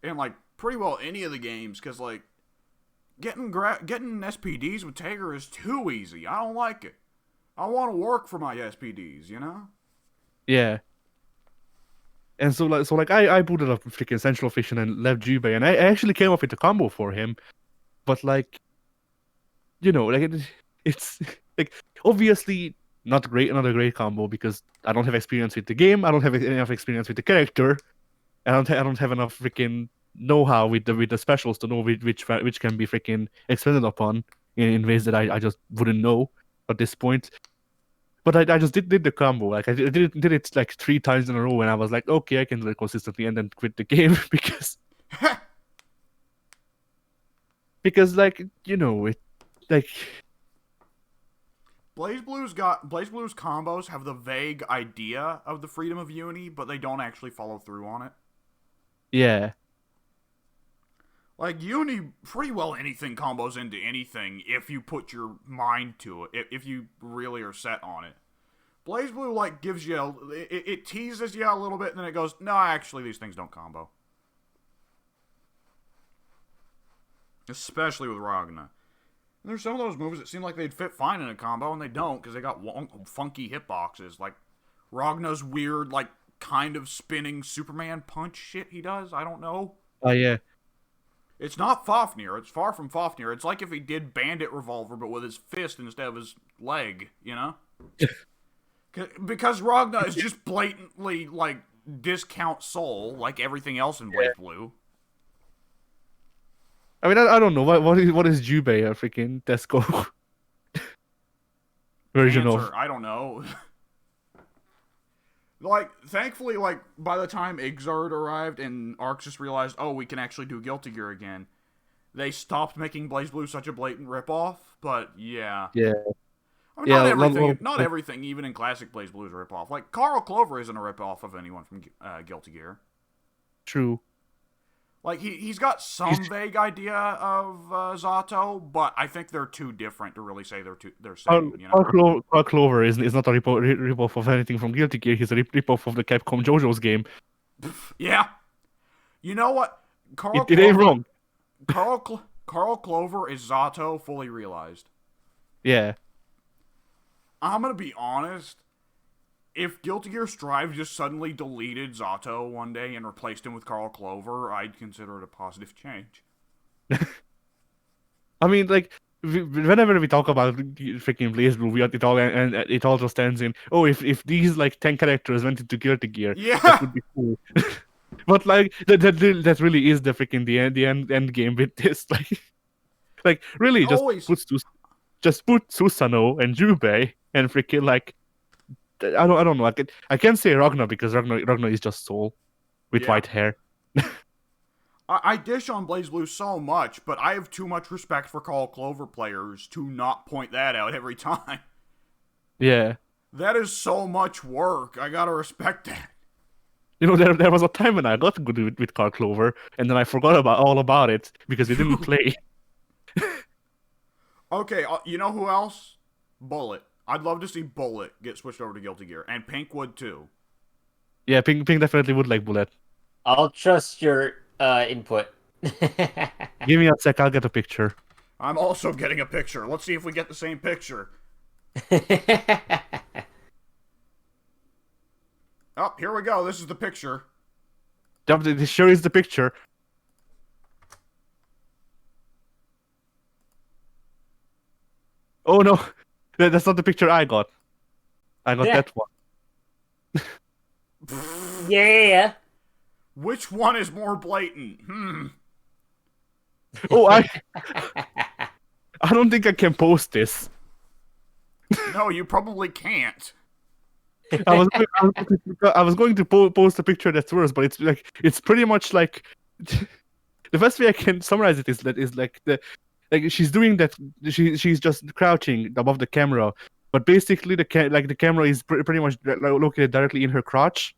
in pretty well any of the games, because getting SPDs with Tager is too easy. I don't like it. I want to work for my SPDs, you know? Yeah. And so I booted up freaking Central Fiction and left Jubei, and I actually came up with a combo for him, but it's obviously not a great combo because I don't have experience with the game, I don't have enough experience with the character, and I don't have enough freaking know-how with the specials to know which can be freaking expanded upon in ways that I just wouldn't know at this point. But I just did the combo. I did it 3 times in a row, and I was like, okay, I can do it consistently, and then quit the game because Blaze Blue's combos have the vague idea of the freedom of Uni, but they don't actually follow through on it. Yeah. Uni, pretty well anything combos into anything if you put your mind to it, if you really are set on it. Blaze Blue, gives you, it teases you a little bit, and then it goes, no, actually, these things don't combo. Especially with Ragna. And there's some of those moves that seem like they'd fit fine in a combo, and they don't, because they got funky hitboxes. Ragna's weird, kind of spinning Superman punch shit he does, I don't know. Oh, yeah. It's not Fafnir. It's far from Fafnir. It's like if he did Bandit Revolver, but with his fist instead of his leg, you know? Because Ragna is just blatantly, discount Soul, like everything else in Blaze Blue. I mean, I don't know. What is Jubei, a freaking Tesco version of? I don't know. Thankfully, by the time Exard arrived and Arxis realized, oh, we can actually do Guilty Gear again, they stopped making Blaze Blue such a blatant ripoff, but yeah. Yeah. I mean, not everything, even in classic Blaze Blue, is a ripoff. Carl Clover isn't a ripoff of anyone from Guilty Gear. True. He's got some vague idea of Zato, but I think they're too different to really say they're same. You know? Carl Clover is not a ripoff of anything from Guilty Gear. He's a ripoff of the Capcom JoJo's game. Yeah. You know what? It ain't wrong. Carl Clover is Zato fully realized. Yeah. I'm gonna be honest. If Guilty Gear Strive just suddenly deleted Zato one day and replaced him with Carl Clover, I'd consider it a positive change. I mean, like, whenever we talk about freaking Blaze Blue, it all just ends in, oh, if these like 10 characters went into Guilty Gear, Yeah. that would be cool. But like that really is the freaking the end game with this. Like really Always. just put Susanoo and Jubei and freaking like I don't know. I can't say Ragnar because Ragnar is just Soul with white hair. I dish on BlazBlue so much, but I have too much respect for Carl Clover players to not point that out every time. Yeah. That is so much work. I gotta respect that. You know, there was a time when I got good with Carl Clover, and then I forgot all about it because we didn't play. Okay, you know who else? Bullet. I'd love to see Bullet get switched over to Guilty Gear, and Pink would too. Yeah, Pink definitely would like Bullet. I'll trust your input. Give me a sec, I'll get a picture. I'm also getting a picture. Let's see if we get the same picture. Oh, here we go. This is the picture. This sure is the picture. Oh no, that's not the picture I got. I got that one. Yeah. Which one is more blatant? Oh, I don't think I can post this. No, you probably can't. I was going to post a picture that's worse, but it's pretty much like the best way I can summarize it is like she's doing that. She's just crouching above the camera, but basically the camera is pretty much located directly in her crotch.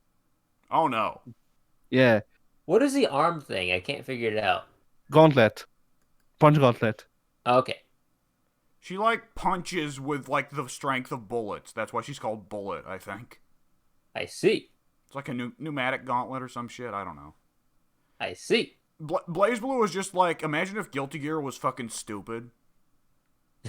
Oh no. Yeah. What is the arm thing? I can't figure it out. Gauntlet. Punch gauntlet. Okay. She like punches with like the strength of bullets. That's why she's called Bullet, I think. I see. It's like a pneumatic gauntlet or some shit. I don't know. I see. BlazBlue was just like, imagine if Guilty Gear was fucking stupid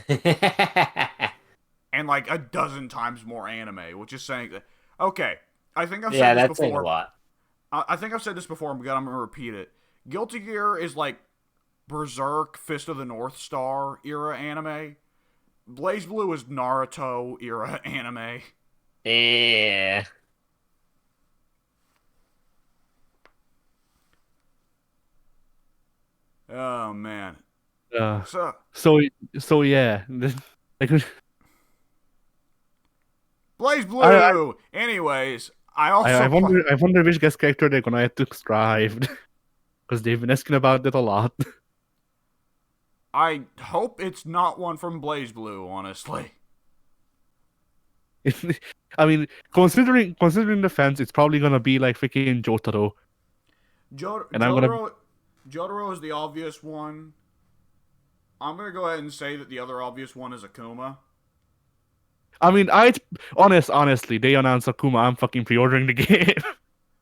and like a dozen times more anime, which is saying that. Okay, I think I've said this before. Saying a lot. I think I've said this before. I'm gonna repeat it. Guilty Gear is like Berserk, Fist of the North Star era anime. BlazBlue is Naruto era anime. Yeah. Oh man. So yeah. BlazBlue. Anyways, I wonder which guest character they're gonna have to strive, because they've been asking about it a lot. I hope it's not one from BlazBlue, honestly. I mean, considering the fans, it's probably gonna be like freaking Jotaro. Jotaro is the obvious one. I'm gonna go ahead and say that the other obvious one is Akuma. I mean, honestly, they announced Akuma. I'm fucking pre-ordering the game.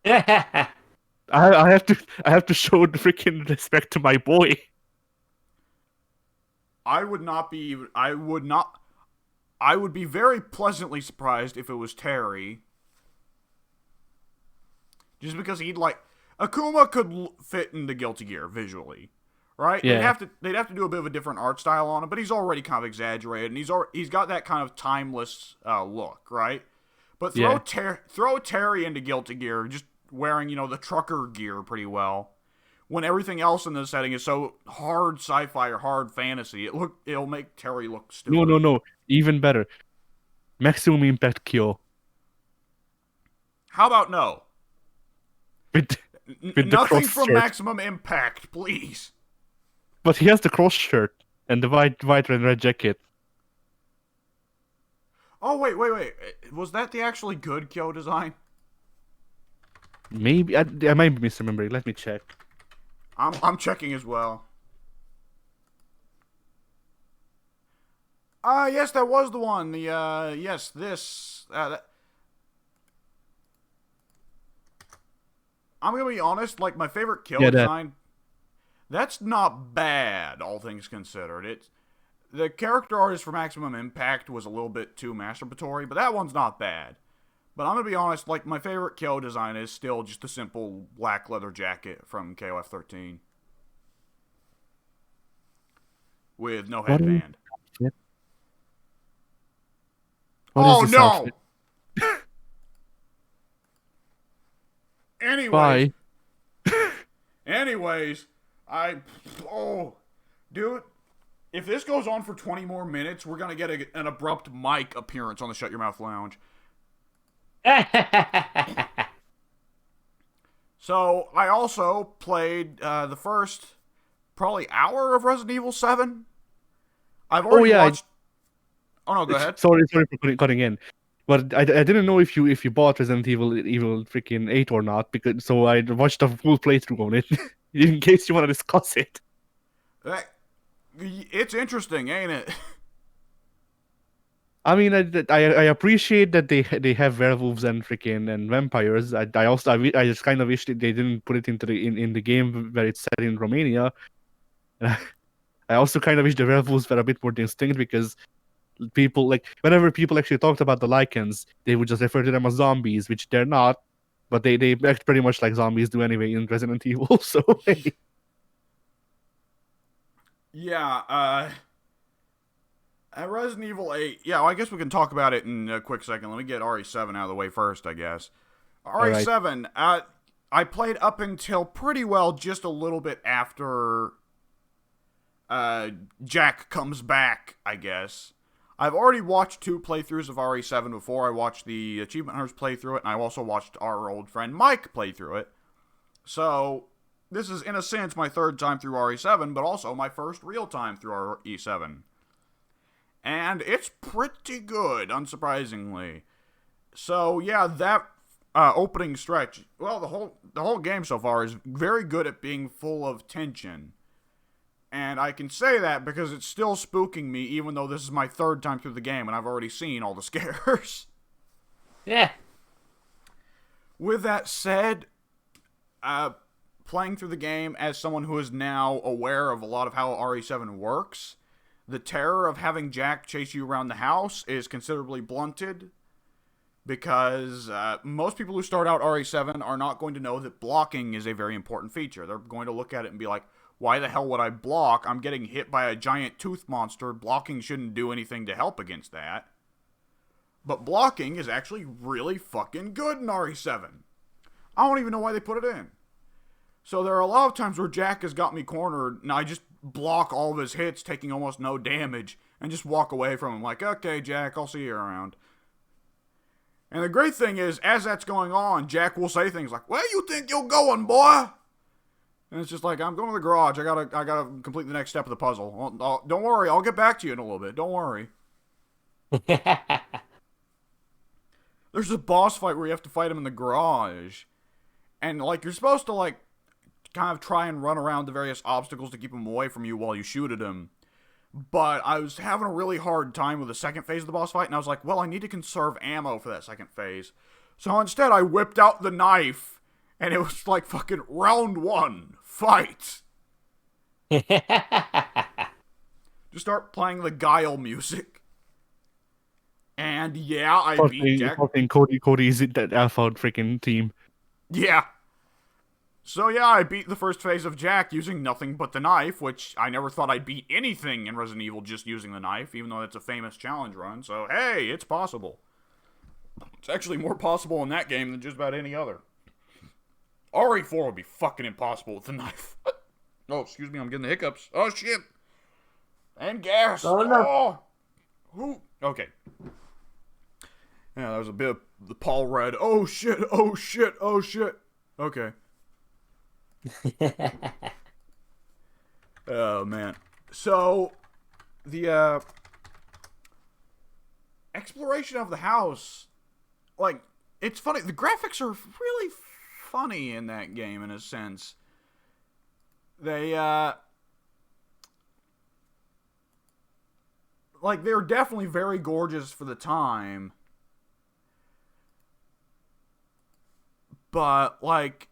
I have to show the freaking respect to my boy. I would be very pleasantly surprised if it was Terry. Just because Akuma could fit into Guilty Gear visually, right? Yeah. They'd have to do a bit of a different art style on him, but he's already kind of exaggerated, and he's got that kind of timeless look, right? But throw Terry into Guilty Gear, just wearing the trucker gear pretty well, when everything else in the setting is so hard sci-fi or hard fantasy. It'll make Terry look stupid. No, even better. Maximum Impact Kyo. How about no? With Nothing the from shirt. Maximum Impact, please. But he has the cross shirt and the white and red jacket. Oh, wait. Was that the actually good Kyo design? Maybe I might be misremembering. Let me check. I'm checking as well. Yes, that was the one. I'm gonna be honest, like, my favorite Kyo design, that's not bad, all things considered. the character artist for Maximum Impact was a little bit too masturbatory, but that one's not bad. But I'm gonna be honest, like, my favorite KO design is still just the simple black leather jacket from KOF 13. With no headband. What is this outfit? Anyways. Bye. Anyways, dude, if this goes on for 20 more minutes, we're gonna get an abrupt mic appearance on the Shut Your Mouth Lounge. So, I also played the first probably hour of Resident Evil 7. I've already watched... Oh no, go ahead. Sorry for cutting in. But I didn't know if you bought Resident Evil freaking 8 or not, because so I watched a full playthrough on it in case you want to discuss it. It's interesting, ain't it? I mean, I appreciate that they have werewolves and freaking and vampires. I just kind of wish that they didn't put it into in the game where it's set in Romania. And I also kind of wish the werewolves were a bit more distinct, because people, like, whenever people actually talked about the Lycans, they would just refer to them as zombies, which they're not, but they act pretty much like zombies do anyway in Resident Evil. So hey. Yeah, Resident Evil 8, yeah, well, I guess we can talk about it in a quick second. Let me get RE7 out of the way first, I guess. RE7, I played up until pretty well just a little bit after Jack comes back, I guess. I've already watched 2 playthroughs of RE7 before. I watched the Achievement Hunters play through it, and I also watched our old friend Mike play through it. So, this is, in a sense, my 3rd time through RE7, but also my first real time through RE7. And it's pretty good, unsurprisingly. So, yeah, that opening stretch, well, the whole game so far is very good at being full of tension. And I can say that because it's still spooking me, even though this is my 3rd time through the game and I've already seen all the scares. Yeah. With that said, playing through the game as someone who is now aware of a lot of how RE7 works, the terror of having Jack chase you around the house is considerably blunted. Because most people who start out RE7 are not going to know that blocking is a very important feature. They're going to look at it and be like, why the hell would I block? I'm getting hit by a giant tooth monster. Blocking shouldn't do anything to help against that. But blocking is actually really fucking good in RE7. I don't even know why they put it in. So there are a lot of times where Jack has got me cornered, and I just block all of his hits, taking almost no damage, and just walk away from him like, okay, Jack, I'll see you around. And the great thing is, as that's going on, Jack will say things like, where you think you're going, boy? And it's just like, I'm going to the garage. I gotta complete the next step of the puzzle. Don't worry, I'll get back to you in a little bit. Don't worry. There's a boss fight where you have to fight him in the garage. And, like, you're supposed to, like, kind of try and run around the various obstacles to keep him away from you while you shoot at him. But I was having a really hard time with the second phase of the boss fight, and I was like, well, I need to conserve ammo for that second phase. So instead, I whipped out the knife. And it was like fucking round 1, fight. Just start playing the Guile music. And yeah, I beat Jack. Cody's that alpha freaking team. Yeah. So yeah, I beat the first phase of Jack using nothing but the knife, which I never thought I'd beat anything in Resident Evil just using the knife, even though it's a famous challenge run. So hey, it's possible. It's actually more possible in that game than just about any other. RE4 would be fucking impossible with the knife. Oh, excuse me, I'm getting the hiccups. Oh, shit. And gas. Oh, no. Oh. Ooh. Okay. Yeah, that was a bit of the Paul Rudd. Oh, shit. Oh, shit. Oh, shit. Okay. Oh, man. So, the, exploration of the house, like, it's funny. The graphics are really funny in that game, in a sense. They, like, they're definitely very gorgeous for the time. But, like,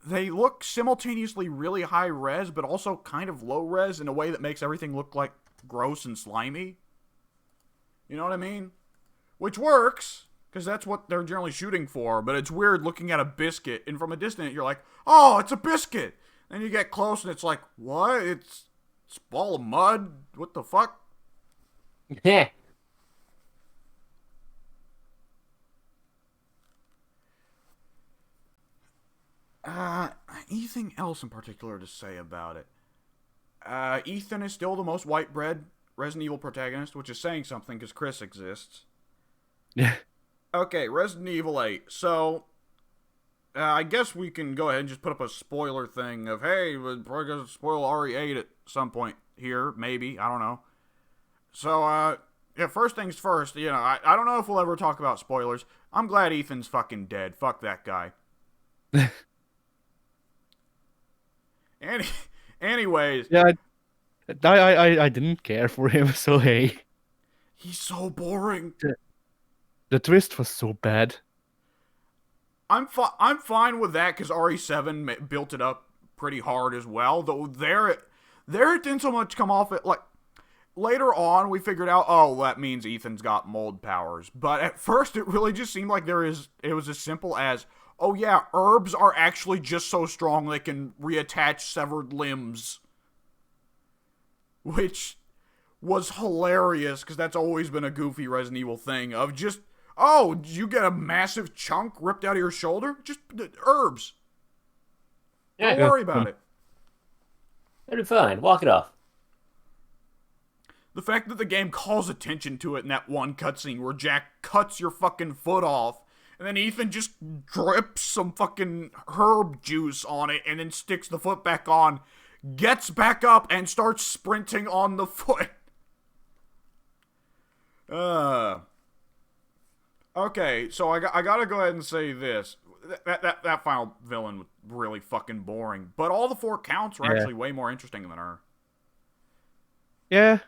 they look simultaneously really high res, but also kind of low res in a way that makes everything look like gross and slimy. You know what I mean? Which works, because that's what they're generally shooting for, but it's weird looking at a biscuit, and from a distance you're like, oh, it's a biscuit! Then you get close and it's like, what? It's a ball of mud? What the fuck? Heh. Anything else in particular to say about it? Ethan is still the most white bread Resident Evil protagonist, which is saying something because Chris exists. Yeah. Okay, Resident Evil 8. So, I guess we can go ahead and just put up a spoiler thing of, hey, we're probably going to spoil RE8 at some point here, maybe, I don't know. So, yeah, first things first, you know, I don't know if we'll ever talk about spoilers. I'm glad Ethan's fucking dead. Fuck that guy. Anyways. Yeah, I didn't care for him, so hey. He's so boring. The twist was so bad. I'm fine with that because RE7 built it up pretty hard as well. Though there it didn't so much come off it like later on we figured out, oh, that means Ethan's got mold powers. But at first it really just seemed like it was as simple as, oh yeah, herbs are actually just so strong they can reattach severed limbs. Which was hilarious, because that's always been a goofy Resident Evil thing of just, oh, did you get a massive chunk ripped out of your shoulder? Just herbs. Yeah. Don't worry about it. It'll be fine. Walk it off. The fact that the game calls attention to it in that one cutscene where Jack cuts your fucking foot off, and then Ethan just drips some fucking herb juice on it, and then sticks the foot back on, gets back up, and starts sprinting on the foot. Okay, so I gotta go ahead and say this. That final villain was really fucking boring. But all the 4 counts were actually way more interesting than her. Yeah.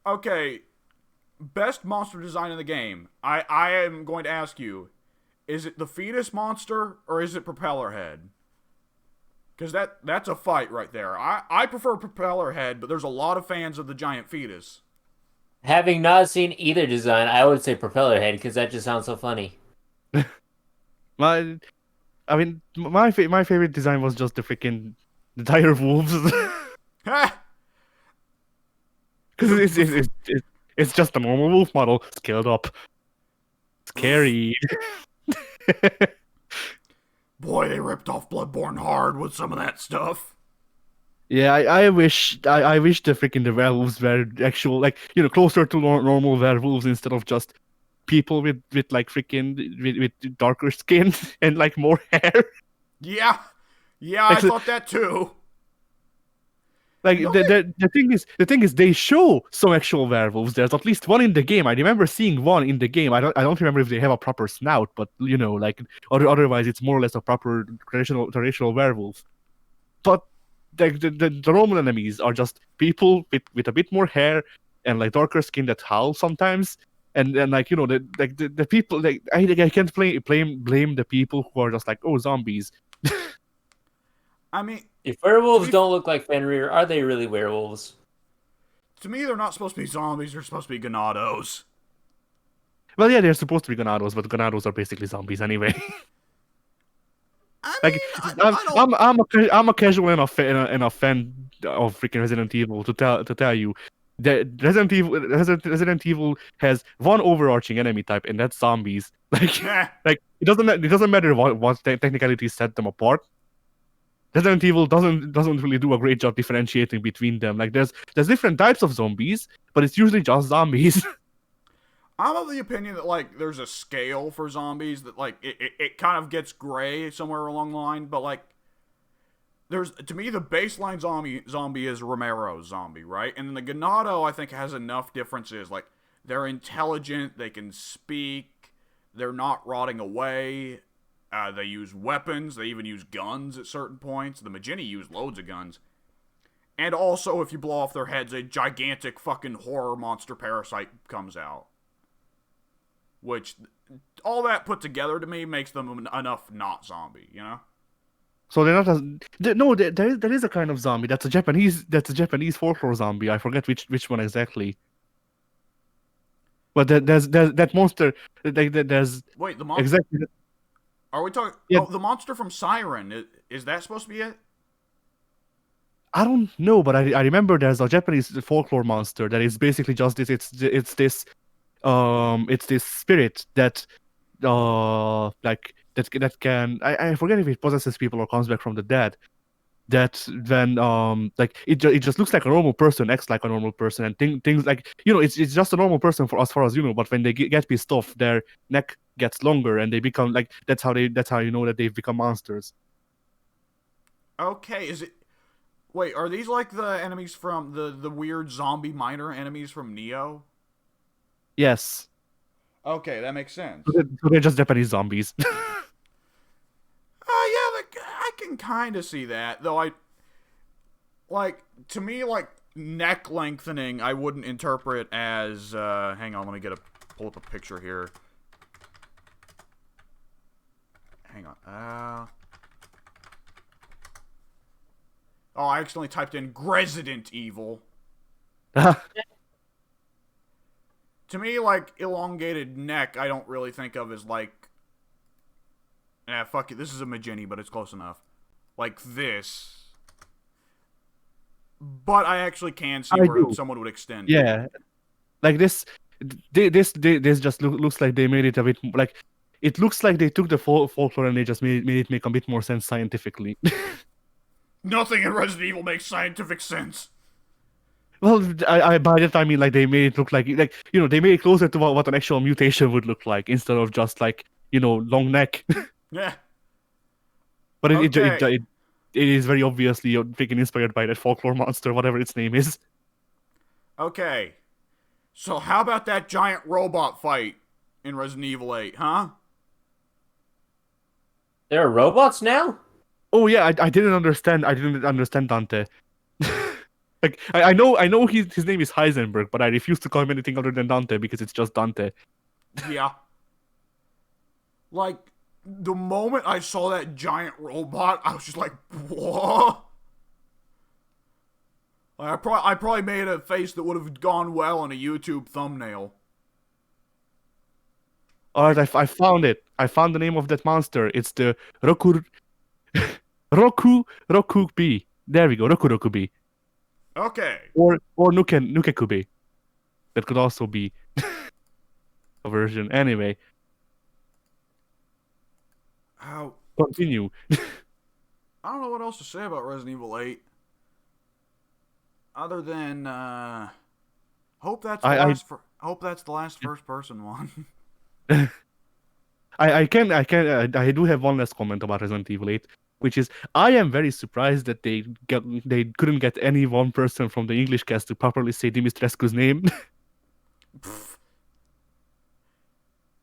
Okay, best monster design in the game. I am going to ask you, is it the fetus monster or is it Propeller Head? Because that's a fight right there. I prefer Propeller Head, but there's a lot of fans of the giant fetus. Having not seen either design, I would say Propeller Head because that just sounds so funny. My favorite design was just the dire wolves. Because it's just a normal wolf model scaled up. Scary. Boy, they ripped off Bloodborne hard with some of that stuff. Yeah, I wish the werewolves were actual, like, you know, closer to normal werewolves instead of just people with with darker skin and like more hair. Yeah, I thought that too. Like the thing is they show some actual werewolves. There's at least one in the game. I remember seeing one in the game. I don't remember if they have a proper snout, but you know, like otherwise it's more or less a proper traditional werewolf. But the normal enemies are just people with a bit more hair and like darker skin that howl sometimes. And like, you know, the people, like I can't blame the people who are just like, oh, zombies. I mean, if werewolves don't look like Fenrir, are they really werewolves? To me, they're not supposed to be zombies. They're supposed to be Ganados. Well, yeah, they're supposed to be Ganados, but Ganados are basically zombies anyway. I mean, like, I'm a casual enough fan of freaking Resident Evil to tell you that Resident Evil has one overarching enemy type, and that's zombies. Like, like it doesn't matter what technicalities set them apart. Resident Evil doesn't really do a great job differentiating between them. Like there's different types of zombies, but it's usually just zombies. I'm of the opinion that like there's a scale for zombies that like it kind of gets gray somewhere along the line, but like there's, to me, the baseline zombie is Romero's zombie, right? And then the Ganado I think has enough differences. Like they're intelligent, they can speak, they're not rotting away. They use weapons. They even use guns at certain points. The Magini use loads of guns. And also, if you blow off their heads, a gigantic fucking horror monster parasite comes out. Which, all that put together to me makes them enough not zombie, you know? So they're not as no. There is a kind of zombie that's a Japanese folklore zombie. I forget which one exactly. But there's that monster. There's Wait, the monster. exactly. Are we talking? Yeah, Oh, the monster from Siren. Is that supposed to be it? I don't know, but I remember there's a Japanese folklore monster that is basically just this. It's this spirit that that can I forget if it possesses people or comes back from the dead. That when it just looks like a normal person, acts like a normal person, and things like it's just a normal person for as far as you know. But when they get pissed off, their neck gets longer and they become like that's how you know that they've become monsters. Okay, is it? Wait, are these like the enemies from the weird zombie miner enemies from Neo? Yes, Okay, that makes sense. so they're just Japanese zombies. Yeah, I can kind of see that. Though to me, like, neck lengthening, I wouldn't interpret as, hang on, let me pull up a picture here. Hang on, oh, I accidentally typed in Resident Evil. To me, like, elongated neck, I don't really think of as, like, fuck it, this is a Magini, but it's close enough. Like this. But I actually can see where someone would extend. Yeah, like this just looks like they made it a bit like it looks like they took the folklore and they just made it make a bit more sense scientifically. Nothing in Resident Evil makes scientific sense. Well, I by that I mean like they made it look like they made it closer to what an actual mutation would look like instead of just like long neck. Yeah. But Okay. it is very obviously freaking inspired by that folklore monster, whatever its name is. Okay. So how about that giant robot fight in Resident Evil 8, huh? There are robots now? Oh yeah, I didn't understand. I didn't understand Dante. Like I know his name is Heisenberg, but I refuse to call him anything other than Dante because it's just Dante. Yeah. Like, the moment I saw that giant robot, I was just like, what? I probably made a face that would have gone well in a YouTube thumbnail. Alright, I found it. I found the name of that monster. It's the Roku B. There we go, Roku B. Okay. Or Nukekubi. That could also be a version. Anyway, How? continue. I don't know what else to say about Resident Evil 8. Other than, hope that's the last first person one. I do have one last comment about Resident Evil 8, which is I am very surprised that they couldn't get any one person from the English cast to properly say Dimitrescu's name.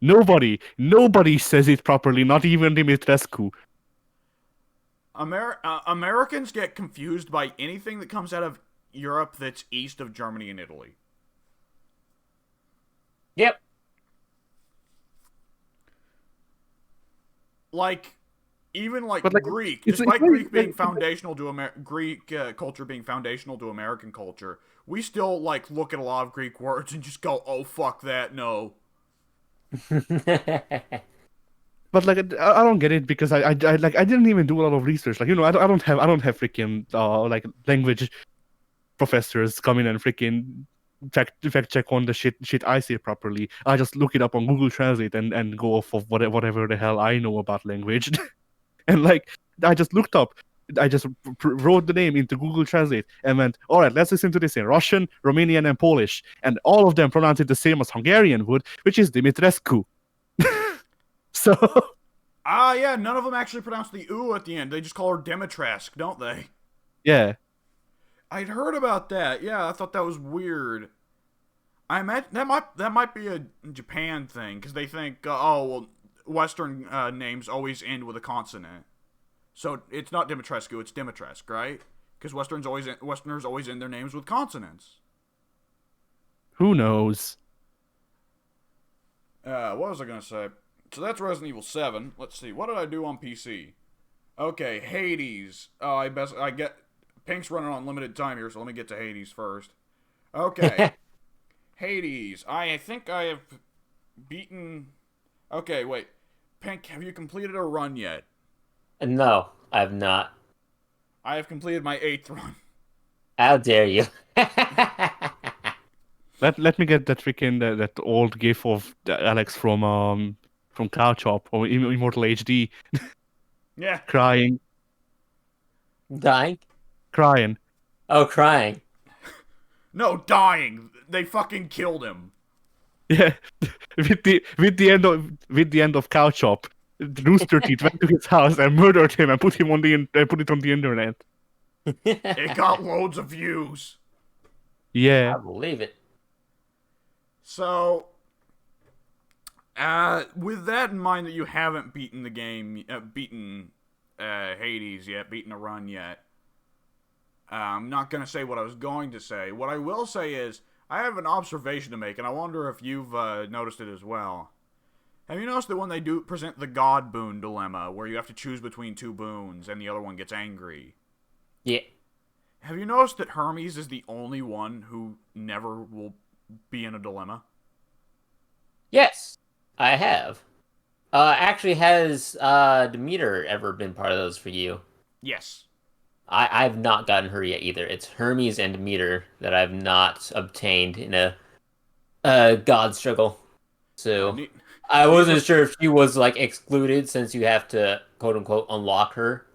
Nobody says it properly, not even Dimitrescu. Americans get confused by anything that comes out of Europe that's east of Germany and Italy. Yep. Like, even like But, like, Greek, it's despite very- Greek being foundational to Greek culture being foundational to American culture, we still like look at a lot of Greek words and just go, "Oh fuck that, no." But like I don't get it because I didn't even do a lot of research. Like I don't have freaking like language professors come in and freaking fact check on the shit I say properly. I just look it up on Google Translate and go off of whatever the hell I know about language. And like I just looked up, I just wrote the name into Google Translate and went, all right, let's listen to this in Russian, Romanian, and Polish, and all of them pronounce it the same as Hungarian would, which is Dimitrescu. So Yeah, none of them actually pronounce the "oo" at the end. They just call her Dimitrescu, don't they? yeah. I'd heard about that. Yeah, I thought that was weird. I imagine that might be a Japan thing because they think, oh well, Western names always end with a consonant, so it's not Dimitrescu, it's Dimitrescu, right? Because Westerners always end their names with consonants. Who knows? What was I gonna say? So that's Resident Evil 7. Let's see, what did I do on PC? Okay, Hades. Oh, I get Pink's running on limited time here, so let me get to Hades first. Okay, Hades. I think I have beaten. Okay, wait. Pink, have you completed a run yet? No, I've not. I have completed my 8th run. How dare you? Let me get that freaking that old gif of Alex from Cow Chop or Immortal HD Yeah. crying, Dying? crying. Oh, crying. No, dying. They fucking killed him. Yeah, with the end of Cow Chop, Rooster Teeth went to his house and murdered him and put him on put it on the internet. It got loads of views. Yeah, I believe it. So, with that in mind that you haven't beaten the game, beaten Hades yet, beaten a run yet, I'm not going to say what I was going to say. What I will say is, I have an observation to make, and I wonder if you've noticed it as well. Have you noticed that when they do present the God Boon dilemma, where you have to choose between two boons and the other one gets angry? Yeah. Have you noticed that Hermes is the only one who never will be in a dilemma? Yes, I have. Actually, has Demeter ever been part of those for you? Yes. I've not gotten her yet either. It's Hermes and Demeter that I've not obtained in a god struggle. So I wasn't sure if she was like excluded since you have to quote unquote unlock her,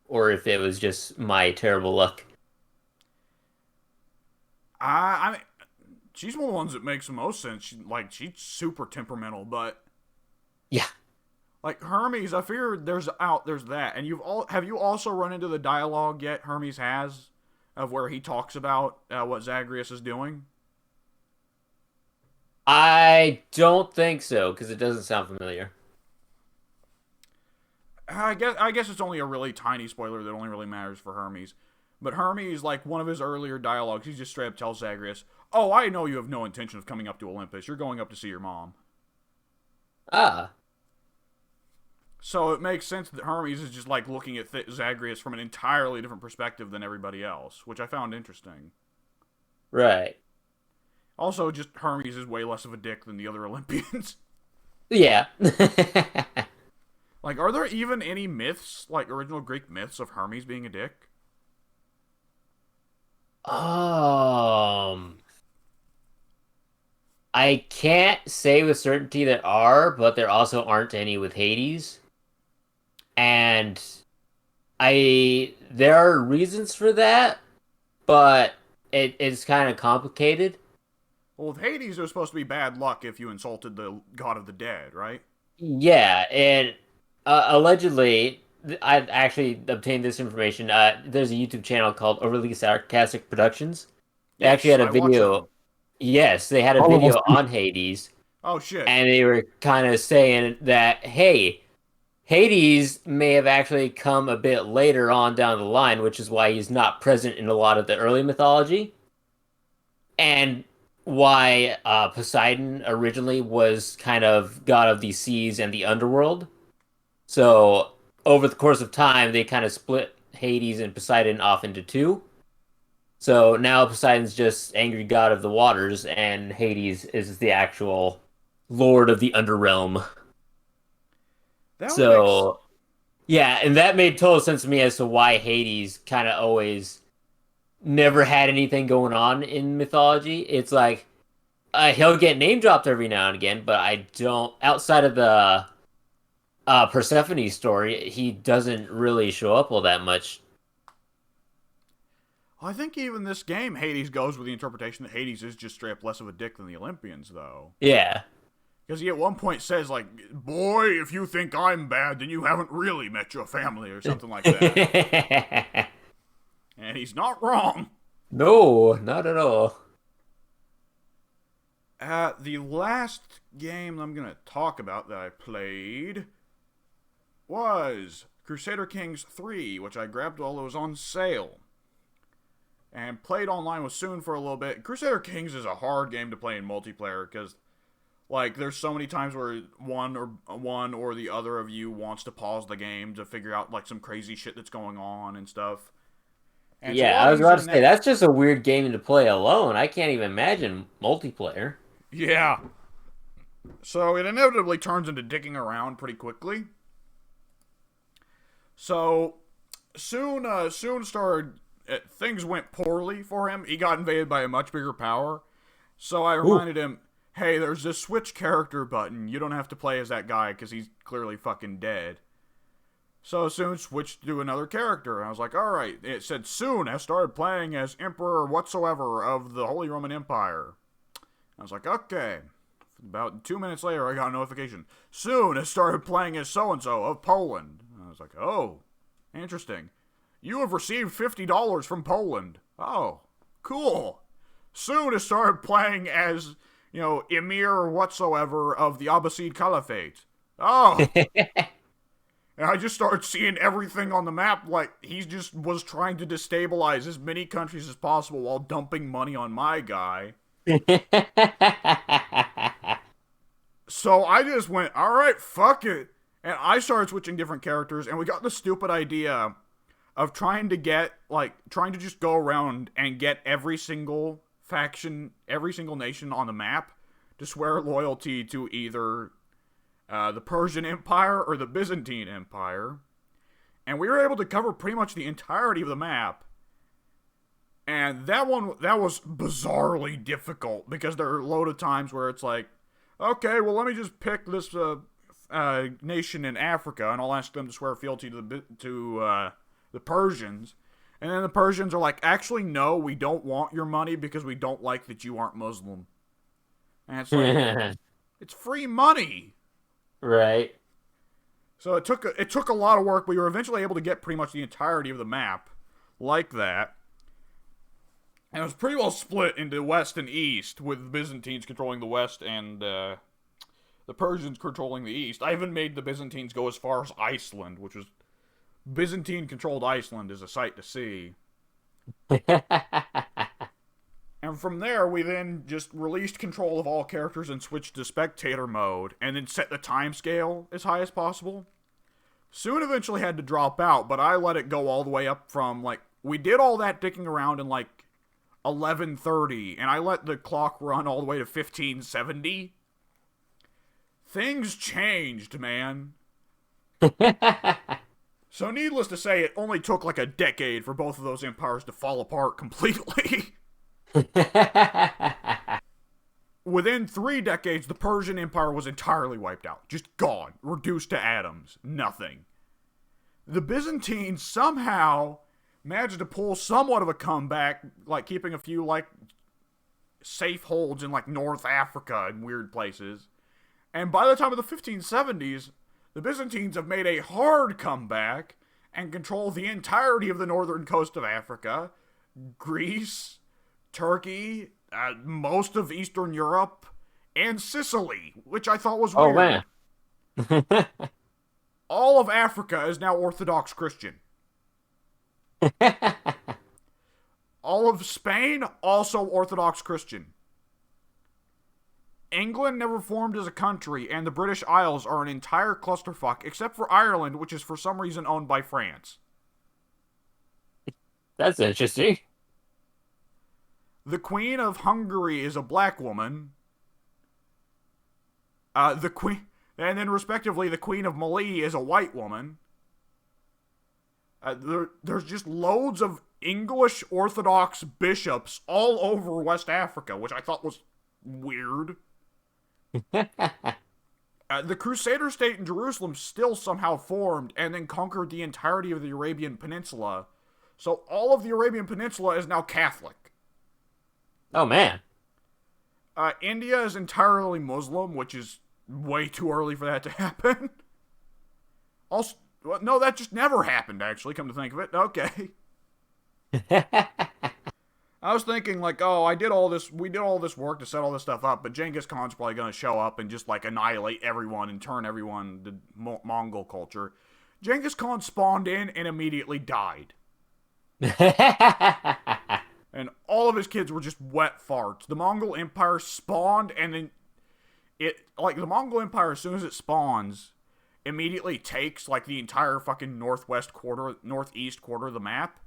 or if it was just my terrible luck. I mean, she's one of the ones that makes the most sense. She's super temperamental, but Yeah. like Hermes, I fear there's that. And have you also run into the dialogue yet? Hermes has of where he talks about what Zagreus is doing. I don't think so because it doesn't sound familiar. I guess it's only a really tiny spoiler that only really matters for Hermes. But Hermes, like one of his earlier dialogues, he just straight up tells Zagreus, "Oh, I know you have no intention of coming up to Olympus. You're going up to see your mom." Ah, So it makes sense that Hermes is just like looking at Zagreus from an entirely different perspective than everybody else, which I found interesting. right. Also, just Hermes is way less of a dick than the other Olympians. Yeah. Like, are there even any myths, like original Greek myths of Hermes being a dick? um, I can't say with certainty there are, but there also aren't any with Hades. And there are reasons for that, but it's kind of complicated. Well, with Hades, it was supposed to be bad luck if you insulted the god of the dead, right? Yeah, and allegedly, I actually obtained this information. There's a YouTube channel called Overly Sarcastic Productions. They actually Yes, had a I watch video. them. Yes, they had a all of us video do. on Hades, Oh, shit. and they were kind of saying that, hey, Hades may have actually come a bit later on down the line, which is why he's not present in a lot of the early mythology. And why Poseidon originally was kind of god of the seas and the underworld. So over the course of time, they kind of split Hades and Poseidon off into two. So now Poseidon's just angry god of the waters, and Hades is the actual lord of the underrealm. That would make... So yeah, and that made total sense to me as to why Hades kind of always never had anything going on in mythology. It's like he'll get name dropped every now and again, but I don't. Outside of the Persephone story, he doesn't really show up all that much. I think even this game, Hades goes with the interpretation that Hades is just straight up less of a dick than the Olympians, though. Yeah. Because he at one point says, like, "Boy, if you think I'm bad, then you haven't really met your family," or something like that. And he's not wrong. No, not at all. The last game I'm going to talk about that I played was Crusader Kings 3, which I grabbed while it was on sale. And played online with Soon for a little bit. Crusader Kings is a hard game to play in multiplayer because Like, there's so many times where one or the other of you wants to pause the game to figure out like some crazy shit that's going on and stuff. And it's a Yeah, I lot was easier about to than say that. that's just a weird game to play alone. I can't even imagine multiplayer. Yeah. So it inevitably turns into dicking around pretty quickly. So soon started. Things went poorly for him. He got invaded by a much bigger power. So I Ooh. reminded him, hey, there's this switch character button. You don't have to play as that guy because he's clearly fucking dead. So soon switched to another character. And I was like, alright. It said soon has started playing as Emperor whatsoever of the Holy Roman Empire. I was like, okay. About 2 minutes later, I got a notification. Soon has started playing as so-and-so of Poland. I was like, oh, interesting. You have received $50 from Poland. Oh, cool. Soon has started playing as, Emir whatsoever of the Abbasid Caliphate. Oh. And I just started seeing everything on the map like he just was trying to destabilize as many countries as possible while dumping money on my guy. So I just went, alright, fuck it. And I started switching different characters, and we got the stupid idea of trying to just go around and get every single faction, every single nation on the map to swear loyalty to either the Persian Empire or the Byzantine Empire. And we were able to cover pretty much the entirety of the map. And that was bizarrely difficult because there are a load of times where it's like, okay, well, let me just pick this nation in Africa and I'll ask them to swear fealty to the Persians. And then the Persians are like, actually, no, we don't want your money because we don't like that you aren't Muslim. And it's like, it's free money. Right. So it took a lot of work, but we were eventually able to get pretty much the entirety of the map like that. And it was pretty well split into west and east, with the Byzantines controlling the west and the Persians controlling the east. I even made the Byzantines go as far as Iceland, which was Byzantine-controlled Iceland is a sight to see. And from there, we then just released control of all characters and switched to spectator mode, and then set the timescale as high as possible. Soon eventually had to drop out, but I let it go all the way up from, we did all that dicking around in, 11:30, and I let the clock run all the way to 15:70. Things changed, man. So needless to say, it only took a decade for both of those empires to fall apart completely. Within 3 decades, the Persian Empire was entirely wiped out. Just gone. Reduced to atoms. Nothing. The Byzantines somehow managed to pull somewhat of a comeback, keeping a few, safe holds in, North Africa and weird places. And by the time of the 1570s, the Byzantines have made a hard comeback and control the entirety of the northern coast of Africa, Greece, Turkey, most of Eastern Europe, and Sicily, which I thought was weird. Oh, man. All of Africa is now Orthodox Christian. All of Spain, also Orthodox Christian. England never formed as a country, and the British Isles are an entire clusterfuck, except for Ireland, which is for some reason owned by France. That's interesting. The Queen of Hungary is a black woman. And then respectively, the Queen of Mali is a white woman. There's just loads of English Orthodox bishops all over West Africa, which I thought was weird. The Crusader state in Jerusalem still somehow formed and then conquered the entirety of the Arabian Peninsula. So all of the Arabian Peninsula is now Catholic. Oh, man. India is entirely Muslim, which is way too early for that to happen. Also, no, that just never happened, actually, come to think of it. Okay. I was thinking, we did all this work to set all this stuff up, but Genghis Khan's probably going to show up and just, annihilate everyone and turn everyone to Mongol culture. Genghis Khan spawned in and immediately died. And all of his kids were just wet farts. The Mongol Empire spawned, and then like the Mongol Empire, as soon as it spawns, immediately takes like the entire fucking northwest quarter, northeast quarter of the map,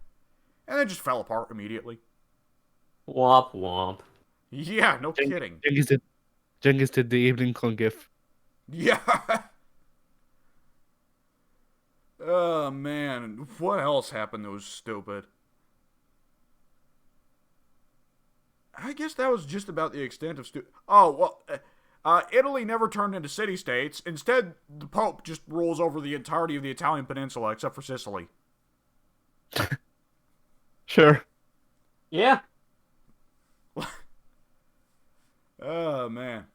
and then just fell apart immediately. Womp womp. Yeah, no kidding. Genghis did the Abe Lincoln gif. Yeah. Oh man, what else happened that was stupid? I guess that was just about the extent of Oh well, Italy never turned into city-states. Instead, the Pope just rules over the entirety of the Italian peninsula except for Sicily. Sure. Yeah. Oh man.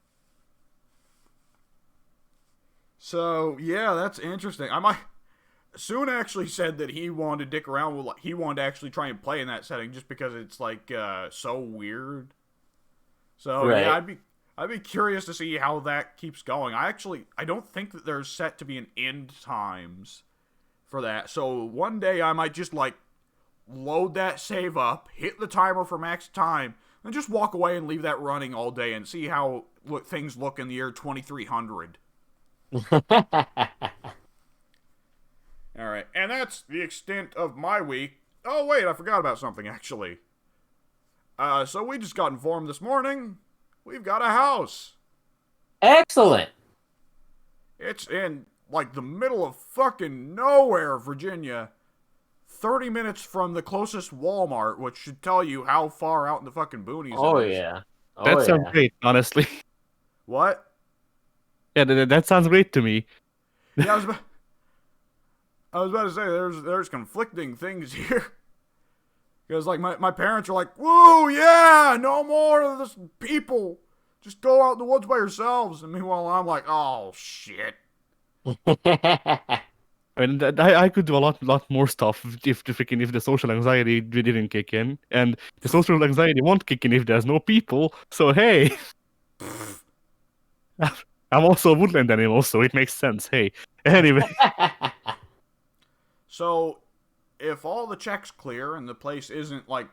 So yeah, that's interesting. Soon actually said that he wanted to dick around with, like, he wanted to actually try and play in that setting just because it's like so weird. So Right. yeah, I'd be curious to see how that keeps going. I don't think that there's set to be an end times for that. So one day I might just like load that save up, hit the timer for max time, and just walk away and leave that running all day and see how things look in the year 2300. Alright, and that's the extent of my week. Oh, wait, I forgot about something, actually. So we just got informed this morning. We've got a house. Excellent. It's in, like, the middle of fucking nowhere, Virginia. 30 minutes from the closest Walmart, which should tell you how far out in the fucking boonies Oh it is. yeah. Oh That yeah. sounds great, honestly. What? Yeah, that sounds great to me. Yeah, I was about to say, there's conflicting things here. Because, like, my parents are like, woo, yeah, no more of this people. Just go out in the woods by yourselves. And meanwhile, I'm like, oh, shit. I mean, I could do a lot more stuff if the social anxiety didn't kick in, and the social anxiety won't kick in if there's no people. So hey, I'm also a woodland animal, so it makes sense. Hey, anyway, So, if all the checks clear and the place isn't, like,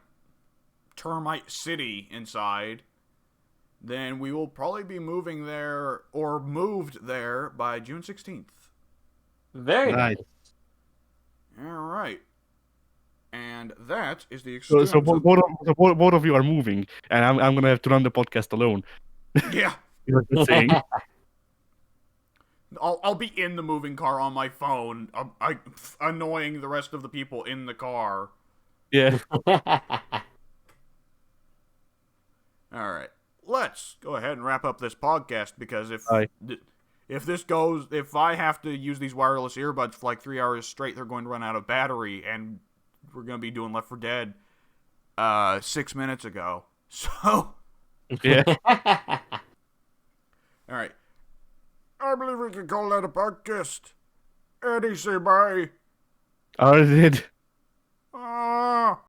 termite city inside, then we will probably be moving there, or moved there, by June 16th. Very Nice. nice. Alright. And that is the so extent of... both of you are moving, and I'm gonna have to run the podcast alone. Yeah. You know what I'm saying? I'll be in the moving car on my phone, annoying the rest of the people in the car. Yeah. Alright. Let's go ahead and wrap up this podcast, because Aye. if I have to use these wireless earbuds for like 3 hours straight, they're going to run out of battery, and we're going to be doing Left 4 Dead 6 minutes ago. So, Yeah. alright. I believe we can call that a podcast. Eddie, say bye. I already did. Ah.